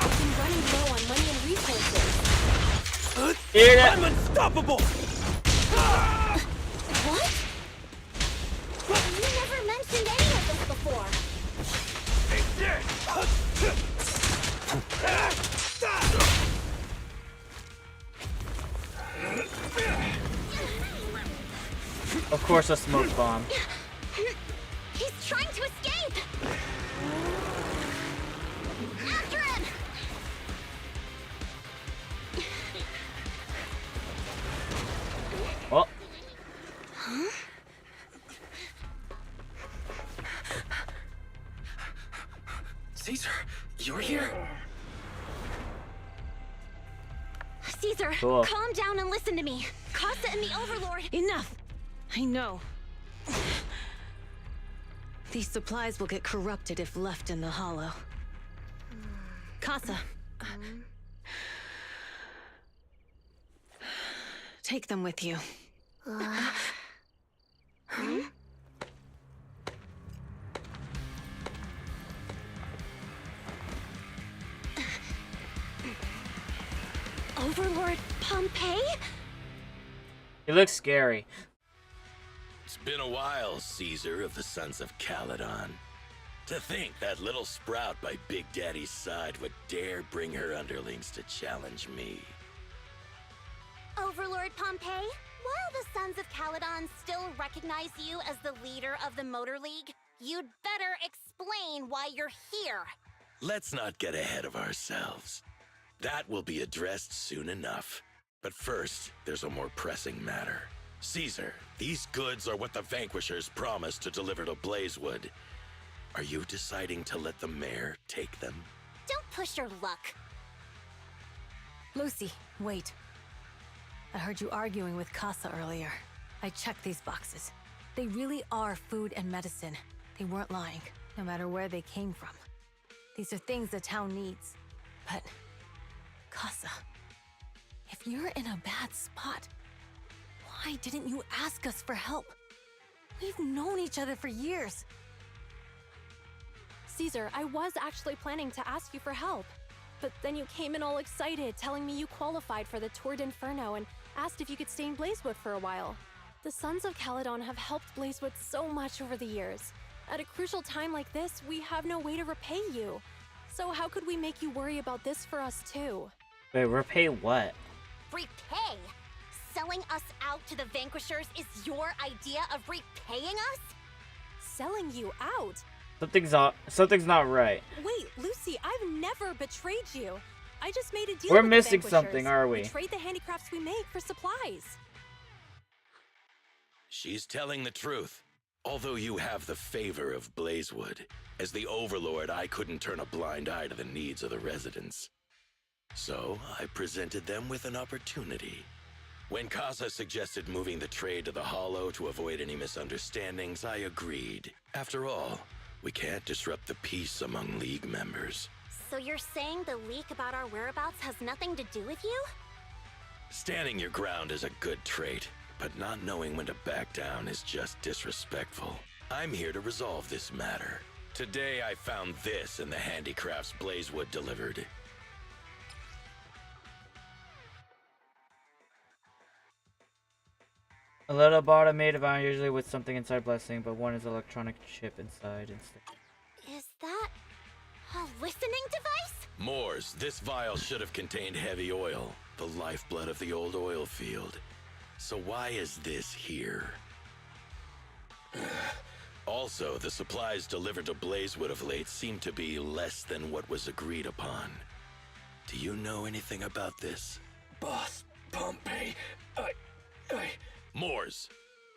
we've been running low on money and resources. I'm unstoppable! What? You never mentioned any of this before. Of course, a smoke bomb. He's trying to escape! After him! Oh. Huh? Caesar, you're here? Caesar, Cool. calm down and listen to me. Casa and the Overlord... Enough! I know. These supplies will get corrupted if left in the hollow. Casa. Take them with you. Overlord Pompeii? He looks scary. It's been a while, Caesar of the Sons of Caledon. To think that little sprout by Big Daddy's side would dare bring her underlings to challenge me. Overlord Pompeii, while the Sons of Caledon still recognize you as the leader of the Motor League, you'd better explain why you're here. Let's not get ahead of ourselves. That will be addressed soon enough. But first, there's a more pressing matter. Caesar, these goods are what the Vanquishers promised to deliver to Blazewood. Are you deciding to let the mayor take them? Don't push your luck. Lucy, wait. I heard you arguing with Casa earlier. I checked these boxes. They really are food and medicine. They weren't lying, no matter where they came from. These are things the town needs. But, Casa, if you're in a bad spot, why didn't you ask us for help? We've known each other for years. Caesar, I was actually planning to ask you for help. But then you came in all excited, telling me you qualified for the Tour d'Inferno and asked if you could stay in Blazewood for a while. The Sons of Caledon have helped Blazewood so much over the years. At a crucial time like this, we have no way to repay you. So how could we make you worry about this for us too? Wait, repay what? Repay? Selling us out to the Vanquishers is your idea of repaying us? Selling you out? Something's not right. Wait, Lucy, I've never betrayed you. I just made a deal We're with the missing Vanquishers. something, are we? We trade the handicrafts we make for supplies. She's telling the truth. Although you have the favor of Blazewood, as the Overlord, I couldn't turn a blind eye to the needs of the residents. So, I presented them with an opportunity. When Casa suggested moving the trade to the Hollow to avoid any misunderstandings, I agreed. After all, we can't disrupt the peace among League members. So you're saying the leak about our whereabouts has nothing to do with you? Standing your ground is a good trait, but not knowing when to back down is just disrespectful. I'm here to resolve this matter. Today I found this in the handicrafts Blazewood delivered. A little bottle made of iron, usually with something inside blessing, but one is electronic chip inside instead. Is that a listening device? Moors, this vial should have contained heavy oil, the lifeblood of the old oil field. So why is this here? Also, the supplies delivered to Blazewood of late seem to be less than what was agreed upon. Do you know anything about this? Boss, Pompey, Moors,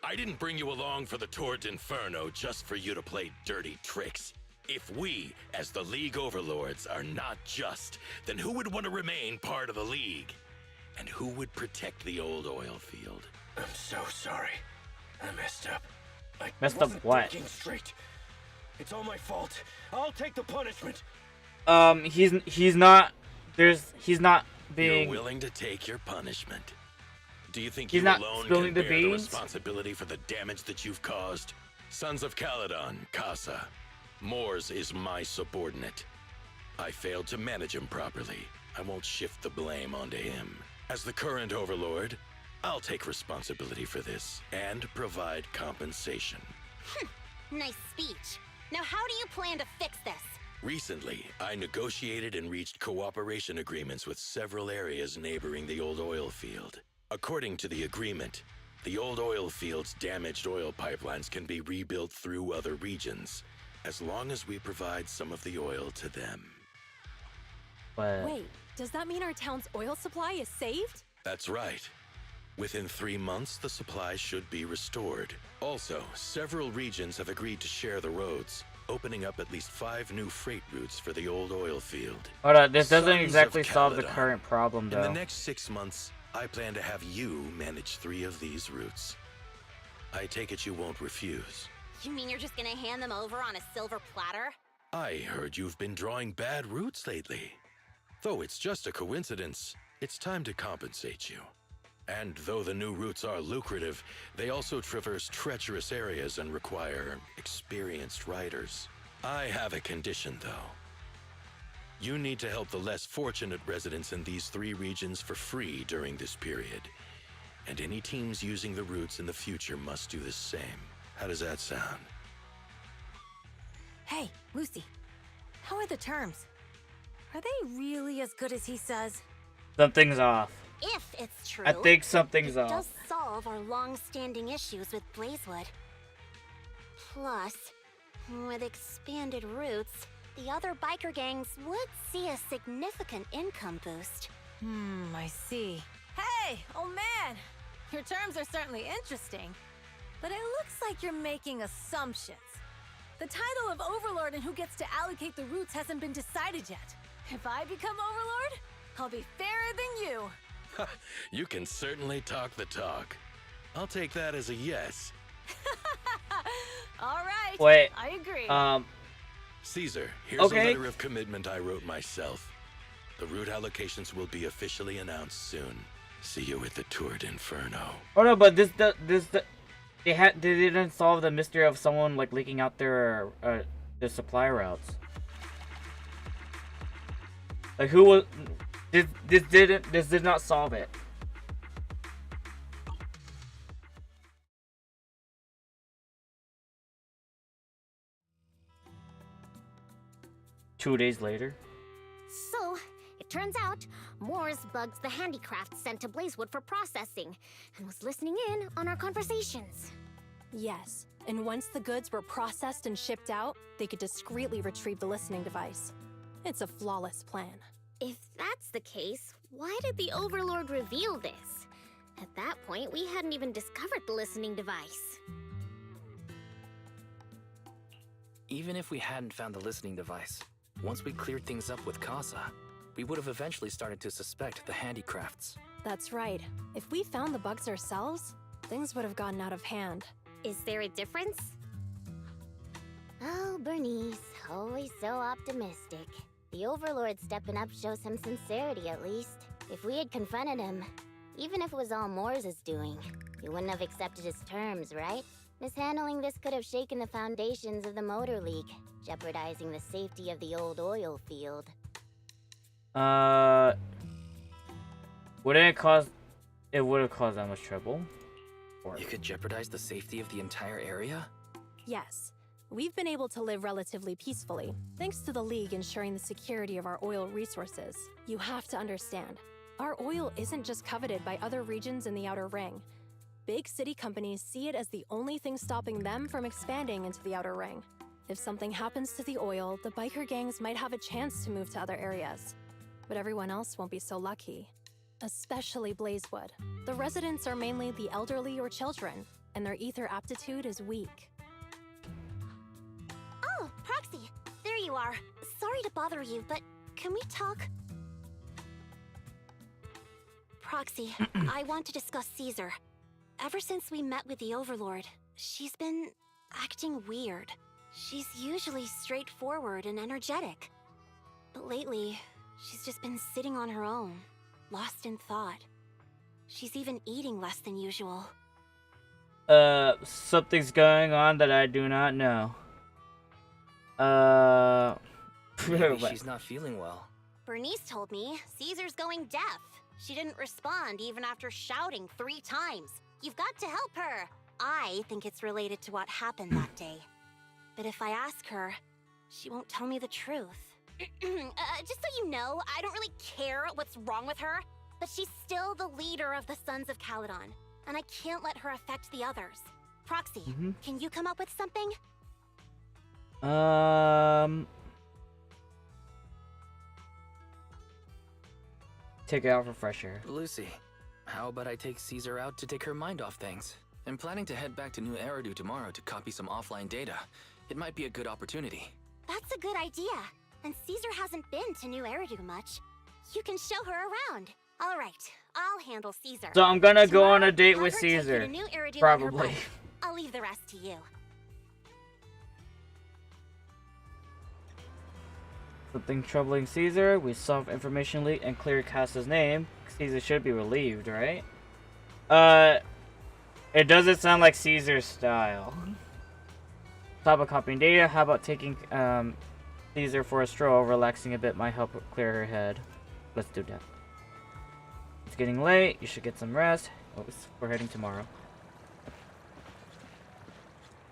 I didn't bring you along for the Tour d'Inferno just for you to play dirty tricks. If we, as the League Overlords, are not just, then who would want to remain part of the League? And who would protect the old oil field? I'm so sorry. I messed up. I Messed up wasn't what? thinking straight. It's all my fault. I'll take the punishment. He's not being. You're willing to take your punishment. Do you think He's you not alone spilling can the bear the beans? responsibility for the damage that you've caused? Sons of Caledon, Casa. Moors is my subordinate. I failed to manage him properly. I won't shift the blame onto him. As the current Overlord, I'll take responsibility for this and provide compensation. Nice speech. Now how do you plan to fix this? Recently, I negotiated and reached cooperation agreements with several areas neighboring the old oil field. According to the agreement, the old oil field's damaged oil pipelines can be rebuilt through other regions, as long as we provide some of the oil to them. Wait, does that mean our town's oil supply is saved? That's right. Within 3 months, the supply should be restored. Also, several regions have agreed to share the roads, opening up at least 5 new freight routes for the old oil field. Hold on, this doesn't Sons exactly of solve the Caledon. current problem, In the though. next 6 months, I plan to have you manage 3 of these routes. I take it you won't refuse. You mean you're just gonna hand them over on a silver platter? I heard you've been drawing bad routes lately. Though it's just a coincidence, it's time to compensate you. And though the new routes are lucrative, they also traverse treacherous areas and require experienced riders. I have a condition, though. You need to help the less fortunate residents in these 3 regions for free during this period. And any teams using the routes in the future must do the same. How does that sound? Hey, Lucy. How are the terms? Are they really as good as he says? Something's off. If it's true, I think something's it off. does solve our long-standing issues with Blazewood. Plus, with expanded routes, the other biker gangs would see a significant income boost. I see. Hey, old man! Your terms are certainly interesting, but it looks like you're making assumptions. The title of Overlord and who gets to allocate the routes hasn't been decided yet. If I become Overlord, I'll be fairer than you. You can certainly talk the talk. I'll take that as a yes. All right. Wait, I agree. Caesar, here's Okay. a letter of commitment I wrote myself. The route allocations will be officially announced soon. See you at the Tour d'Inferno. Oh no, but they didn't solve the mystery of someone like leaking out their supply routes. Like who was this did not solve it. Two days later. So, it turns out, Moores bugged the handicraft sent to Blazewood for processing, and was listening in on our conversations. Yes, and once the goods were processed and shipped out, they could discreetly retrieve the listening device. It's a flawless plan. If that's the case, why did the Overlord reveal this? At that point, we hadn't even discovered the listening device. Even if we hadn't found the listening device, once we cleared things up with Casa, we would have eventually started to suspect the handicrafts. That's right. If we found the bugs ourselves, things would have gotten out of hand. Is there a difference? Oh, Bernice, always so optimistic. The Overlord stepping up shows some sincerity at least. If we had confronted him, even if it was all Morse's doing, he wouldn't have accepted his terms, right? Mishandling this could have shaken the foundations of the Motor League, jeopardizing the safety of the old oil field. Wouldn't it cause... It would have caused that much trouble? Or... You could jeopardize the safety of the entire area? Yes. We've been able to live relatively peacefully, thanks to the League ensuring the security of our oil resources. You have to understand, our oil isn't just coveted by other regions in the Outer Ring. Big city companies see it as the only thing stopping them from expanding into the Outer Ring. If something happens to the oil, the biker gangs might have a chance to move to other areas. But everyone else won't be so lucky. Especially Blazewood. The residents are mainly the elderly or children, and their ether aptitude is weak. Oh, Proxy! There you are. Sorry to bother you, but can we talk? Proxy, I want to discuss Caesar. Ever since we met with the Overlord, she's been acting weird. She's usually straightforward and energetic. But lately, she's just been sitting on her own, lost in thought. She's even eating less than usual. Something's going on that I do not know. Maybe she's not feeling well. Bernice told me Caesar's going deaf. She didn't respond even after shouting 3 times. You've got to help her. I think it's related to what happened that day. But if I ask her, she won't tell me the truth. Just so you know, I don't really care what's wrong with her, but she's still the leader of the Sons of Caledon, and I can't let her affect the others. Proxy, can you come up with something? Take it out for fresh air. Lucy, how about I take Caesar out to take her mind off things? I'm planning to head back to New Eridu tomorrow to copy some offline data. It might be a good opportunity. That's a good idea. And Caesar hasn't been to New Eridu much. You can show her around. All right, I'll handle Caesar. So I'm gonna go Tomorrow, on a date have with her take you to Caesar. New Eridu on her Probably. bike. I'll leave the rest to you. Something troubling Caesar. We solve information leak and clear Casa's name. Caesar should be relieved, right? It doesn't sound like Caesar's style. Stop copying data. How about taking Caesar for a stroll? Relaxing a bit might help clear her head. Let's do that. It's getting late. You should get some rest. Oh, we're heading tomorrow.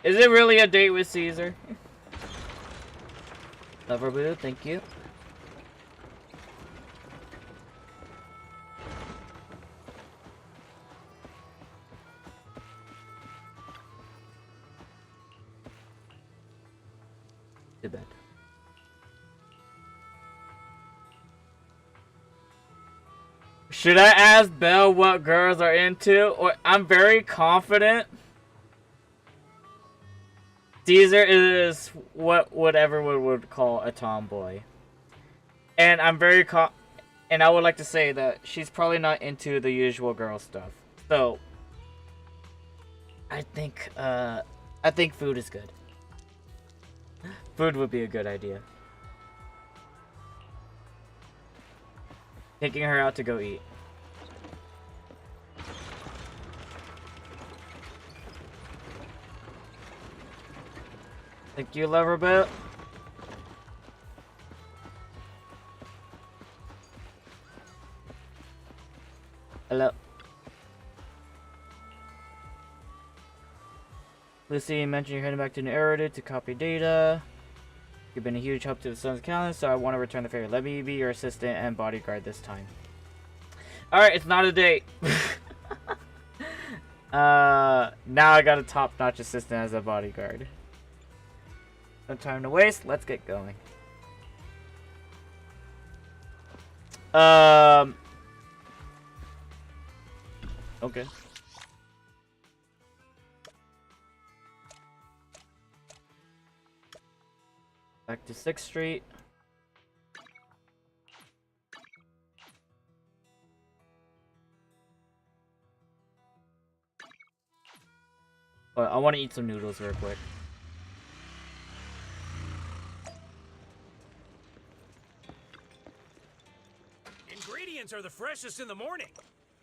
Is it really a date with Caesar? Lover Boo, thank you. To bed. Should I ask Belle what girls are into? Or I'm very confident Caesar is what everyone would call a tomboy. And I'm very and I would like to say that she's probably not into the usual girl stuff. So I think food is good. Food would be a good idea. Taking her out to go eat. Thank you, Loverboat. Hello. Lucy mentioned you're heading back to New Eridu to copy data. You've been a huge help to the Sons of Caledon, so I want to return the favor. Let me be your assistant and bodyguard this time. Alright, it's not a date. Now I got a top-notch assistant as a bodyguard. No time to waste. Let's get going. Okay. Back to 6th Street. But I want to eat some noodles real quick. Ingredients are the freshest in the morning.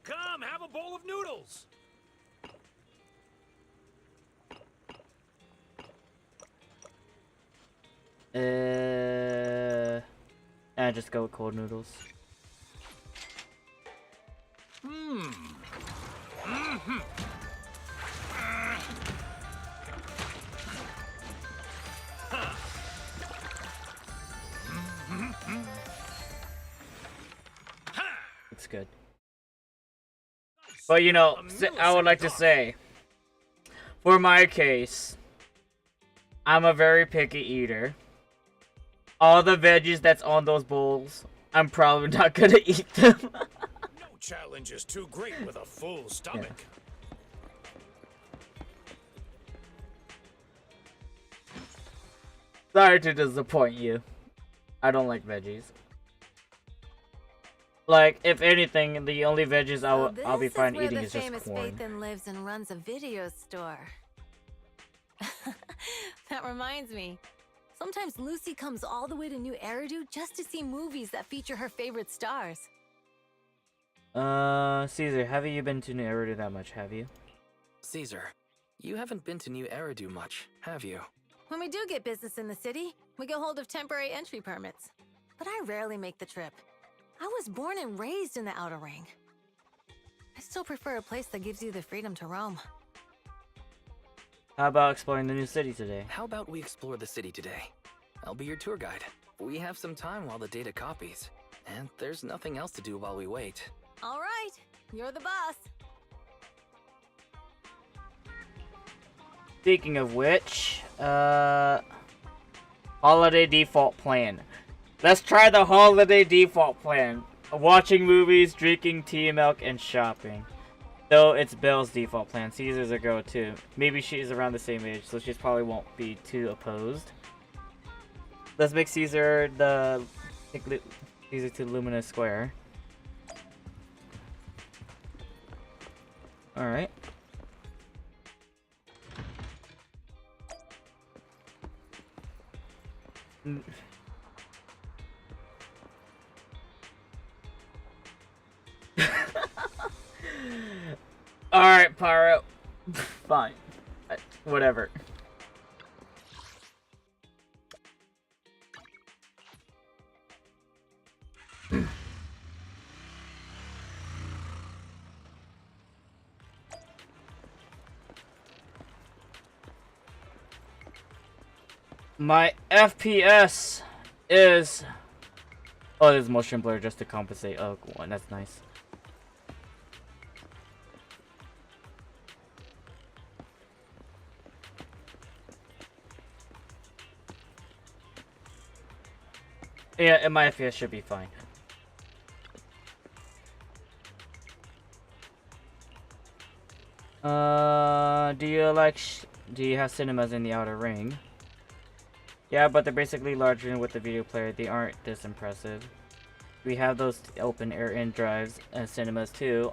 Come, have a bowl of noodles. I just go with cold noodles. Mmm. Mm-hmm. It's good. But you know, I would like to say, for my case, I'm a very picky eater. All the veggies that's on those bowls, I'm probably not gonna eat them. No challenge is too great with a full stomach. Sorry to disappoint you. I don't like veggies. Like, if anything, the only veggies I'll be fine eating is just corn. Fathan lives and runs a video store. That reminds me. Sometimes Lucy comes all the way to New Eridu just to see movies that feature her favorite stars. Caesar, have you been to New Eridu that much, have you? Caesar, you haven't been to New Eridu much, have you? When we do get business in the city, we get hold of temporary entry permits. But I rarely make the trip. I was born and raised in the Outer Ring. I still prefer a place that gives you the freedom to roam. How about exploring the new city today? How about we explore the city today? I'll be your tour guide. We have some time while the data copies. And there's nothing else to do while we wait. All right, you're the boss. Speaking of which, holiday default plan. Let's try the holiday default plan. Watching movies, drinking tea, milk, and shopping. Though it's Belle's default plan. Caesar's a girl too. Maybe she's around the same age, so she probably won't be too opposed. Let's make Caesar Caesar to Lumina Square. Alright. Alright, Pyro. Fine. Whatever. My FPS is... Oh, there's motion blur just to compensate. Oh, cool. That's nice. Yeah, and my FPS should be fine. Do you have cinemas in the Outer Ring? Yeah, but they're basically larger with the video player. They aren't this impressive. We have those open air in drives and cinemas too.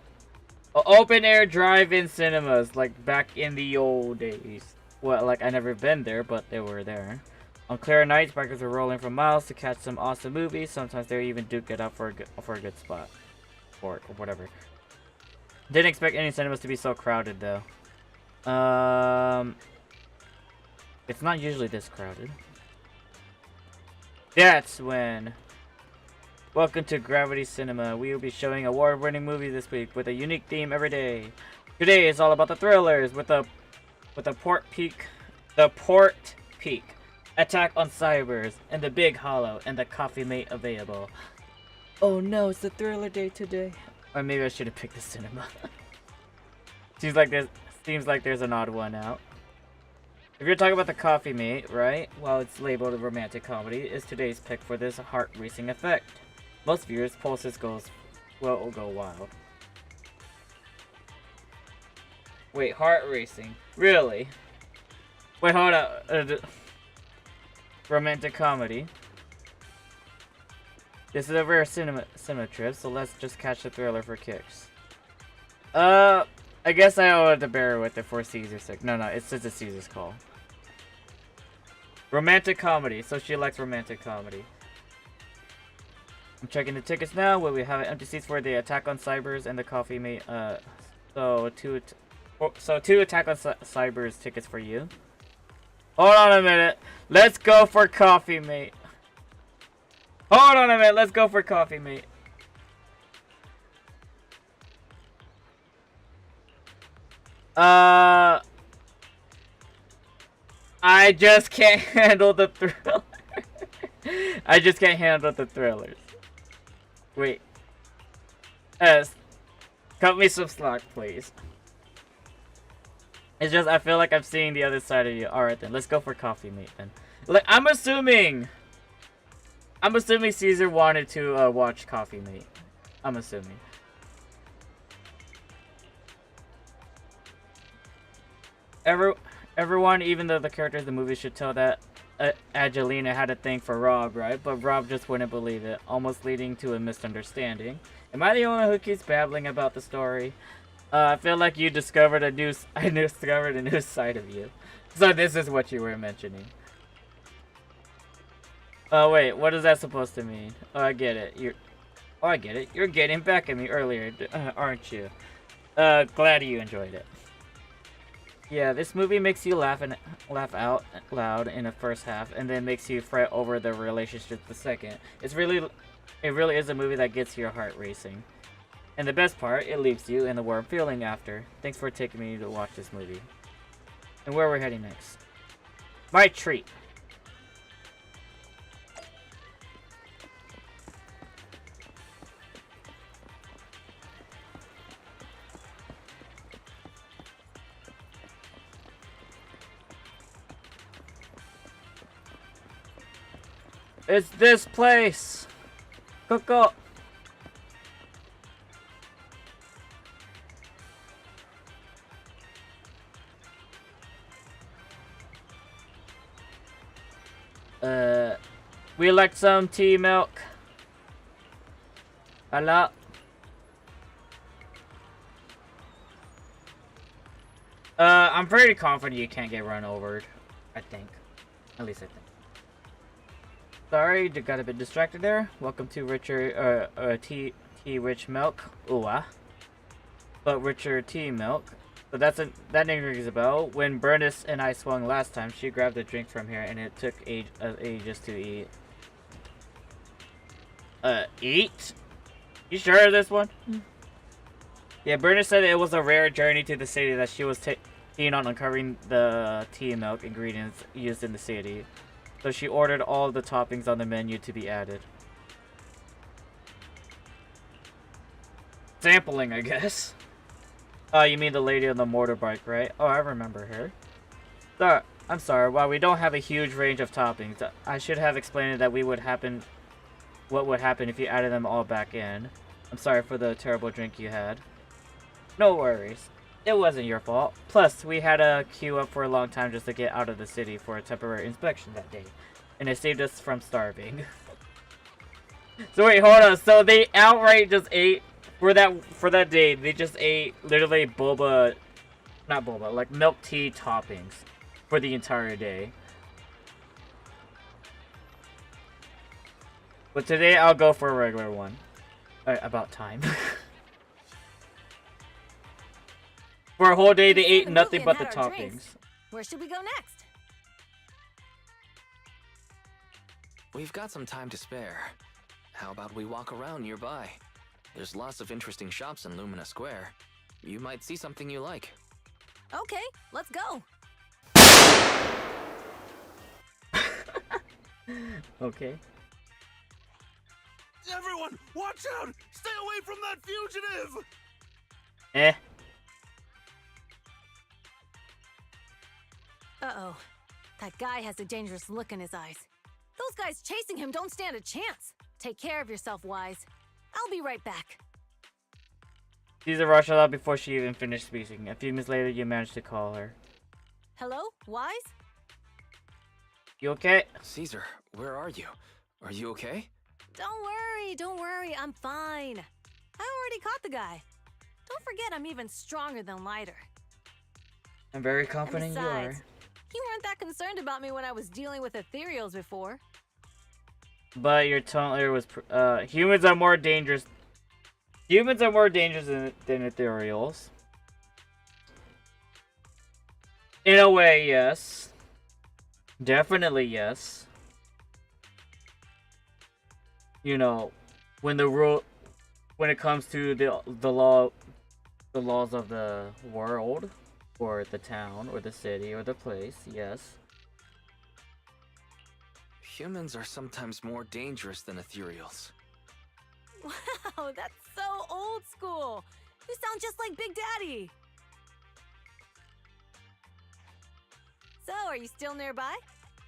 Open air drive-in cinemas, like back in the old days. Well, like I never been there, but they were there. On clear nights, bikers were rolling for miles to catch some awesome movies. Sometimes they even duke it out for a good spot, or whatever. Didn't expect any cinemas to be so crowded though. It's not usually this crowded. That's when. Welcome to Gravity Cinema. We will be showing award-winning movies this week with a unique theme every day. Today is all about the thrillers with the Port Peak, Attack on Cybers, and the Big Hollow, and the Coffee Mate available. Oh no, it's the thriller day today. Or maybe I should have picked the cinema. Seems like there's an odd one out. If you're talking about the Coffee Mate, right? Well, it's labeled a romantic comedy. Is today's pick for this heart-racing effect. Most viewers' pulses will go wild. Wait, heart racing. Really? Wait, hold up. Romantic comedy. This is a rare cinema trip, so let's just catch the thriller for kicks. I guess I owe it to bear with it for Caesar's sake. No, it says it's Caesar's call. Romantic comedy, so she likes romantic comedy. I'm checking the tickets now. Will we have empty seats for the Attack on Cybers and the Coffee Mate? So two Attack on Cybers tickets for you. Hold on a minute. Let's go for Coffee Mate. Hold on a minute. Let's go for Coffee Mate. I just can't handle the thriller. I just can't handle the thrillers. Wait. Cut me some slack, please. It's just, I feel like I'm seeing the other side of you. Alright then, let's go for Coffee Mate then. Like, I'm assuming Caesar wanted to watch Coffee Mate. I'm assuming. Everyone, even though the characters in the movie should tell that Angelina had a thing for Rob, right? But Rob just wouldn't believe it, almost leading to a misunderstanding. Am I the only one who keeps babbling about the story? I feel like you discovered a new side of you. So this is what you were mentioning. Oh wait, what is that supposed to mean? Oh, I get it. I get it. You're getting back at me earlier, aren't you? Glad you enjoyed it. Yeah, this movie makes you laugh out loud in the first half, and then makes you fret over the relationship the second. It really is a movie that gets your heart racing. And the best part, it leaves you in the warm feeling after. Thanks for taking me to watch this movie. And where we're heading next. My treat. It's this place! Coco! We like some tea milk. Hello? I'm pretty confident you can't get run over. I think. At least I think. Sorry, got a bit distracted there. Welcome to richer, tea rich milk. Ooh, but richer tea milk. So that name rings a bell. When Bernice and I swung last time, she grabbed a drink from here, and it took ages to eat. Eat? You sure of this one? Yeah, Bernice said it was a rare journey to the city that she was keen on uncovering the tea milk ingredients used in the city. So she ordered all the toppings on the menu to be added. Sampling, I guess. Oh, you mean the lady on the motorbike, right? Oh, I remember her. Sorry, I'm sorry. While we don't have a huge range of toppings, I should have explained that what would happen if you added them all back in. I'm sorry for the terrible drink you had. No worries. It wasn't your fault. Plus, we had to queue up for a long time just to get out of the city for a temporary inspection that day. And it saved us from starving. So wait, hold on. So they outright just ate, for that day, they just ate literally like milk tea toppings for the entire day. But today I'll go for a regular one. About time. For a whole day, they ate nothing but the toppings. Where should we go next? We've got some time to spare. How about we walk around nearby? There's lots of interesting shops in Lumina Square. You might see something you like. Okay, let's go. Okay. Everyone, watch out! Stay away from that fugitive! Eh. Uh-oh. That guy has a dangerous look in his eyes. Those guys chasing him don't stand a chance. Take care of yourself, Wise. I'll be right back. Caesar rushed out before she even finished speaking. A few minutes later, you managed to call her. Hello, Wise? You okay? Caesar, where are you? Are you okay? Don't worry, I'm fine. I already caught the guy. Don't forget I'm even stronger than Lighter. I'm very And confident you besides, are. you weren't that concerned about me when I was dealing with ethereals before. But your tone earlier was, humans are more dangerous. Humans are more dangerous than ethereals. In a way, yes. Definitely yes. You know, when it comes to the laws of the world, or the town, or the city, or the place, yes. Humans are sometimes more dangerous than ethereals. Wow, that's so old school. You sound just like Big Daddy. So, are you still nearby?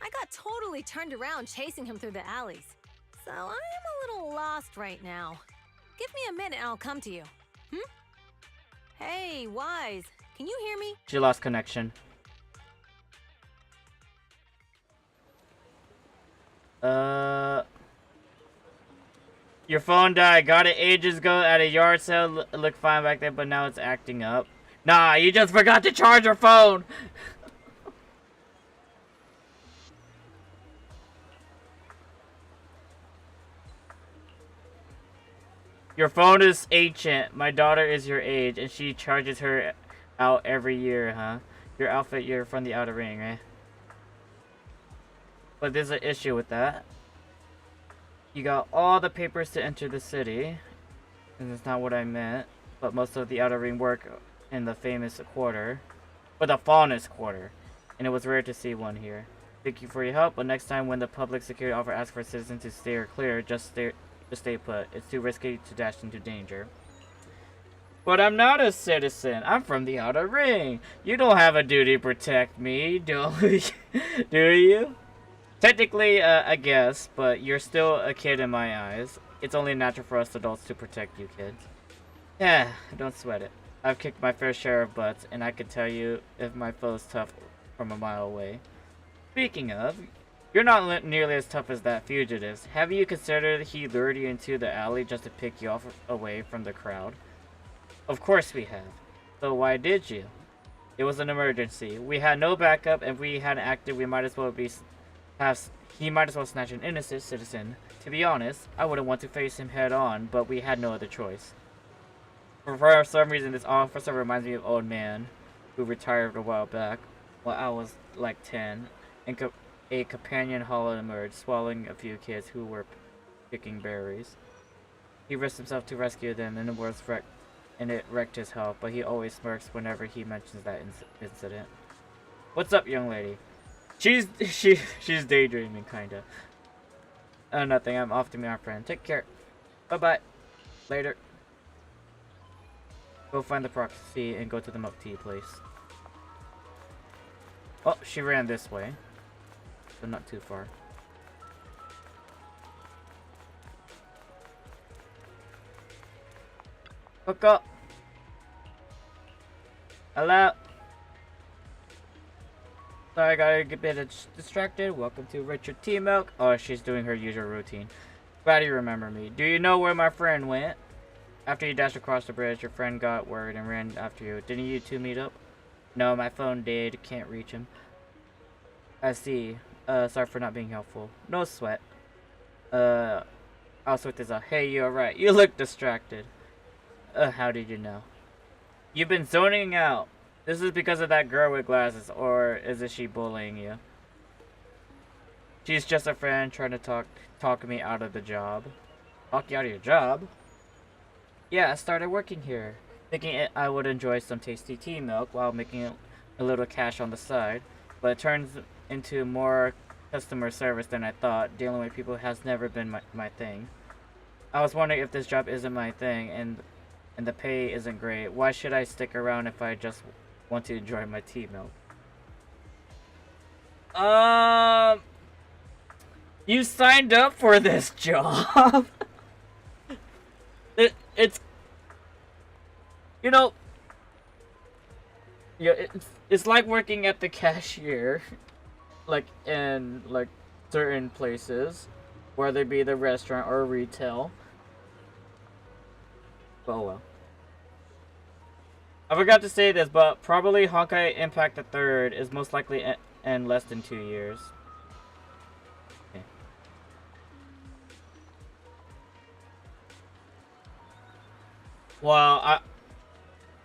I got totally turned around chasing him through the alleys. So, I'm a little lost right now. Give me a minute and I'll come to you. Hey, Wise, can you hear me? She lost connection. Your phone died. Got it ages ago at a yard sale. Looked fine back there, but now it's acting up. Nah, you just forgot to charge your phone! Your phone is ancient. My daughter is your age, and she charges her out every year, huh? Your outfit, you're from the outer ring, right? But there's an issue with that. You got all the papers to enter the city, and that's not what I meant. But most of the outer ring work in the famous quarter, or the faunus quarter, and it was rare to see one here. Thank you for your help, but next time when the public security officer asks for citizens to steer clear, just stay put. It's too risky to dash into danger. But I'm not a citizen. I'm from the outer ring. You don't have a duty to protect me, do you? Technically, I guess, but you're still a kid in my eyes. It's only natural for us adults to protect you kids. Yeah, don't sweat it. I've kicked my fair share of butts, and I can tell you if my foe's tough from a mile away. Speaking of, you're not nearly as tough as that fugitive. Have you considered he lured you into the alley just to pick you off away from the crowd? Of course we have. So why did you? It was an emergency. We had no backup, and if we hadn't acted, we might as well he might as well snatch an innocent citizen. To be honest, I wouldn't want to face him head on, but we had no other choice. For some reason, this officer reminds me of an old man who retired a while back while I was like 10, and a companion hollow emerged, swallowing a few kids who were picking berries. He risked himself to rescue them, and it wrecked his health, but he always smirks whenever he mentions that incident. What's up, young lady? She's daydreaming, kinda. Nothing. I'm off to meet our friend. Take care. Bye-bye. Later. Go find the proxy and go to the milk tea place. Oh, she ran this way. So not too far. Hook up. Hello. Sorry, I got a bit distracted. Welcome to Richard Tea Milk. Oh, she's doing her usual routine. Glad you remember me. Do you know where my friend went? After you dashed across the bridge, your friend got word and ran after you. Didn't you two meet up? No, my phone did. Can't reach him. I see. Sorry for not being helpful. No sweat. I'll sort this out. Hey, you're right. You look distracted. How did you know? You've been zoning out. This is because of that girl with glasses, or is she bullying you? She's just a friend trying to talk me out of the job. Talk you out of your job? Yeah, I started working here, thinking I would enjoy some tasty tea milk while making a little cash on the side, but it turns into more customer service than I thought. Dealing with people has never been my thing. I was wondering if this job isn't my thing, and the pay isn't great. Why should I stick around if I just want to enjoy my tea milk? You signed up for this job. You know, yeah, it's like working at the cashier, like in like certain places, whether it be the restaurant or retail. Oh well. I forgot to say this, but probably Honkai Impact the Third is most likely in less than 2 years. Okay. Well,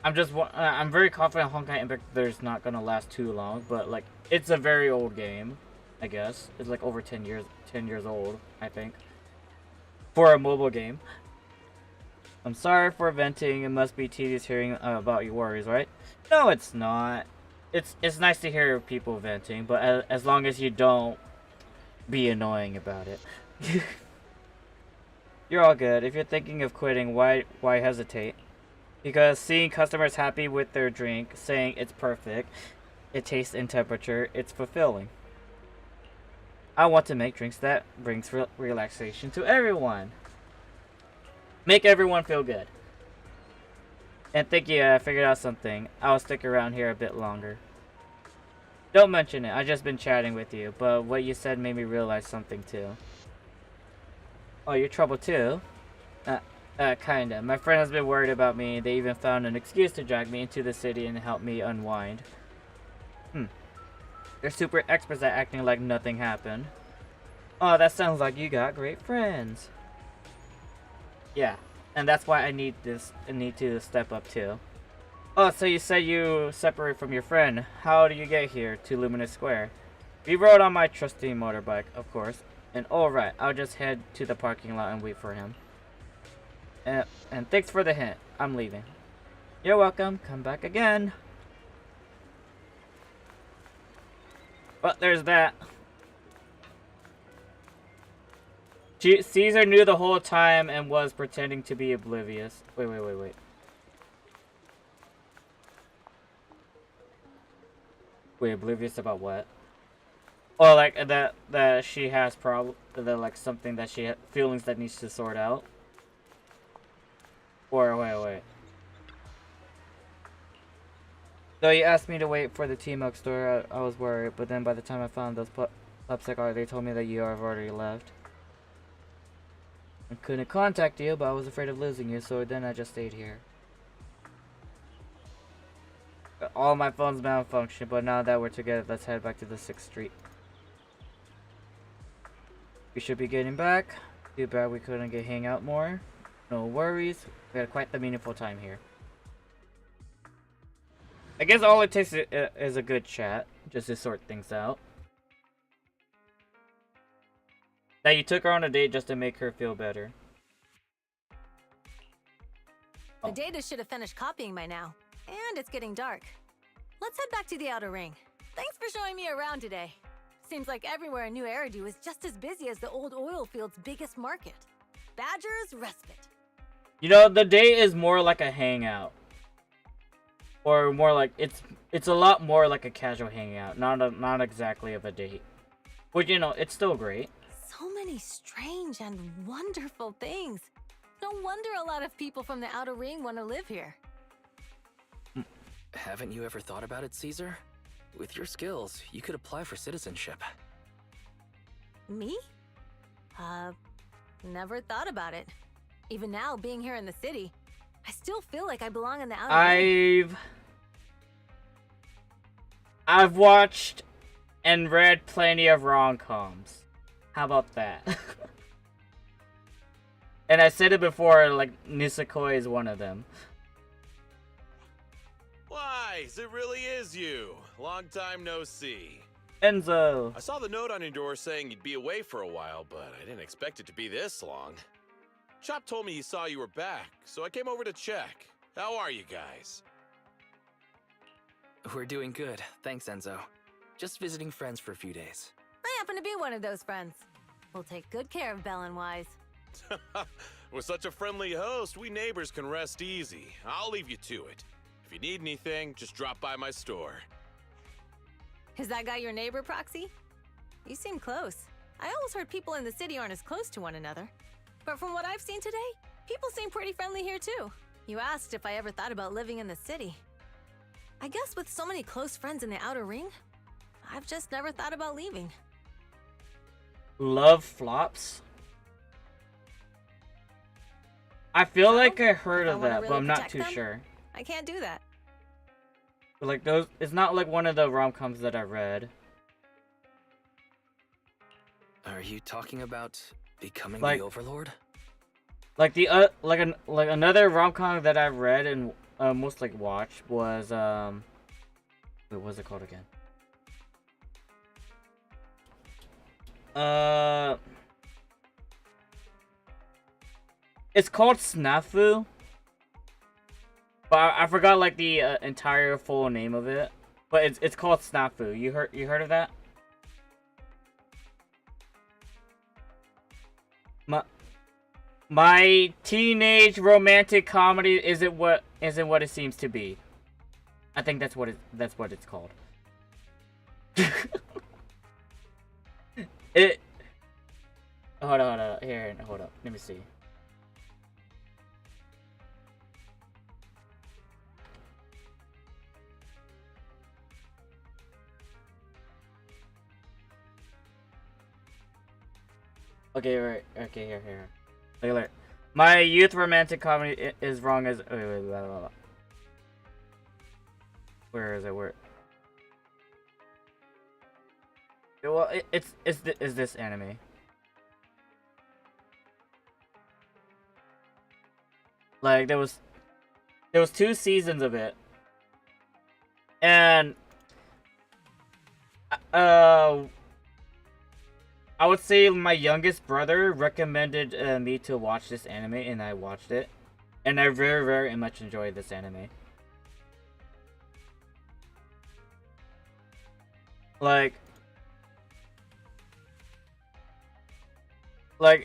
I'm very confident Honkai Impact the Third is not gonna last too long, but like it's a very old game, I guess. It's like over 10 years old, I think, for a mobile game. I'm sorry for venting. It must be tedious hearing about your worries, right? No, it's not. It's nice to hear people venting, but as long as you don't be annoying about it. You're all good. If you're thinking of quitting, why hesitate? Because seeing customers happy with their drink, saying it's perfect, it tastes in temperature, it's fulfilling. I want to make drinks that brings relaxation to everyone. Make everyone feel good. And thank you, I figured out something. I'll stick around here a bit longer. Don't mention it, I've just been chatting with you, but what you said made me realize something too. Oh, you're trouble too? Kinda. My friend has been worried about me. They even found an excuse to drag me into the city and help me unwind. They're super experts at acting like nothing happened. Oh, that sounds like you got great friends. Yeah, and that's why I need to step up too. Oh, so you said you separate from your friend. How do you get here to Luminous Square? We rode on my trusty motorbike, of course. And alright, I'll just head to the parking lot and wait for him. And thanks for the hint. I'm leaving. You're welcome. Come back again. But there's that. Caesar knew the whole time and was pretending to be oblivious. Wait. Wait, oblivious about what? Oh, like that she has like something that she feelings that needs to sort out. Or wait. Though you asked me to wait for the T-Milk store, I was worried, but then by the time I found those Pupsic, they told me that you have already left. I couldn't contact you, but I was afraid of losing you, so then I just stayed here. All my phones malfunction, but now that we're together, let's head back to the 6th Street. We should be getting back. Too bad we couldn't hang out more. No worries. We had quite the meaningful time here. I guess all it takes is a good chat, just to sort things out. That you took her on a date just to make her feel better. The data should have finished copying by now. And it's getting dark. Let's head back to the outer ring. Thanks for showing me around today. Seems like everywhere in New Eridu is just as busy as the old oil field's biggest market. Badger's Respite. You know, the date is more like a hangout. Or more like, it's a lot more like a casual hangout, not exactly of a date. But you know, it's still great. So many strange and wonderful things. No wonder a lot of people from the outer ring want to live here. Haven't you ever thought about it, Caesar? With your skills, you could apply for citizenship. Me? Never thought about it. Even now, being here in the city, I still feel like I belong in the outer ring. I've watched and read plenty of rom-coms. How about that? And I said it before, like, Nisekoi is one of them. Wise, it really is you. Long time no see. Enzo. I saw the note on your door saying you'd be away for a while, but I didn't expect it to be this long. Chop told me he saw you were back, so I came over to check. How are you guys? We're doing good, thanks Enzo. Just visiting friends for a few days. I happen to be one of those friends. We'll take good care of Belle and Wise. With such a friendly host, we neighbors can rest easy. I'll leave you to it. If you need anything, just drop by my store. Is that guy your neighbor, Proxy? You seem close. I always heard people in the city aren't as close to one another. But from what I've seen today, people seem pretty friendly here too. You asked if I ever thought about living in the city. I guess with so many close friends in the Outer Ring, I've just never thought about leaving. Love flops? I feel like I heard of that, but I'm not too sure. I can't do that. But like those, it's not like one of the rom-coms that I read. Are you talking about becoming Like- the Overlord? Like the like another rom-com that I read and most like watched was wait, what's it called again? It's called Snafu, but I forgot like the entire full name of it. But it's called Snafu. You heard of that? My teenage romantic comedy isn't what it seems to be. I think that's what it's called. Hold on. Here, hold up. Let me see. Okay, right. Okay, here. Look. My youth romantic comedy is wrong as. Wait, blah, blah, blah. Where is it? Where? Well, it's this anime. Like there was 2 seasons of it, and I would say my youngest brother recommended me to watch this anime, and I watched it, and I very, very much enjoyed this anime. Like,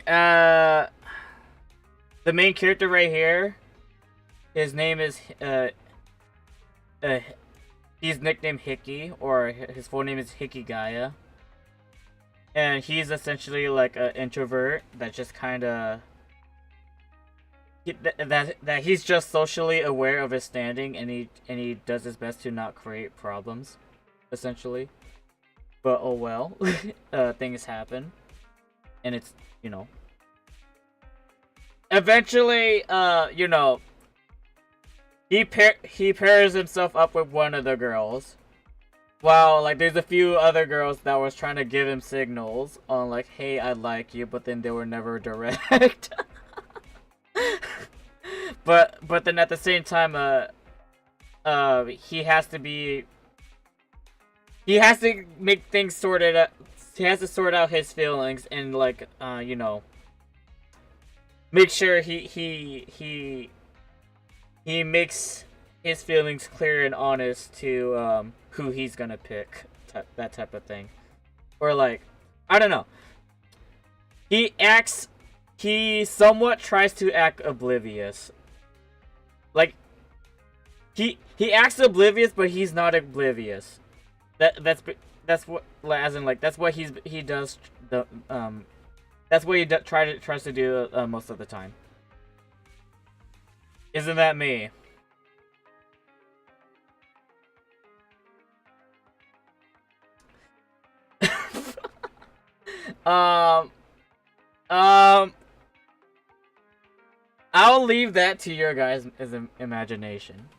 the main character right here, his name is he's nicknamed Hickey, or his full name is Hikigaya. And he's essentially like an introvert that just kind of that he's just socially aware of his standing, and he does his best to not create problems, essentially. But oh well, things happen, and it's, you know, eventually you know, he pairs himself up with one of the girls. Wow, like there's a few other girls that was trying to give him signals on like, hey, I like you, but then they were never direct. but then at the same time, he has to make things sorted out. He has to sort out his feelings and like, you know, make sure he makes his feelings clear and honest to who he's gonna pick, that type of thing. Or like, I don't know. He somewhat tries to act oblivious. Like, he acts oblivious, but he's not oblivious. That's what, as in like, that's what he does. That's what he tries to do most of the time. Isn't that me? I'll leave that to your guys' imagination.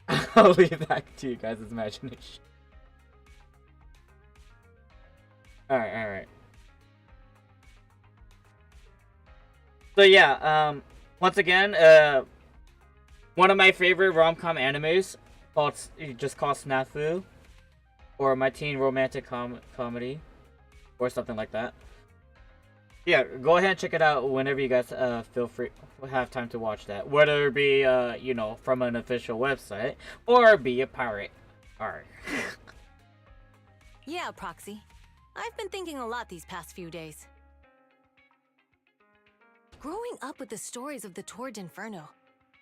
I'll leave that to you guys' imagination. Alright. So yeah, once again, one of my favorite rom-com animes, just called Snafu, or my teen romantic comedy, or something like that. Yeah, go ahead and check it out whenever you guys feel free, have time to watch that. Whether it be, you know, from an official website, or be a pirate. Alright. Yeah, Proxy. I've been thinking a lot these past few days. Growing up with the stories of the Torrid Inferno,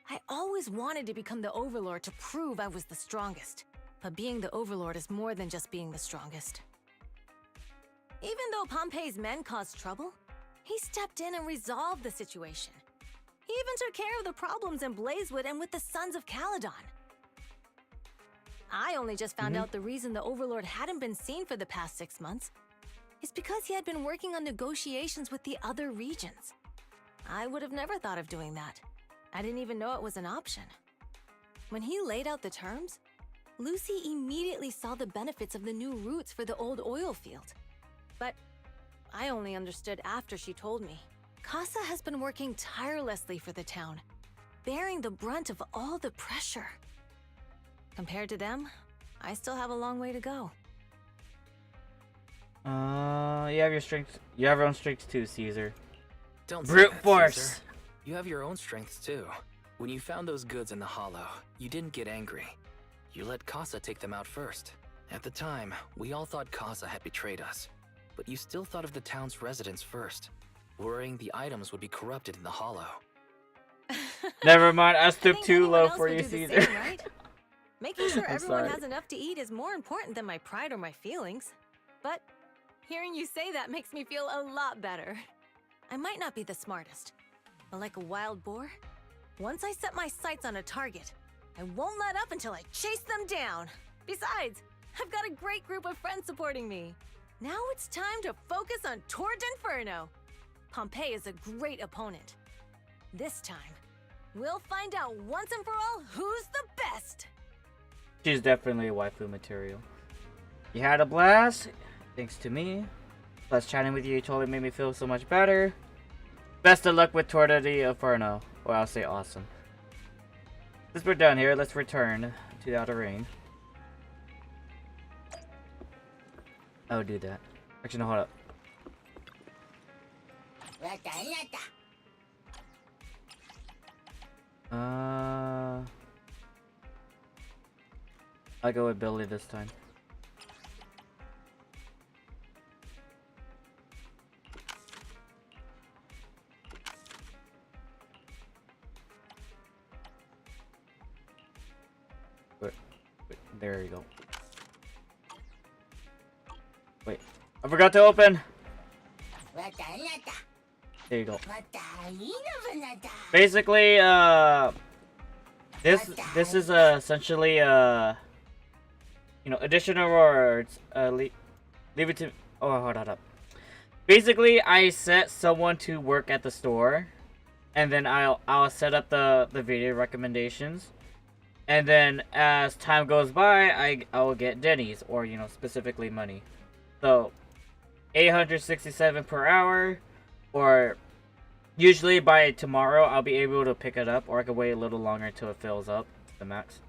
I always wanted to become the Overlord to prove I was the strongest. But being the Overlord is more than just being the strongest. Even though Pompey's men caused trouble, he stepped in and resolved the situation. He even took care of the problems in Blazewood and with the Sons of Caledon. I only just found out the reason the Overlord hadn't been seen for the past 6 months is because he had been working on negotiations with the other regions. I would have never thought of doing that. I didn't even know it was an option. When he laid out the terms, Lucy immediately saw the benefits of the new routes for the old oil field. But I only understood after she told me. Casa has been working tirelessly for the town, bearing the brunt of all the pressure. Compared to them, I still have a long way to go. You have your strengths. You have your own strengths too, Caesar. Don't say Brute that, force. Caesar. You have your own strengths too. When you found those goods in the hollow, you didn't get angry. You let Casa take them out first. At the time, we all thought Casa had betrayed us. But you still thought of the town's residents first, worrying the items would be corrupted in the hollow. Never mind, I stooped too low for you, Caesar. Same, right? Making sure I'm everyone sorry. has enough to eat is more important than my pride or my feelings. But hearing you say that makes me feel a lot better. I might not be the smartest, but like a wild boar, once I set my sights on a target, I won't let up until I chase them down. Besides, I've got a great group of friends supporting me. Now it's time to focus on Tord Inferno. Pompeii is a great opponent. This time, we'll find out once and for all who's the best. She's definitely a waifu material. You had a blast, thanks to me. Plus chatting with you totally made me feel so much better. Best of luck with Torta di Inferno, or I'll say awesome. Since we're done here, let's return to the outer ring. I'll do that. Actually, no, hold up. I'll go with Billy this time. Wait, there you go. Wait, I forgot to open. There you go. Basically, this is essentially you know, additional rewards. Leave it to. Oh, hold up. Basically, I set someone to work at the store, and then I'll set up the video recommendations, and then as time goes by, I will get Denny's, or you know, specifically money. So 867 per hour, or usually by tomorrow I'll be able to pick it up, or I can wait a little longer until it fills up to the max.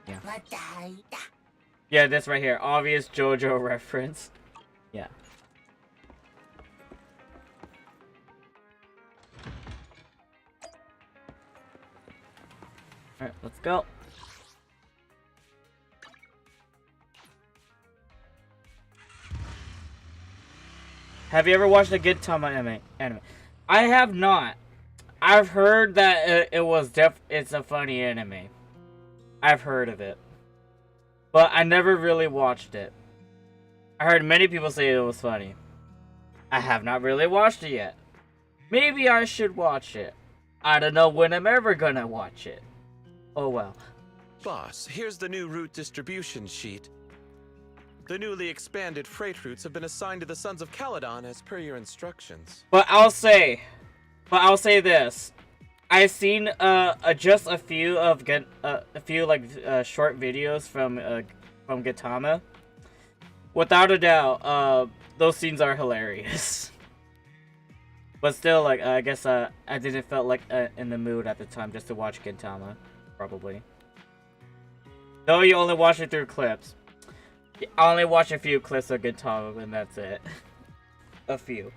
Yeah. Yeah, this right here, obvious JoJo reference. Yeah. Alright, let's go. Have you ever watched a Gintama anime? I have not. I've heard that it's a funny anime. I've heard of it. But I never really watched it. I heard many people say it was funny. I have not really watched it yet. Maybe I should watch it. I don't know when I'm ever gonna watch it. Oh well. Boss, here's the new route distribution sheet. The newly expanded freight routes have been assigned to the Sons of Caledon as per your instructions. But I'll say this. I've seen just a few short videos from Gintama. Without a doubt, those scenes are hilarious. But still, like, I guess I didn't felt like in the mood at the time just to watch Gintama, probably. Though you only watch it through clips. I only watch a few clips of Gintama and that's it. A few.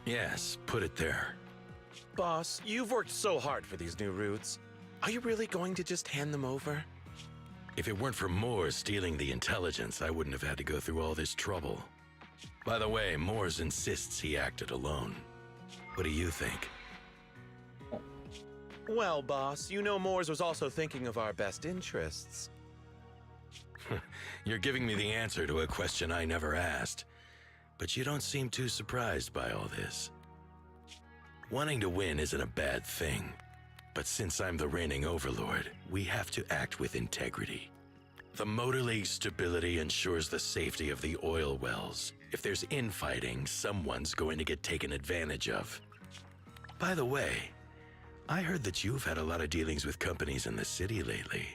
Yes, put it there. Boss, you've worked so hard for these new routes. Are you really going to just hand them over? If it weren't for Moores stealing the intelligence, I wouldn't have had to go through all this trouble. By the way, Moores insists he acted alone. What do you think? Well, boss, you know Moores was also thinking of our best interests. You're giving me the answer to a question I never asked. But you don't seem too surprised by all this. Wanting to win isn't a bad thing. But since I'm the reigning overlord, we have to act with integrity. The Motor League's stability ensures the safety of the oil wells. If there's infighting, someone's going to get taken advantage of. By the way, I heard that you've had a lot of dealings with companies in the city lately.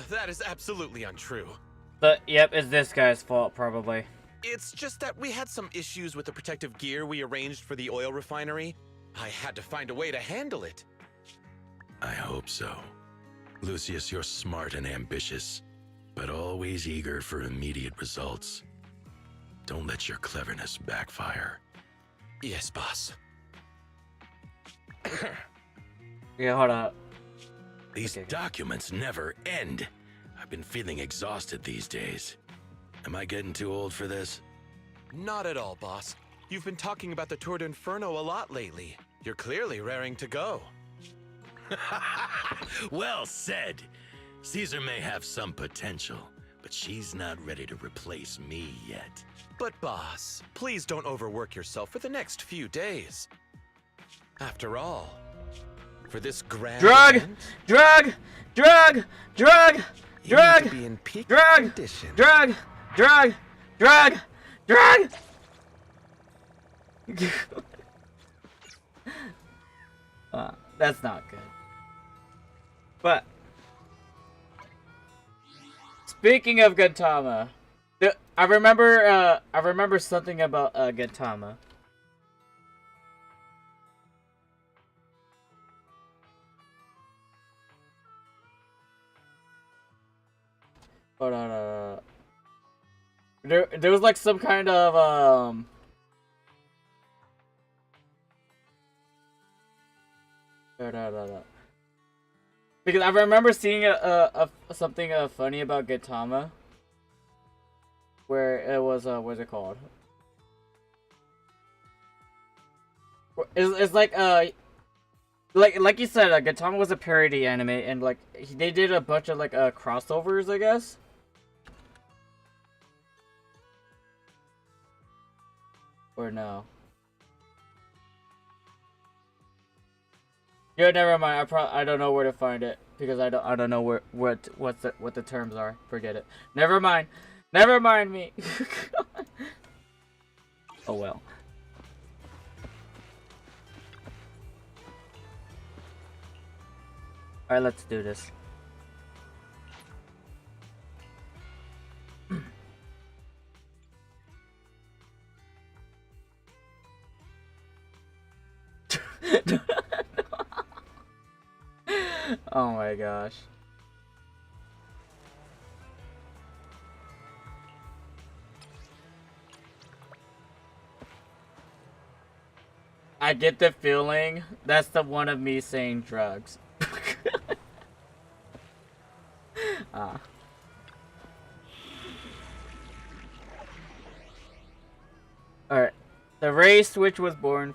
That is absolutely untrue. But, yep, it's this guy's fault, probably. It's just that we had some issues with the protective gear we arranged for the oil refinery. I had to find a way to handle it. I hope so. Lucius, you're smart and ambitious, but always eager for immediate results. Don't let your cleverness backfire. Yes, boss. Yeah, hold up. These documents never end. I've been feeling exhausted these days. Am I getting too old for this? Not at all, boss. You've been talking about the Tour d'Inferno a lot lately. You're clearly raring to go. Well said. Caesar may have some potential, but she's not ready to replace me yet. But boss, please don't overwork yourself for the next few days. After all, for this grand Drug! event, Drug! Drug! Drug! you Drug! need to be in peak Drug! condition. Drug! Drug! Drug! Drug! That's not good. But speaking of Gintama, I remember something about Gintama. Hold on. There was like some kind of because I remember seeing something funny about Gintama, where it was what's it called? It's like like you said, Gintama was a parody anime, and like they did a bunch of like crossovers, I guess. Or no? Yeah, never mind. I don't know where to find it because I don't know what the terms are. Forget it. Never mind. Never mind me. Oh well. All right, let's do this. Oh my gosh. I get the feeling that's the one of me saying drugs. Alright. The race which was born.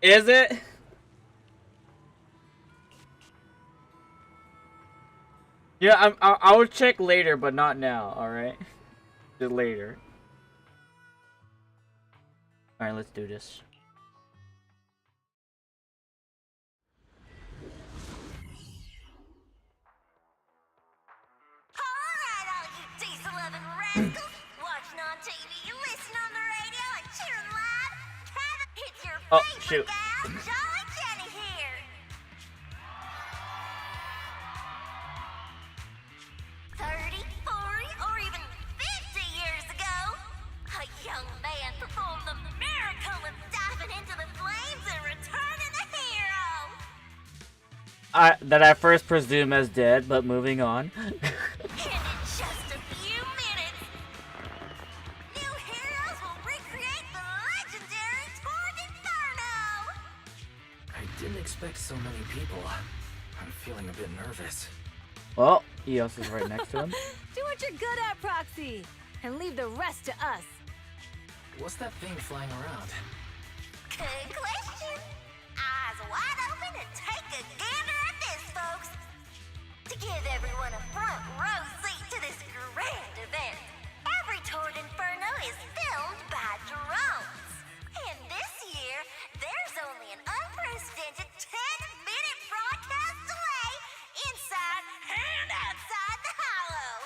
Is it? Yeah, I'll check later, but not now, alright? Just later. Alright, let's do this. Alright, all you diesel-loving rascals! Watching on TV, listening on the radio, and cheering live! It's your Oh, favorite shoot. gal, Jolly Jenny here! 30, 40, or even 50 years ago, a young man performed the miracle of diving into the flames and returning a hero! That I first presume as dead, but moving on. And in just a few minutes, new heroes will recreate the legendary Tour d'Inferno! I didn't expect so many people. I'm feeling a bit nervous. Well, Eos is right next to him. Do what you're good at, Proxy, and leave the rest to us. What's that thing flying around? Good question. Eyes wide open give everyone a front row seat to this grand event. Every tour Inferno is filmed by drones. And this year, there's only an unprecedented 10-minute broadcast delay inside and outside the Hollow.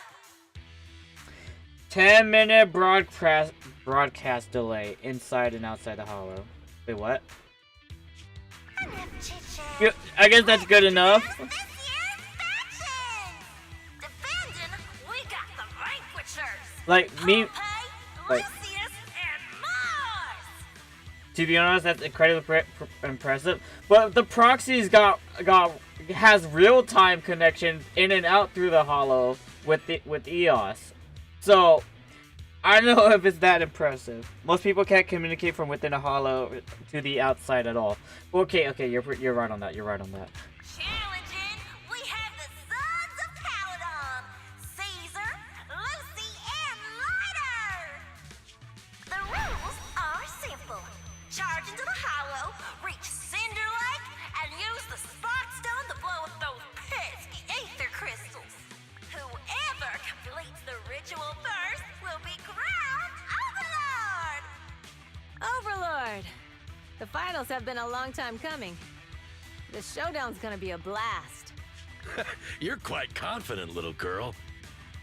10-minute broadcast delay inside and outside the Hollow. Wait, what? Yeah, I guess that's good enough. We got the Vanquishers. Like me, like, to be honest, that's incredibly impressive. But the proxies has real-time connection in and out through the Hollow with EOS. So I don't know if it's that impressive. Most people can't communicate from within a Hollow to the outside at all. Okay, you're right on that. You're right on that. Challenging, we have the Sons of Paladon, Caesar, Lucy, and Lighter. The rules are simple. Charge into the Hollow, reach Cinder Lake, and use the Spark Stone to blow up those pesky ether crystals. Whoever completes the ritual first will be crowned Overlord! Overlord! The finals have been a long time coming. The showdown's gonna be a blast. You're quite confident, little girl.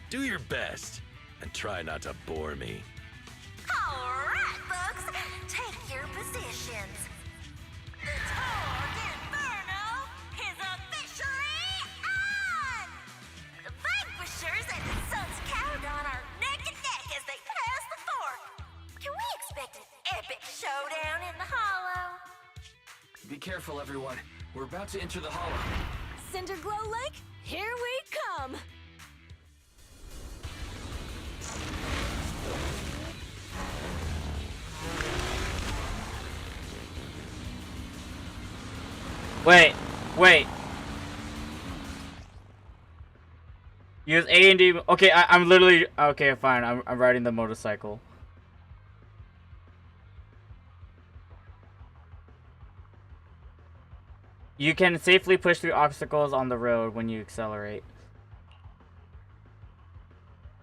Do your best, and try not to bore me. Alright, folks, take your positions. The Tour d'Inferno is officially on! The Vanquishers and the Sons of Caladon are neck and neck as they pass the fork. Can we expect an epic showdown in the Hollow? Be careful, everyone. We're about to enter the Hollow. Cinderglow Lake, here we come! Wait. Use A and D. Okay, I'm literally okay. Fine. I'm riding the motorcycle. You can safely push through obstacles on the road when you accelerate.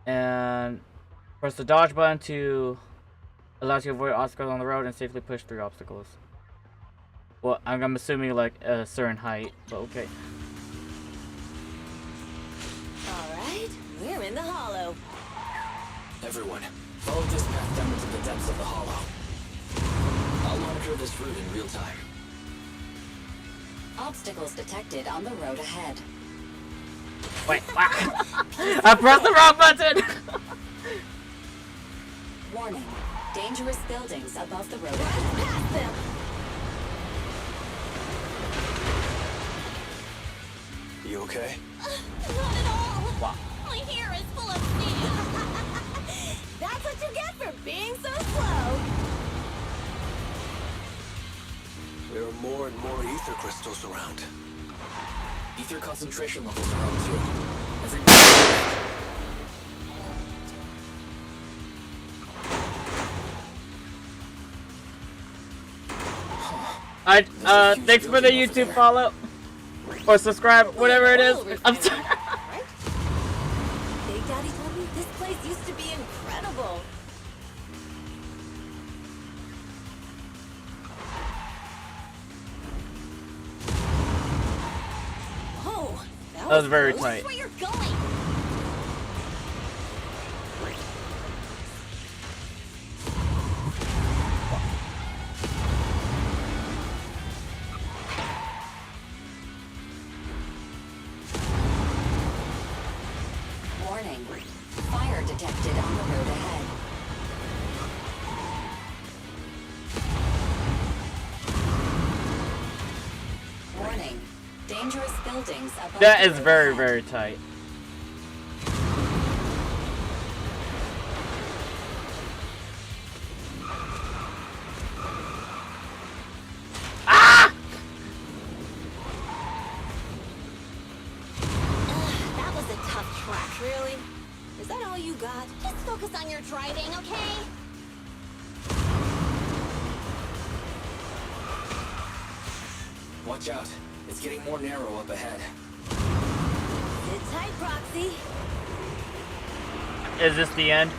And press the dodge button to allow you to avoid obstacles on the road and safely push through obstacles. Well, I'm assuming like a certain height, but okay. Alright, we're in the Hollow. Everyone, follow this path down into the depths of the Hollow. I'll monitor this route in real time. Obstacles detected on the road ahead. Wait, I pressed the wrong button! Warning, dangerous buildings above the road ahead. Past them! You okay? Not at all! Wow. My hair is full of sand! That's what you get for being so slow! There are more and more ether crystals around. Ether concentration levels are up too. Thanks for the YouTube follow or subscribe, whatever it is. I'm sorry. Big Daddy told me this place used to be incredible. Oh, That was very close. tight. Where you're going? Warning, fire detected on the road ahead. Warning, dangerous buildings above That the is road very, ahead. very tight. That was a tough track. Really? Is that all you got? Just focus on your driving, okay? Watch out. It's getting more narrow up ahead. Sit tight, Proxy. Is this the end?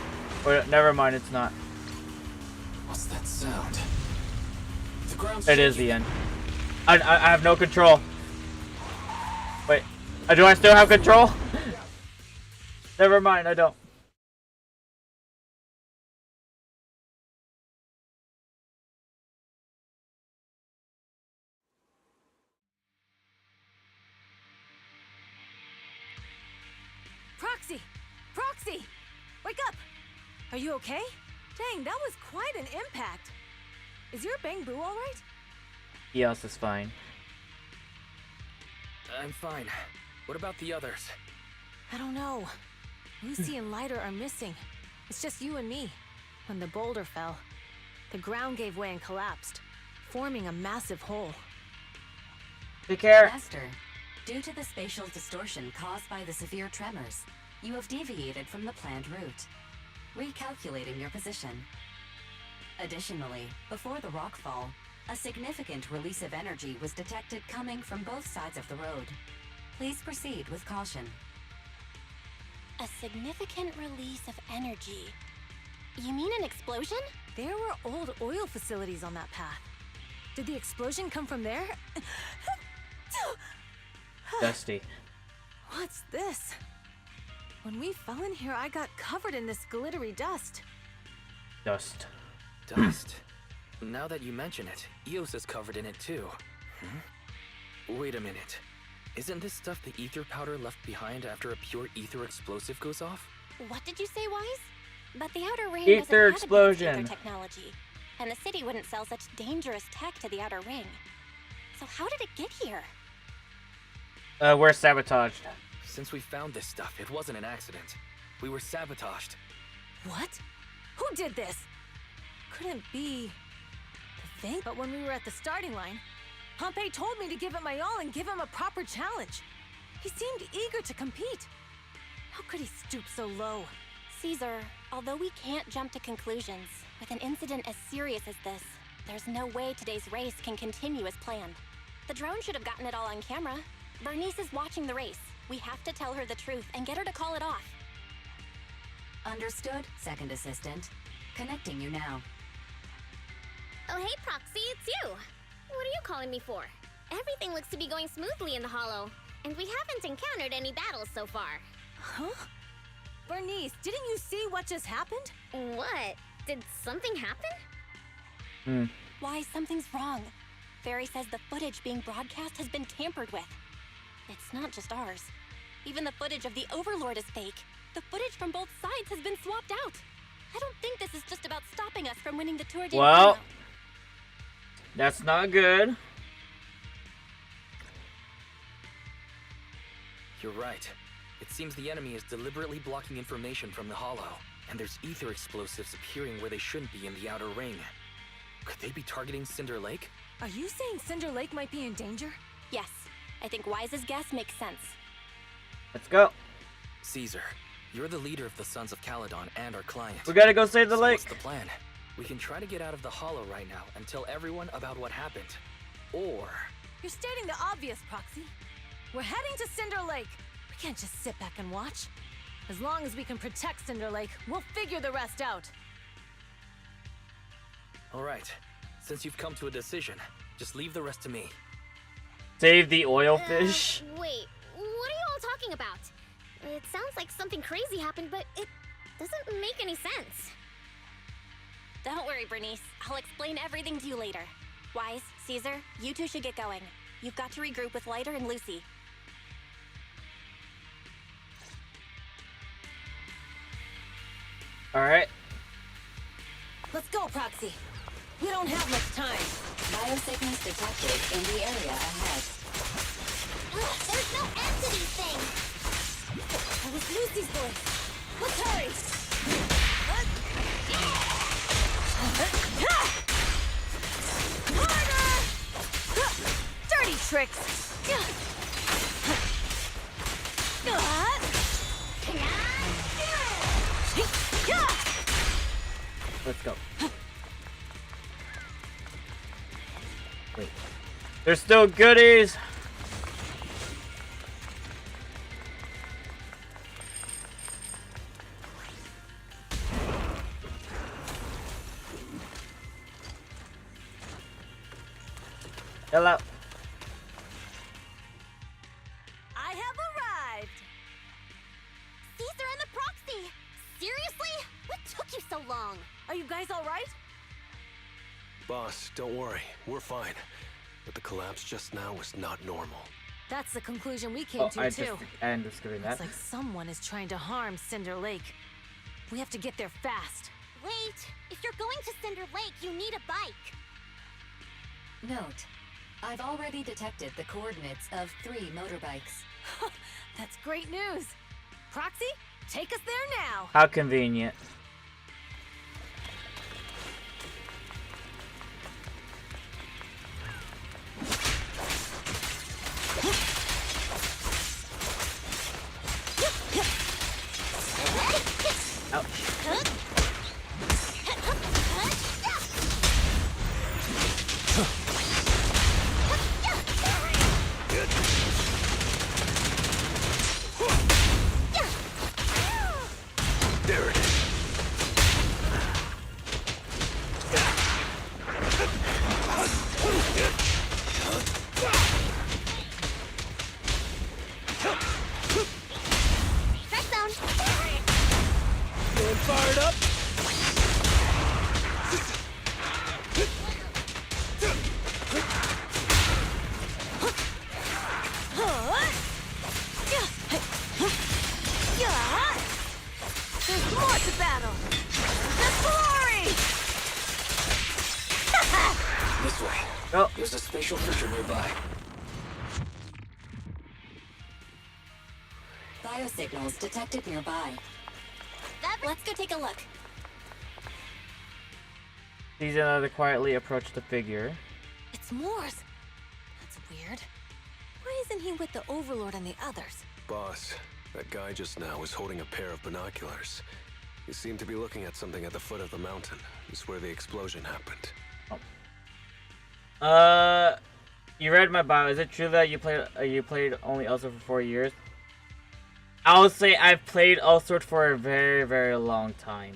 Or never mind, it's not. What's that sound? The ground's It is the end. I have no control. Wait, do I still have control? Never mind, I don't. Proxy! Proxy! Wake up! Are you okay? Dang, that was quite an impact. Is your Bang Boo alright? Yes, it's fine. I'm fine. What about the others? I don't know. Lucy and Lighter are missing. It's just you and me. When the boulder fell, the ground gave way and collapsed, forming a massive hole. Take care. Master, due to the spatial distortion caused by the severe tremors, you have deviated from the planned route, recalculating your position. Additionally, before the rockfall, a significant release of energy was detected coming from both sides of the road. Please proceed with caution. A significant release of energy. You mean an explosion? There were old oil facilities on that path. Did the explosion come from there? Dusty. What's this? When we fell in here, I got covered in this glittery dust. Dust. Dust. Now that you mention it, Eos is covered in it too. Wait a minute. Isn't this stuff the ether powder left behind after a pure ether explosive goes off? What did you say, Wise? But the Outer Ring Ether doesn't have explosion. advanced ether technology, and the city wouldn't sell such dangerous tech to the Outer Ring. So how did it get here? We're sabotaged. Since we found this stuff, it wasn't an accident. We were sabotaged. What? Who did this? Couldn't be the thing, but when we were at the starting line, Pompey told me to give it my all and give him a proper challenge. He seemed eager to compete. How could he stoop so low? Caesar, although we can't jump to conclusions, with an incident as serious as this, there's no way today's race can continue as planned. The drone should have gotten it all on camera. Bernice is watching the race. We have to tell her the truth and get her to call it off. Understood, Second Assistant. Connecting you now. Oh, hey, Proxy, it's you. What are you calling me for? Everything looks to be going smoothly in the Hollow, and we haven't encountered any battles so far. Huh? Bernice, didn't you see what just happened? What? Did something happen? Why, something's wrong. Fairy says the footage being broadcast has been tampered with. It's not just ours. Even the footage of the Overlord is fake. The footage from both sides has been swapped out. I don't think this is just about stopping us from winning the Tour de Well, Inferno. that's not good. You're right. It seems the enemy is deliberately blocking information from the Hollow, and there's ether explosives appearing where they shouldn't be in the Outer Ring. Could they be targeting Cinder Lake? Are you saying Cinder Lake might be in danger? Yes, I think Wise's guess makes sense. Let's go. Caesar, you're the leader of the Sons of Caledon and our client. We gotta go save the So lake. what's the plan? We can try to get out of the Hollow right now and tell everyone about what happened. Or... You're stating the obvious, Proxy. We're heading to Cinder Lake. We can't just sit back and watch. As long as we can protect Cinder Lake, we'll figure the rest out. Alright, since you've come to a decision, just leave the rest to me. Save the oil fish. Wait, what are you all talking about? It sounds like something crazy happened, but it doesn't make any sense. Don't worry, Bernice. I'll explain everything to you later. Wise, Caesar, you two should get going. You've got to regroup with Lighter and Lucy. Alright. Let's go, Proxy. We don't have much time. Biosignals detected in the area ahead. Ugh, there's no end to these things! That was Lucy's voice. Let's hurry! Harder! Dirty tricks! Let's go. Wait. There's still goodies! Hello. I have arrived. Caesar and the proxy! Seriously? What took you so long? Are you guys all right? Boss, don't worry. We're fine. But the collapse just now was not normal. That's the conclusion we came to, too. I understood that. Looks like someone is trying to harm Cinder Lake. We have to get there fast. Wait, if you're going to Cinder Lake, you need a bike. Note, I've already detected the coordinates of 3 motorbikes. That's great news. Proxy, take us there now. How convenient. There it is. Strike zone. Feeling fired up? There's more to battle. The glory! This way. Oh. There's a spatial feature nearby. Biosignals detected nearby. Let's go take a look. These another quietly approach the figure. It's Morse. That's weird. Why isn't he with the Overlord and the others? Boss, that guy just now was holding a pair of binoculars. He seemed to be looking at something at the foot of the mountain. It's where the explosion happened. You read my bio. Is it true that you played only Elsword for 4 years? I would say I've played Elsword for a very, very long time.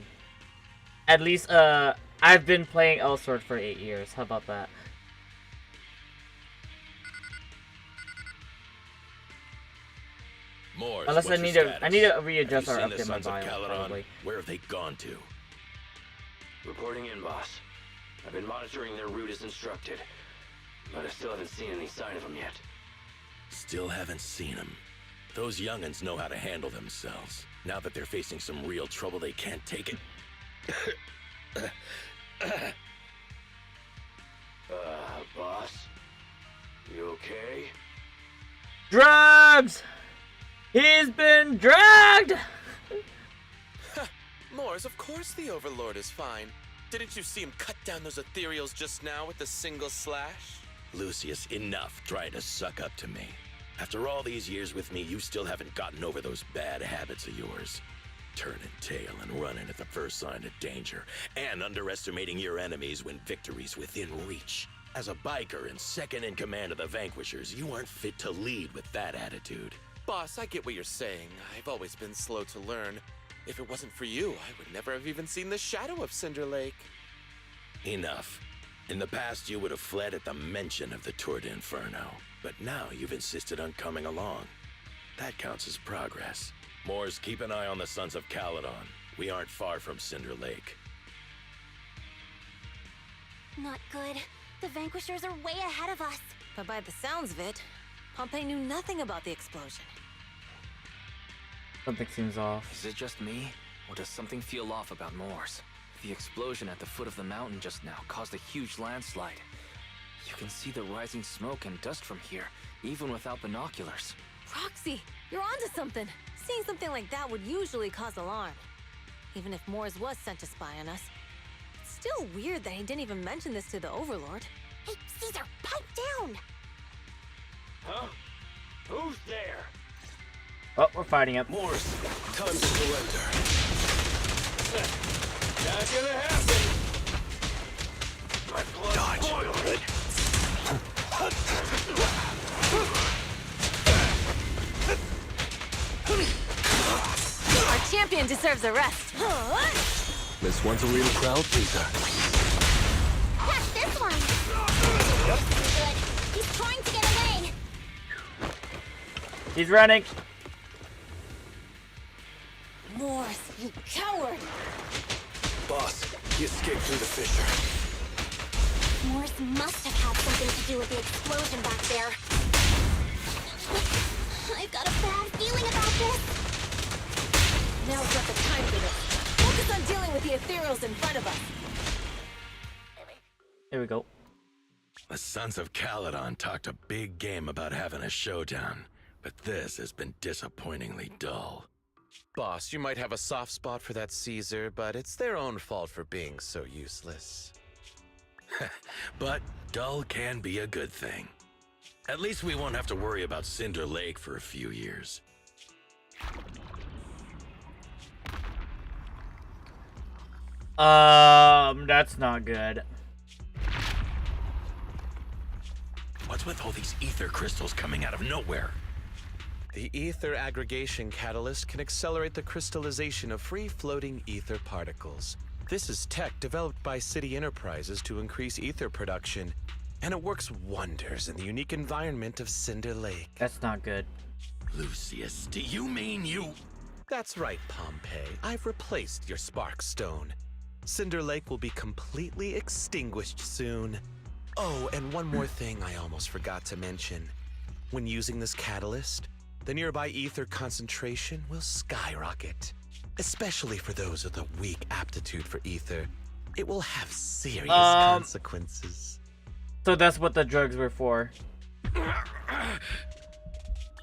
At least, I've been playing Elsword for 8 years. How about that? Morse, Unless I what's need your to, status? I need to readjust Have or you seen the update my Sons of bio. Caledon? Probably. Where have they gone to? Reporting in, boss. I've been monitoring their route as instructed, but I still haven't seen any sign of them yet. Still haven't seen them. Those young'uns know how to handle themselves. Now that they're facing some real trouble, they can't take it. Boss? You okay? Drugs! He's been dragged! Morse, of course the Overlord is fine. Didn't you see him cut down those ethereals just now with a single slash? Lucius, enough trying to suck up to me. After all these years with me, you still haven't gotten over those bad habits of yours. Turning tail and running at the first sign of danger, and underestimating your enemies when victory's within reach. As a biker and second in command of the Vanquishers, you aren't fit to lead with that attitude. Boss, I get what you're saying. I've always been slow to learn. If it wasn't for you, I would never have even seen the shadow of Cinder Lake. Enough. In the past, you would have fled at the mention of the Tour d'Inferno, but now you've insisted on coming along. That counts as progress. Morse, keep an eye on the Sons of Caledon. We aren't far from Cinder Lake. Not good. The Vanquishers are way ahead of us. But by the sounds of it, Pompey knew nothing about the explosion. Something seems off. Is it just me, or does something feel off about Morse? The explosion at the foot of the mountain just now caused a huge landslide. You can see the rising smoke and dust from here, even without binoculars. Proxy, you're onto something. Seeing something like that would usually cause alarm. Even if Morse was sent to spy on us. It's still weird that he didn't even mention this to the Overlord. Hey, Caesar, pipe down! Huh? Who's there? Oh, we're fighting up. Morse, time to surrender. Not gonna happen! My blood's boiling! Our champion deserves a rest. This one's a real crowd pleaser. Catch this one! Good. He's running. Morse, you coward! Boss, he escaped through the fissure. Morse must have had something to do with the explosion back there. I've got a bad feeling about this. Now's not the time for this. Focus on dealing with the ethereals in front of us. Here we go. The Sons of Caledon talked a big game about having a showdown, but this has been disappointingly dull. Boss, you might have a soft spot for that Caesar, but it's their own fault for being so useless. But dull can be a good thing. At least we won't have to worry about Cinder Lake for a few years. That's not good. What's with all these ether crystals coming out of nowhere? The ether aggregation catalyst can accelerate the crystallization of free-floating ether particles. This is tech developed by City Enterprises to increase ether production, and it works wonders in the unique environment of Cinder Lake. That's not good. Lucius, do you mean you... That's right, Pompey. I've replaced your spark stone. Cinder Lake will be completely extinguished soon. Oh, and one more thing I almost forgot to mention. When using this catalyst, the nearby ether concentration will skyrocket. Especially for those with a weak aptitude for ether. It will have serious consequences. So that's what the drugs were for.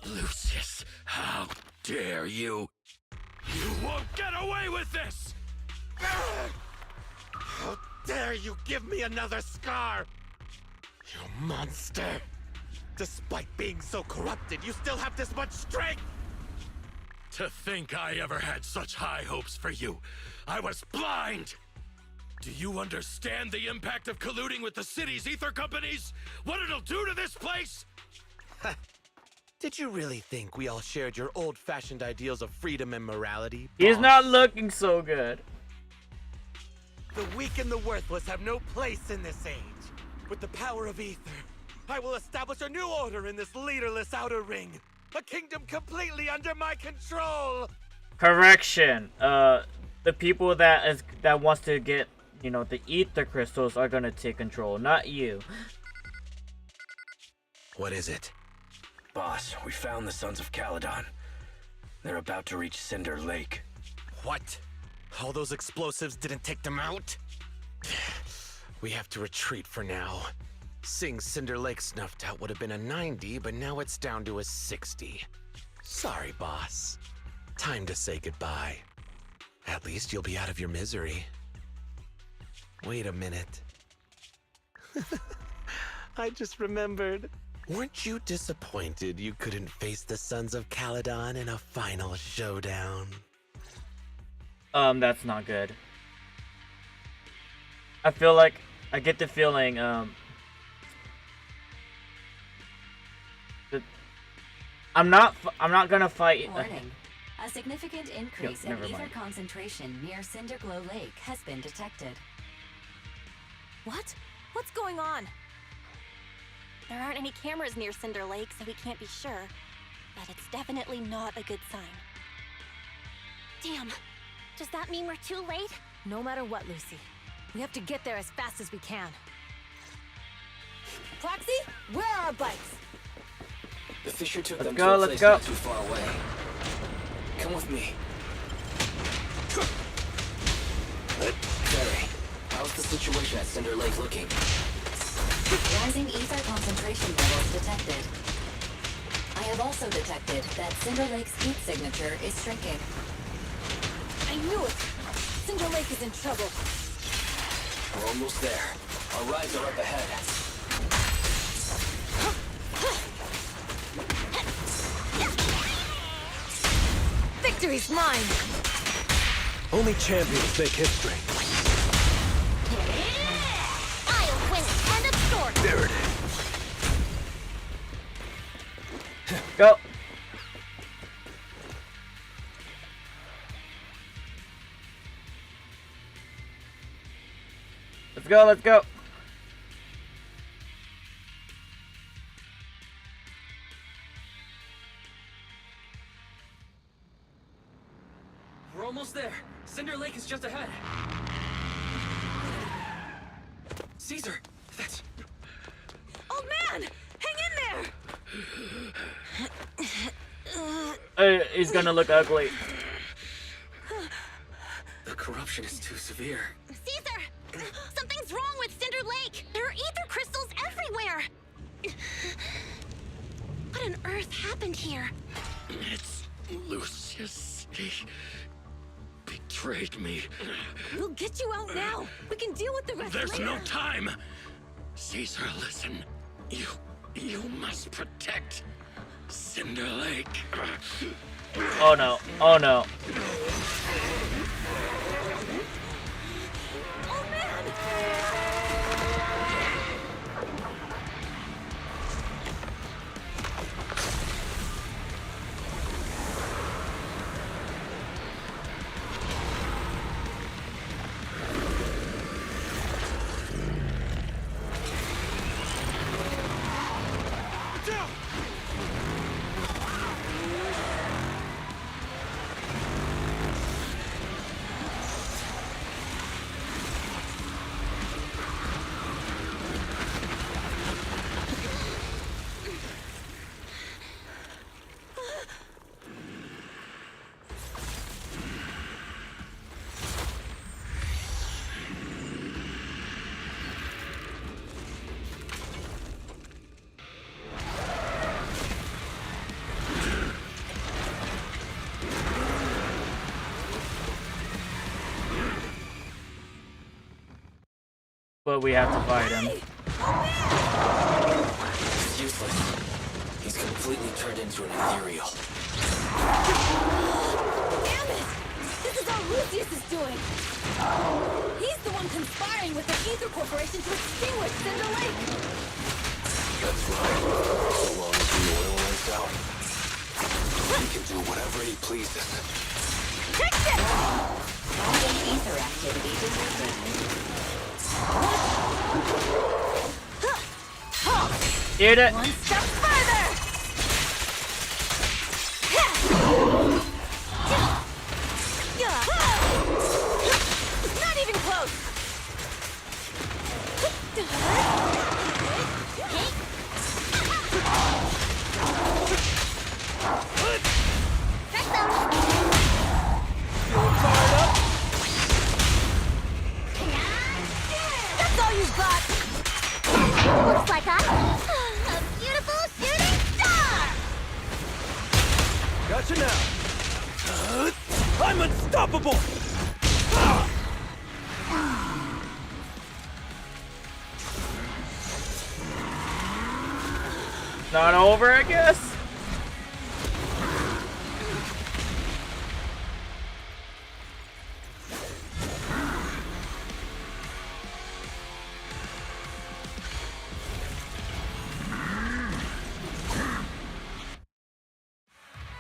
Lucius, how dare you? You won't get away with this! How dare you give me another scar! You monster! Despite being so corrupted, you still have this much strength! To think I ever had such high hopes for you. I was blind! Do you understand the impact of colluding with the city's ether companies? What it'll do to this place? Did you really think we all shared your old-fashioned ideals of freedom and morality? He's not looking so good. The weak and the worthless have no place in this age. With the power of ether, I will establish a new order in this leaderless outer ring. A kingdom completely under my control. Correction. The people that wants to get, you know, the ether crystals are gonna take control, not you. What is it? Boss, we found the Sons of Caledon. They're about to reach Cinder Lake. What? All those explosives didn't take them out? We have to retreat for now. Seeing Cinder Lake snuffed out would have been a 90, but now it's down to a 60. Sorry, boss. Time to say goodbye. At least you'll be out of your misery. Wait a minute. I just remembered. Weren't you disappointed you couldn't face the Sons of Caledon in a final showdown? That's not good. I feel like I get the feeling that I'm not gonna fight. Warning. A significant increase in never ether mind. concentration near Cinderglow Lake has been detected. What? What's going on? There aren't any cameras near Cinder Lake, so we can't be sure. But it's definitely not a good sign. Damn. Does that mean we're too late? No matter what, Lucy. We have to get there as fast as we can. Proxy, where are our bikes? The fissure took Let's them go, to a let's place go. not too far away. Come with me. Terry, how's the situation at Cinder Lake looking? Rising ether concentration levels detected. I have also detected that Cinder Lake's heat signature is shrinking. I knew it! Cinder Lake is in trouble. We're almost there. Our rides are up ahead. Victory's mine! Only champions make history. I'll win it. End of story. There it is. Go. Let's go, let's go. We're almost there. Cinder Lake is just ahead. Caesar, that's... Old man! Hang in there! He's gonna look ugly. The corruption is too severe. Caesar! Something's wrong with Cinder Lake! There are ether crystals everywhere! What on earth happened here? It's Lucius. He betrayed me. We'll get you out now. We can deal with the rest There's later. no time. Caesar, listen. You must protect Cinder Lake. Oh no. Oh no. Oh man! But we have to fight him. It's useless. He's completely turned into an ethereal. Damn it! This is all Lucius is doing! He's the one conspiring with the Ether Corporation to extinguish Cinder Lake! That's right. So long as the oil runs out, he can do whatever he pleases. Fix it! Ether activity detected. Did it? One step further! Not even close! That's all you've got! Looks like a beautiful shooting star! Gotcha now. I'm unstoppable! Not over, I guess.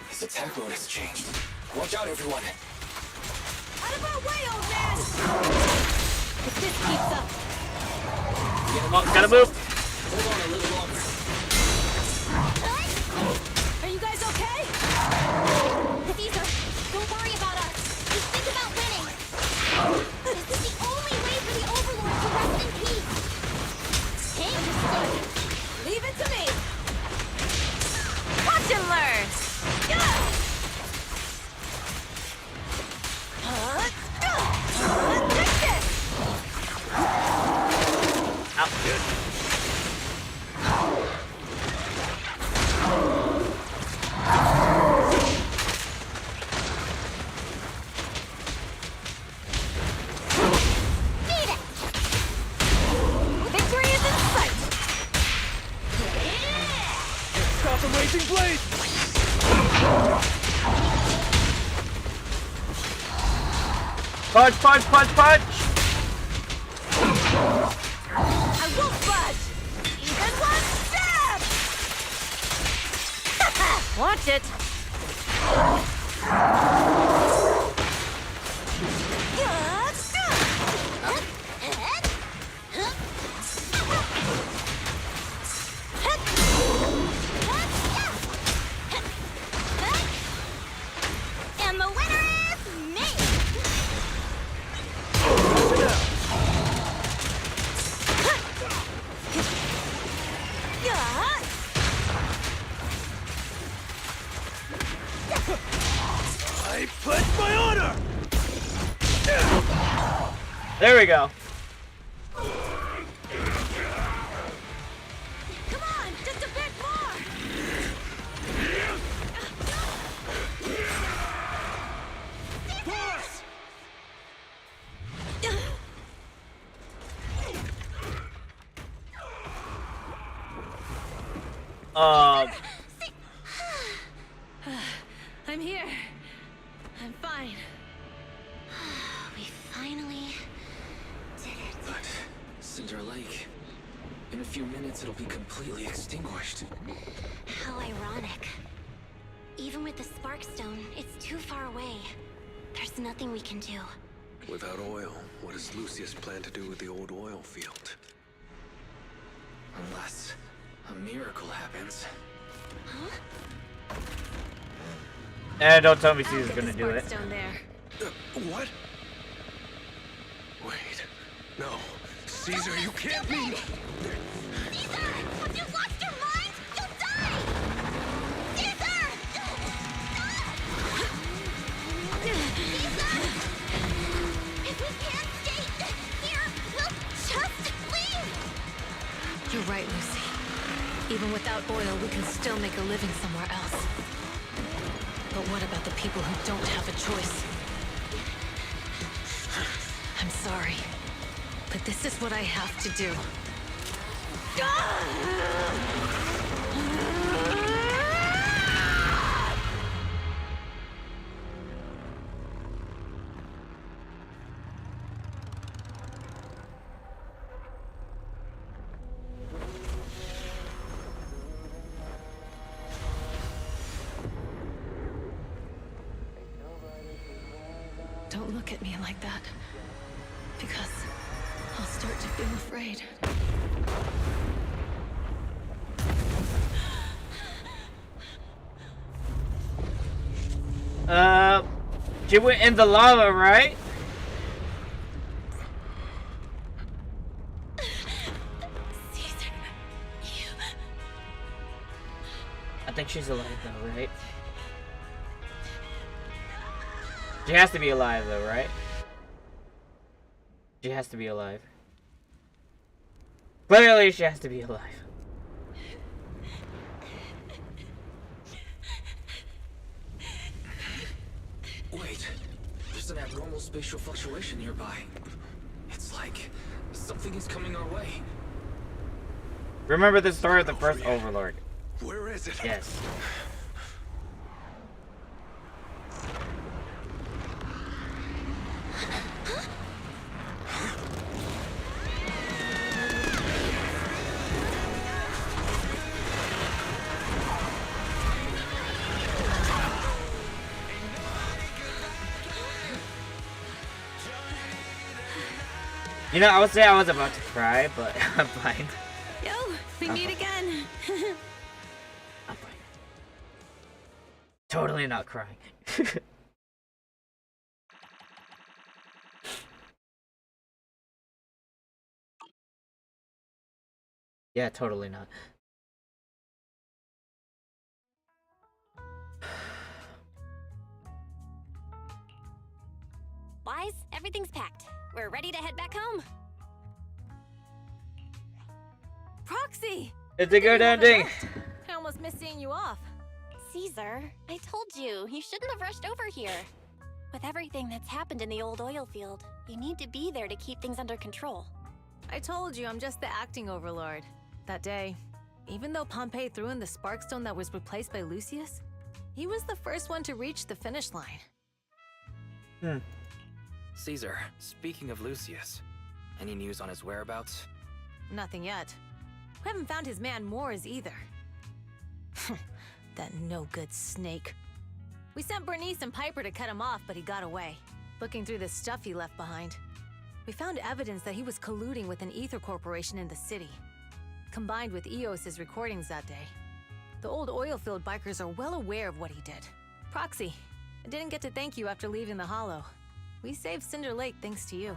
His attack mode has changed. Watch out, everyone. Out of our way, old man! If this keeps up... Oh, gotta move. Hold on a little longer. Are you guys okay? Caesar, don't worry about us. Just think about winning. This is the only way for the Overlord to rest in peace. Okay, understood. Leave it to me. Watch and learn. Take this. Victory is in sight! Stop the raging blade! Punch, punch, punch, punch! I won't budge! Even one step! Watch it! And the winner is me! There we go. Come on, just a bit more. Boss! I'm here. I'm fine. We finally did it. But Cinder Lake, in a few minutes it'll be completely extinguished. How ironic. Even with the Sparkstone, it's too far away. There's nothing we can do. Without oil, what does Lucius plan to do with the old oil field? Unless a miracle happens. Huh? Don't tell me Caesar's gonna do it. Sparkstone there. What? Wait. No. Caesar, you can't be... Caesar! Have you lost your mind? You'll die! Caesar! Caesar! If we can't stay here, we'll just leave! You're right, Lucy. Even without oil, we can still make a living somewhere else. But what about the people who don't have a choice? I'm sorry, but this is what I have to do. Don't look at me like that, because I'll start to feel afraid. She went in the lava, right? Caesar, you... I think she's alive though, right? She has to be alive though, right? She has to be alive. Clearly she has to be alive. Wait, there's an abnormal spatial fluctuation nearby. It's like something is coming our way. Remember the story of the first Overlord. Where is it? Yes. You know, I would say I was about to cry, but I'm fine. Yo, we meet again. I'm fine. Totally not crying. Yeah, totally not. Wise, everything's packed. We're ready to head back home. Proxy! It's a good ending. I almost missed seeing you off. Caesar, I told you, you shouldn't have rushed over here. With everything that's happened in the old oil field, you need to be there to keep things under control. I told you I'm just the acting overlord. That day, even though Pompey threw in the Sparkstone that was replaced by Lucius, he was the first one to reach the finish line. Caesar, speaking of Lucius, any news on his whereabouts? Nothing yet. We haven't found his man Moores either. That no-good snake. We sent Bernice and Piper to cut him off, but he got away. Looking through the stuff he left behind, we found evidence that he was colluding with an ether corporation in the city, combined with EOS's recordings that day. The old oilfield bikers are well aware of what he did. Proxy, I didn't get to thank you after leaving the Hollow. We saved Cinder Lake thanks to you.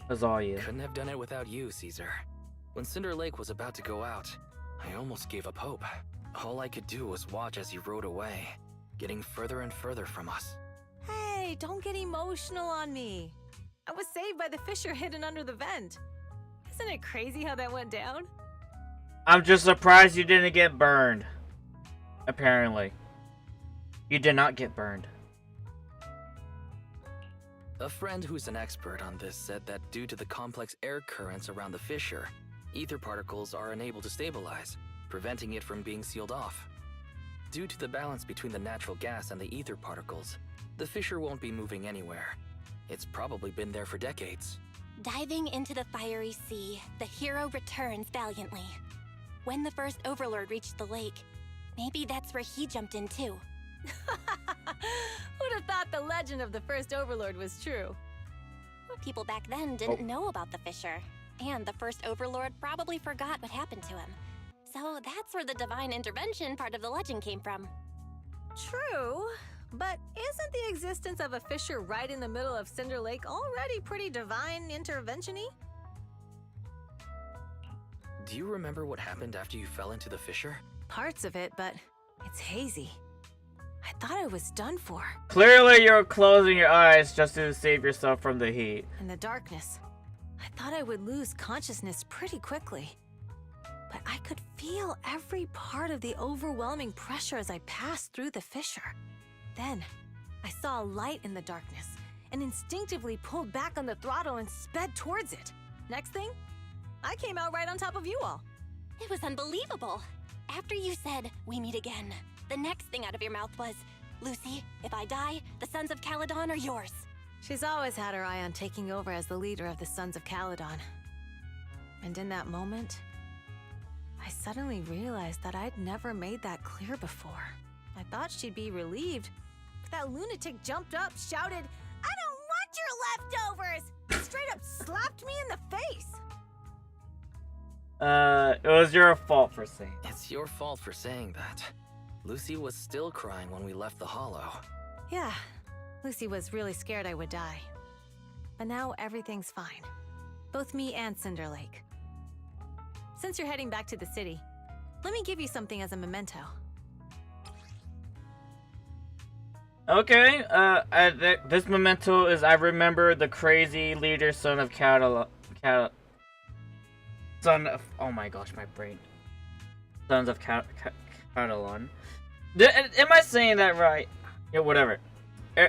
That's all you. Couldn't have done it without you, Caesar. When Cinder Lake was about to go out, I almost gave up hope. All I could do was watch as he rode away, getting further and further from us. Hey, Hey, don't get emotional on me. I was saved by the fisher hidden under the vent. Isn't it crazy how that went down? I'm just surprised you didn't get burned. Apparently. You did not get burned. A friend who's an expert on this said that due to the complex air currents around the fissure, ether particles are unable to stabilize, preventing it from being sealed off. Due to the balance between the natural gas and the ether particles, the fissure won't be moving anywhere. It's probably been there for decades. Diving into the fiery sea, the hero returns valiantly. When the first Overlord reached the lake, maybe that's where he jumped in too. Who'd have thought the legend of the first Overlord was true? People back then didn't know about the fissure, and the first Overlord probably forgot what happened to him. So that's where the divine intervention part of the legend came from. True, but isn't the existence of a fissure right in the middle of Cinder Lake already pretty divine intervention-y? Do you remember what happened after you fell into the fissure? Parts of it, but it's hazy. I thought I was done for. Clearly you're closing your eyes just to save yourself from the heat. In the darkness, I thought I would lose consciousness pretty quickly. But I could feel every part of the overwhelming pressure as I passed through the fissure. Then, I saw a light in the darkness and instinctively pulled back on the throttle and sped towards it. Next thing, I came out right on top of you all. It was unbelievable. After you said, "We meet again," the next thing out of your mouth was, "Lucy, if I die, the Sons of Caledon are yours." She's always had her eye on taking over as the leader of the Sons of Caledon. And in that moment, I suddenly realized that I'd never made that clear before. I thought she'd be relieved, but that lunatic jumped up, shouted, "I don't want your leftovers!" and straight up slapped me in the face. It was your fault for saying. It's your fault for saying that. Lucy was still crying when we left the hollow. Yeah, Lucy was really scared I would die. But now everything's fine. Both me and Cinder Lake. Since you're heading back to the city, let me give you something as a memento. Okay, this memento is I remember the crazy leader son of oh my gosh, my brain. Sons of Catalan. Am I saying that right? Yeah, whatever.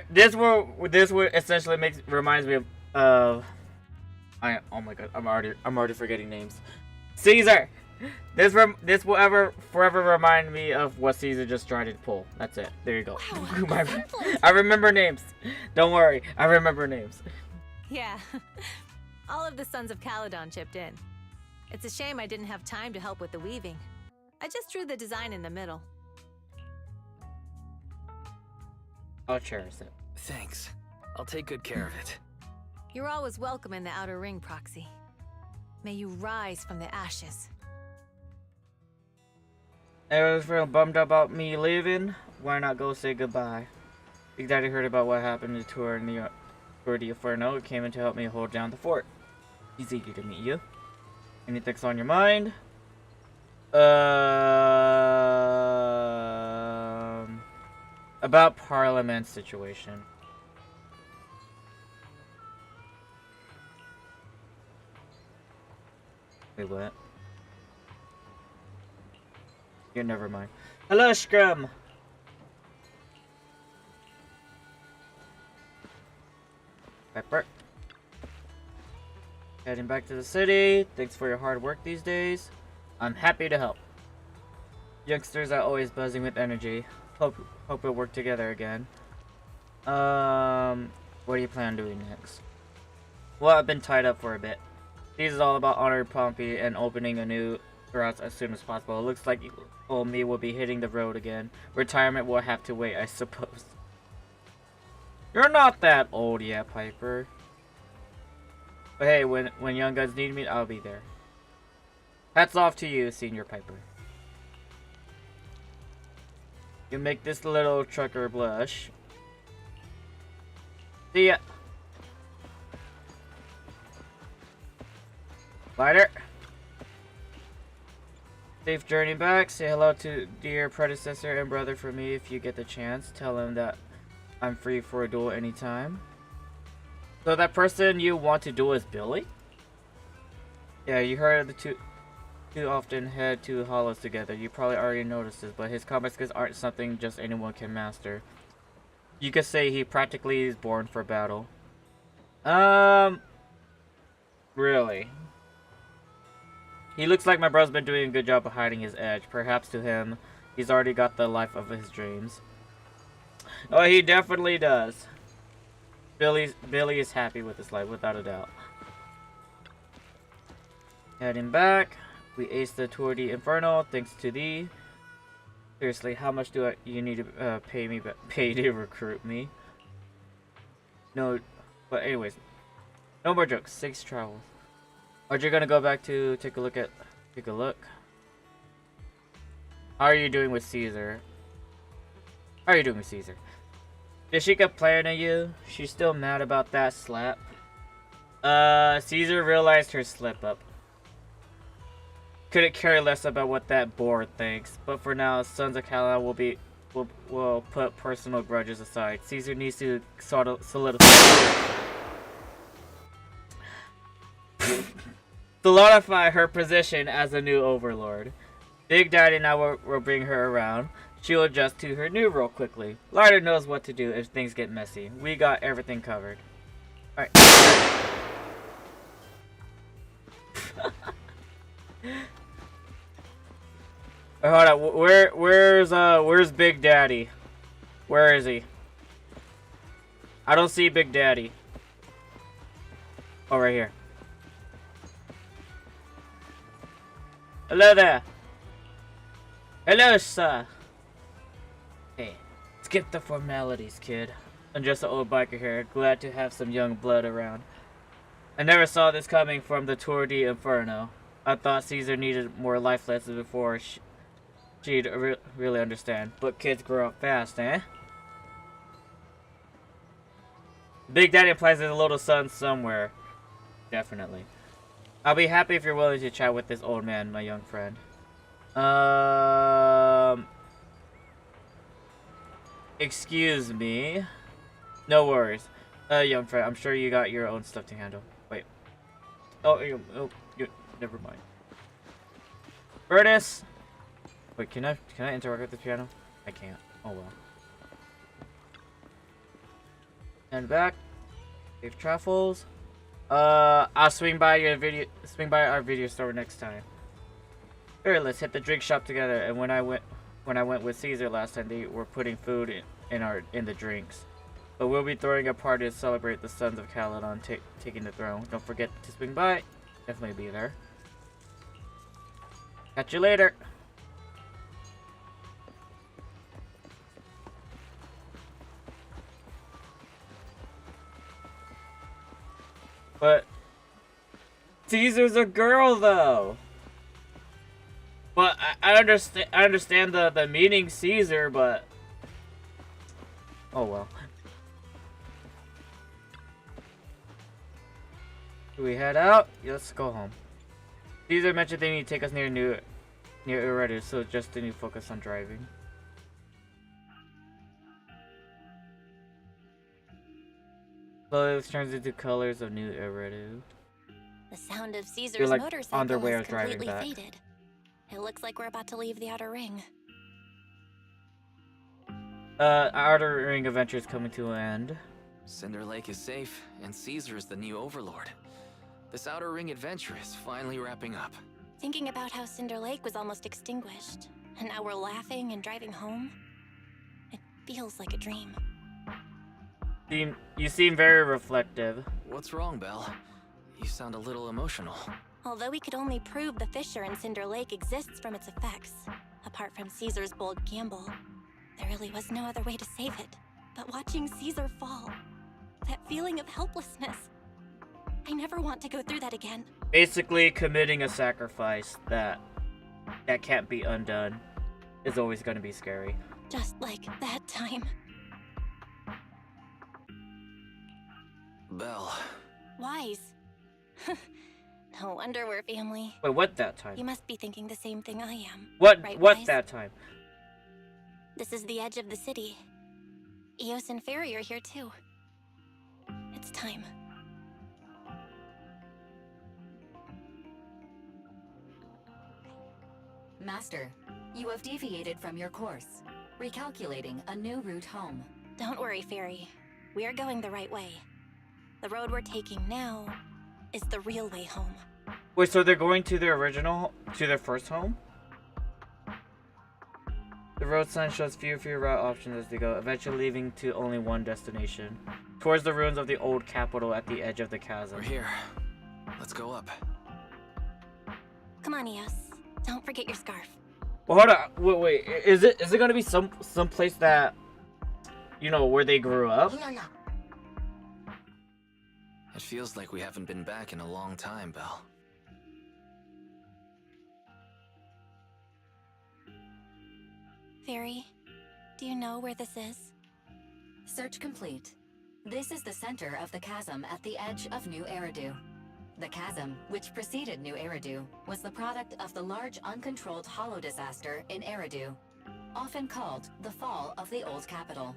This would essentially reminds me of oh my god, I'm already forgetting names. Caesar. This will forever remind me of what Caesar just tried to pull. That's it. There you go. Wow, I remember names. Don't worry, I remember names. Yeah, all of the Sons of Caledon chipped in. It's a shame I didn't have time to help with the weaving. I just drew the design in the middle. I'll cherish it. Thanks. I'll take good care of it. You're always welcome in the Outer Ring, Proxy. May you rise from the ashes. Everyone's feeling bummed about me leaving. Why not go say goodbye? Big Daddy heard about what happened to tour in the Inferno. Came in to help me hold down the fort. He's eager to meet you. Anything's on your mind? About Parliament situation. Wait, what? Yeah, never mind. Hello, Scrum! Pepper. Heading back to the city. Thanks for your hard work these days. I'm happy to help. Youngsters are always buzzing with energy. Hope we'll work together again. What do you plan on doing next? Well, I've been tied up for a bit. This is all about honoring Pompey and opening a new garage as soon as possible. It looks like old me will be hitting the road again. Retirement will have to wait, I suppose. You're not that old yet, Piper. But hey, when young guns need me, I'll be there. Hats off to you, Senior Piper. You make this little trucker blush. See ya. Lighter. Safe journey back. Say hello to dear predecessor and brother for me if you get the chance. Tell him that I'm free for a duel anytime. So that person you want to duel is Billy? Yeah, you heard the two often head to hollows together. You probably already noticed this, but his combat skills aren't something just anyone can master. You could say he practically is born for battle. Really? He looks like my brother's been doing a good job of hiding his edge. Perhaps to him, he's already got the life of his dreams. Oh, he definitely does. Billy is happy with his life, without a doubt. Heading back, we aced the Tour de Inferno, thanks to thee. Seriously, how much do you need to pay to recruit me? No, but anyways, no more jokes. 6 travels. Are you gonna go back to take a look? How are you doing with Caesar? How are you doing with Caesar? Did she complain to you? She's still mad about that slap. Caesar realized her slip up. Couldn't care less about what that board thinks, but for now, Sons of Calais will put personal grudges aside. Caesar needs to sort of solidify her position as a new overlord. Big Daddy and I will bring her around. She'll adjust to her new role quickly. Larder knows what to do if things get messy. We got everything covered. Alright. Hold on, where's Big Daddy? Where is he? I don't see Big Daddy. Oh, right here. Hello there. Hello, sir. Hey, skip the formalities, kid. I'm just an old biker here, glad to have some young blood around. I never saw this coming from the Tour de Inferno. I thought Caesar needed more life lessons before she'd really understand. But kids grow up fast, eh? Big Daddy implies there's a little son somewhere. Definitely. I'll be happy if you're willing to chat with this old man, my young friend. Excuse me. No worries. Young friend, I'm sure you got your own stuff to handle. Wait. Never mind. Furnace! Wait, can I interact with the piano? I can't. Oh well. And back. Safe travels. I'll swing by our video store next time. Here, let's hit the drink shop together. And when I went with Caesar last time, they were putting food in the drinks. But we'll be throwing a party to celebrate the Sons of Caledon taking the throne. Don't forget to swing by. Definitely be there. Catch you later. But Caesar's a girl, though. But I understand the meaning Caesar, but oh well. Do we head out? Yeah, let's go home. Caesar mentioned they need to take us near Eredu, so just to focus on driving. Clothes turns into colors of New Eredu. The sound of Caesar's on motorcycle their way is of driving completely back. faded. It looks like we're about to leave the Outer Ring. Outer Ring adventure is coming to an end. Cinder Lake is safe, and Caesar is the new overlord. This Outer Ring adventure is finally wrapping up. Thinking about how Cinder Lake was almost extinguished, and now we're laughing and driving home, it feels like a dream. You seem very reflective. What's wrong, Belle? You sound a little emotional. Although we could only prove the fissure in Cinder Lake exists from its effects, apart from Caesar's bold gamble, there really was no other way to save it. But watching Caesar fall, that feeling of helplessness, I never want to go through that again. Basically, committing a sacrifice that can't be undone is always going to be scary. Just like that time. Belle. Wise. No wonder we're family. Wait, what that time? You must be thinking the same thing I am. What right, what Wise? that time? This is the edge of the city. Eos and Fairy are here too. It's time. Master, you have deviated from your course, recalculating a new route home. Don't worry, Fairy. We're going the right way. The road we're taking now is the real way home. Wait, so they're going to their first home? The road sign shows fewer route options as they go, eventually leading to only one destination. Towards the ruins of the old capital at the edge of the chasm. We're here. Let's go up. Come on, Eos. Don't forget your scarf. Well, hold on. Wait. Is it gonna be some place that, you know, where they grew up? It feels like we haven't been back in a long time, Belle. Fairy, do you know where this is? Search complete. This is the center of the chasm at the edge of New Eridu. The chasm, which preceded New Eridu, was the product of the large uncontrolled hollow disaster in Eridu, often called the fall of the old capital.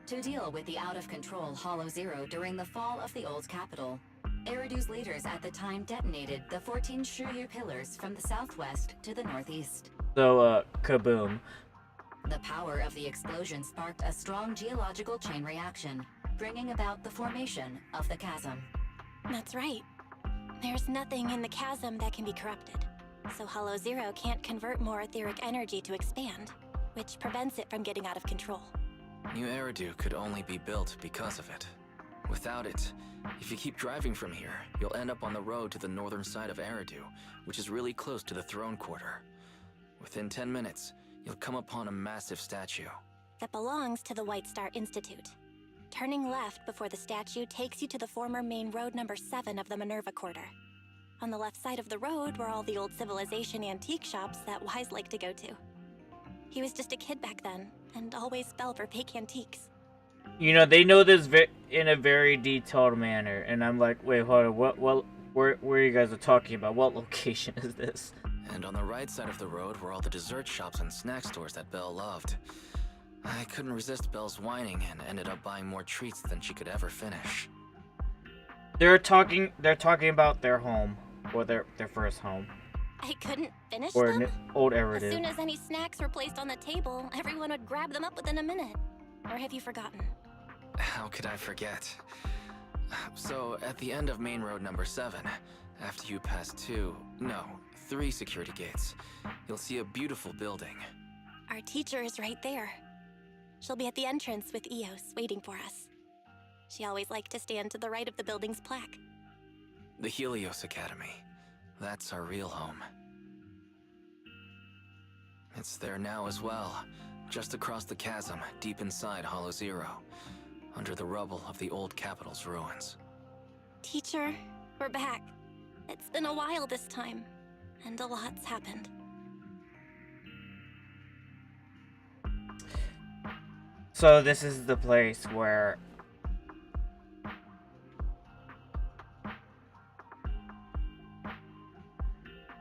To deal with the out-of-control Hollow Zero during the fall of the old capital, Eridu's leaders at the time detonated the 14 Shuryu pillars from the southwest to the northeast. So, kaboom. The power of the explosion sparked a strong geological chain reaction, bringing about the formation of the chasm. That's right. There's nothing in the chasm that can be corrupted, so Hollow Zero can't convert more etheric energy to expand, which prevents it from getting out of control. New Eridu could only be built because of it. Without it, if you keep driving from here, you'll end up on the road to the northern side of Eridu, which is really close to the throne quarter. Within 10 minutes, you'll come upon a massive statue. That belongs to the White Star Institute. Turning left before the statue takes you to the former main road number 7 of the Minerva Quarter. On the left side of the road were all the old civilization antique shops that Wise liked to go to. He was just a kid back then, and always fell for fake antiques. You know, they know this in a very detailed manner, and I'm like, wait, hold on, where you guys are talking about? What location is this? And on the right side of the road were all the dessert shops and snack stores that Belle loved. I couldn't resist Belle's whining and ended up buying more treats than she could ever finish. They're talking about their home, or their first home. I couldn't finish or them? Old As Eridu. soon as any snacks were placed on the table, everyone would grab them up within a minute. Or have you forgotten? How could I forget? So, at the end of main road number 7, after you pass 3 security gates, you'll see a beautiful building. Our teacher is right there. She'll be at the entrance with Eos, waiting for us. She always liked to stand to the right of the building's plaque. The Helios Academy. That's our real home. It's there now as well, just across the chasm, deep inside Hollow Zero, under the rubble of the old capital's ruins. Teacher, we're back. It's been a while this time, and a lot's happened. So this is the place where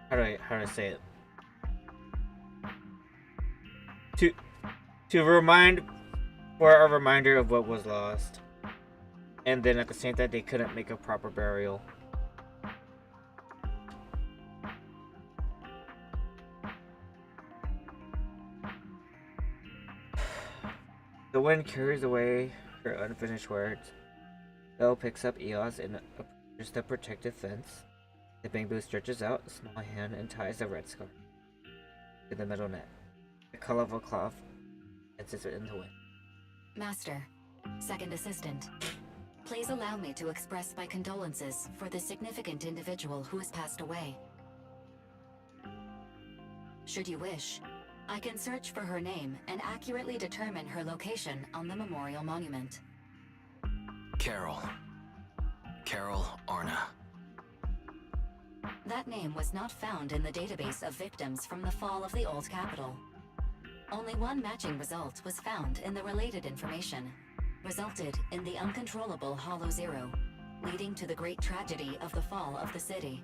how do I say it? To remind, for a reminder of what was lost, and then at the same time they couldn't make a proper burial. The wind carries away her unfinished words. Belle picks up Eos and approaches the protective fence. The bamboo stretches out a small hand and ties a red scarf to the middle net. The colorful cloth dances in the wind. Master, second assistant, please allow me to express my condolences for the significant individual who has passed away. Should you wish, I can search for her name and accurately determine her location on the memorial monument. Carol Arna. That name was not found in the database of victims from the fall of the old capital. Only one matching result was found in the related information, resulted in the uncontrollable Hollow Zero, leading to the great tragedy of the fall of the city.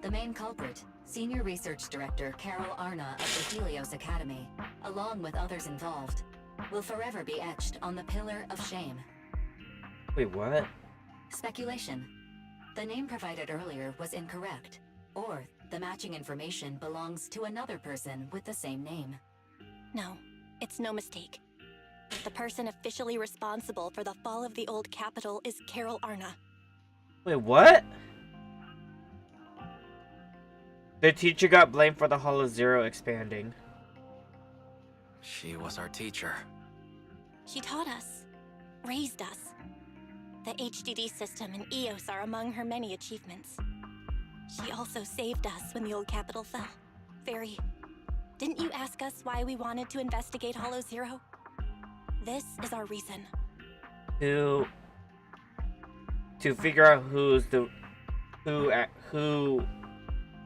The main culprit, Senior Research Director Carol Arna of the Helios Academy, along with others involved, will forever be etched on the Pillar of Shame. Wait, what? Speculation. The name provided earlier was incorrect, or the matching information belongs to another person with the same name. No, it's no mistake. The person officially responsible for the fall of the old capital is Carol Arna. Wait, what? The teacher got blamed for the Hollow Zero expanding. She was our teacher. She taught us, raised us. The HDD system and EOS are among her many achievements. She also saved us when the old capital fell. Fairy, didn't you ask us why we wanted to investigate Hollow Zero? This is our reason. To figure out who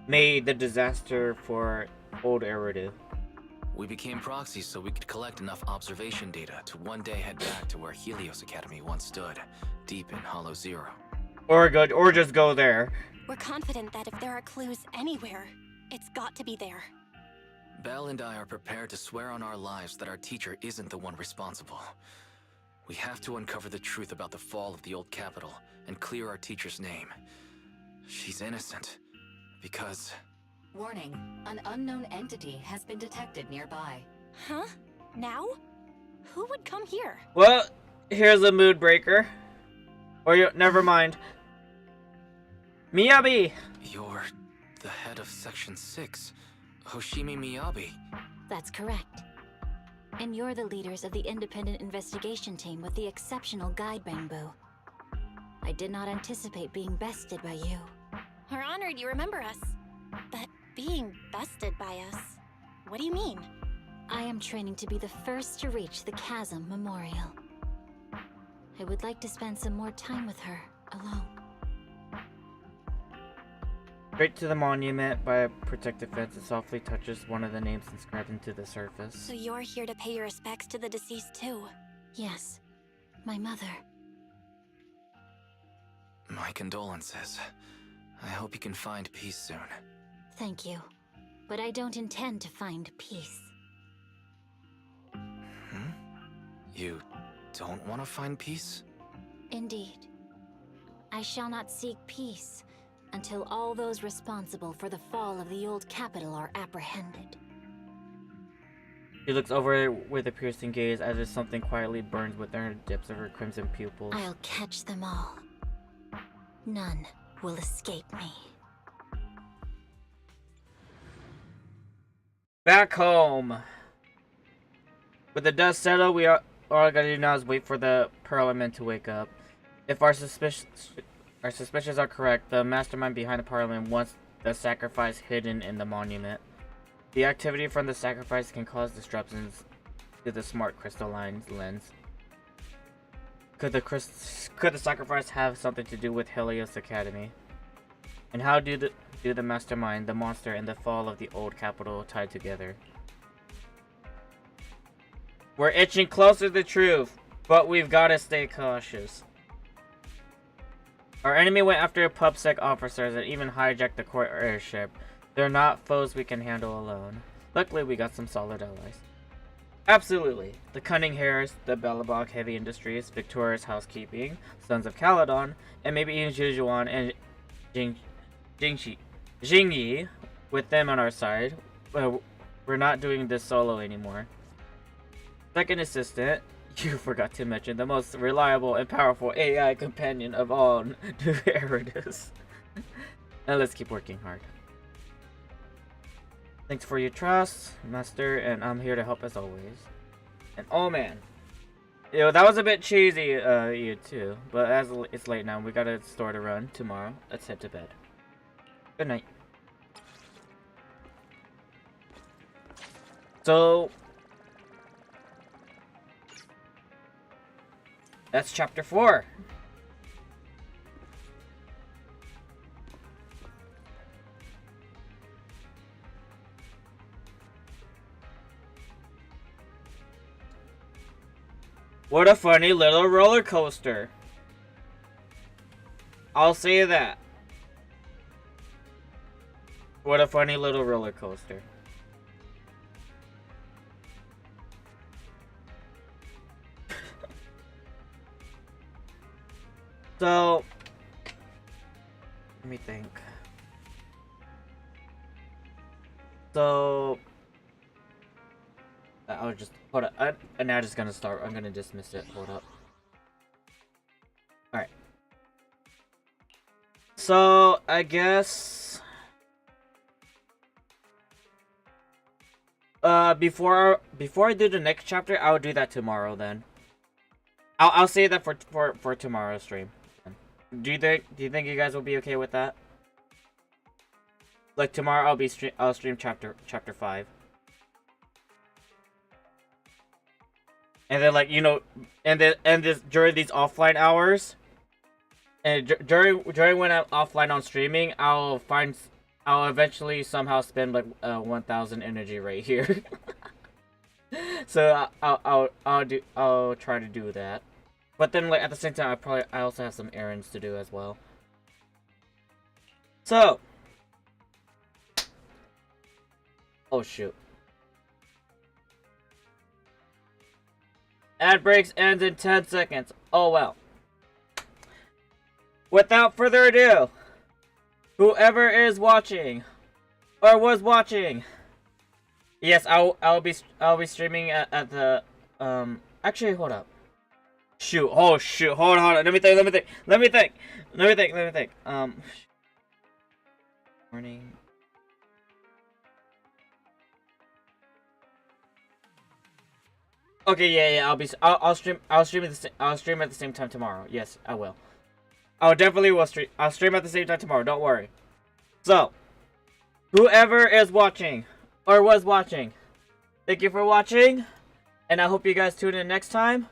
made the disaster for Old Eridu. We became proxies so we could collect enough observation data to one day head back to where Helios Academy once stood, deep in Hollow Zero. Or just go there. We're confident that if there are clues anywhere, it's got to be there. Belle and I are prepared to swear on our lives that our teacher isn't the one responsible. We have to uncover the truth about the fall of the old capital and clear our teacher's name. She's innocent, because... Warning, an unknown entity has been detected nearby. Huh? Now? Who would come here? Well, here's a mood breaker. Never mind. Miyabi! You're the head of Section 6, Hoshimi Miyabi. That's correct. And you're the leaders of the independent investigation team with the exceptional guide Bamboo. I did not anticipate being bested by you. We're honored you remember us. But being bested by us, what do you mean? I am training to be the first to reach the Chasm Memorial. I would like to spend some more time with her, alone. Straight to the monument by a protective fence, it softly touches one of the names inscribed into the surface. So you're here to pay your respects to the deceased too? Yes, my mother. My condolences. I hope you can find peace soon. Thank you, but I don't intend to find peace. You don't want to find peace? Indeed. I shall not seek peace until all those responsible for the fall of the old capital are apprehended. She looks over with a piercing gaze as if something quietly burns within the depths of her crimson pupils. I'll catch them all. None will escape me. Back home. With the dust settled, all I gotta do now is wait for the Parliament to wake up. If our suspicions are correct, the mastermind behind the Parliament wants the sacrifice hidden in the monument. The activity from the sacrifice can cause disruptions to the smart crystalline lens. Could the sacrifice have something to do with Helios Academy? And how do the mastermind, the monster, and the fall of the old capital tie together? We're inching closer to the truth, but we've gotta stay cautious. Our enemy went after PubSec officers and even hijacked the court airship. They're not foes we can handle alone. Luckily, we got some solid allies. Absolutely. The Cunning Hares, the Belobog Heavy Industries, Victoria's Housekeeping, Sons of Caledon, and maybe even Jujuan and Jingyi, with them on our side. Well, we're not doing this solo anymore. Second assistant, you forgot to mention the most reliable and powerful AI companion of all, Eridus. And let's keep working hard. Thanks for your trust, Master, and I'm here to help as always. And oh man, that was a bit cheesy, you too. But as it's late now, we got a store to run tomorrow. Let's head to bed. Good night. So that's chapter 4. What a funny little roller coaster. I'll say that. What a funny little roller coaster. So, let me think. So, I'll just hold up. And now just gonna start. I'm gonna dismiss it. Hold up. All right. So I guess before I do the next chapter, I'll do that tomorrow. Then I'll save that for tomorrow's stream. Do you think you guys will be okay with that? Like tomorrow I'll stream chapter 5. And then, like, you know, and this during these offline hours, and during when I'm offline on streaming, I'll eventually somehow spend like 1,000 energy right here. So I'll try to do that. But then, like, at the same time, I also have some errands to do as well. So, oh shoot. Ad breaks ends in 10 seconds. Oh well. Without further ado, whoever is watching or was watching, yes, I'll be streaming at the actually hold up. Shoot. Oh shoot. Hold on. Let me think. Morning. Okay, yeah. I'll stream at the same time tomorrow. Yes, I will. I'll stream at the same time tomorrow. Don't worry. So, whoever is watching or was watching, thank you for watching, and I hope you guys tune in next time.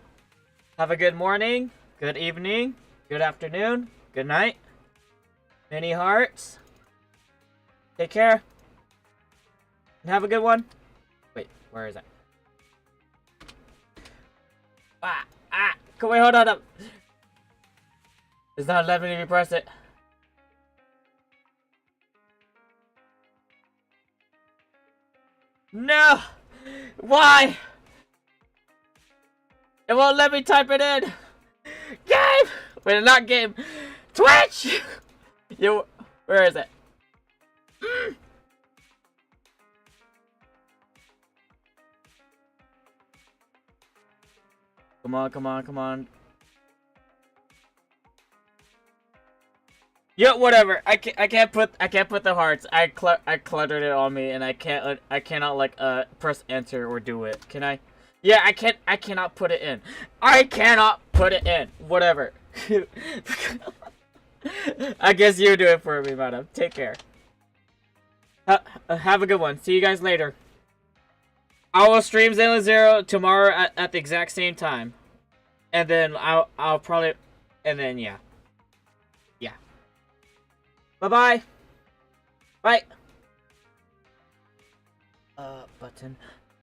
Have a good morning, good evening, good afternoon, good night. Many hearts. Take care. And have a good one. Wait, where is it? Wait, hold on. It's not letting me press it. No! Why? It won't let me type it in. Game! Wait, not game. Twitch! Yo, where is it? Come on. Yeah, whatever. I can't put the hearts. I cluttered it on me, and I cannot like press enter or do it. Can I? Yeah, I cannot put it in. I cannot put it in. Whatever. I guess you do it for me, madam. Take care. Have a good one. See you guys later. I will stream Zenless Zero tomorrow at the exact same time. And then I'll probably, and then yeah. Bye-bye. Bye. Button.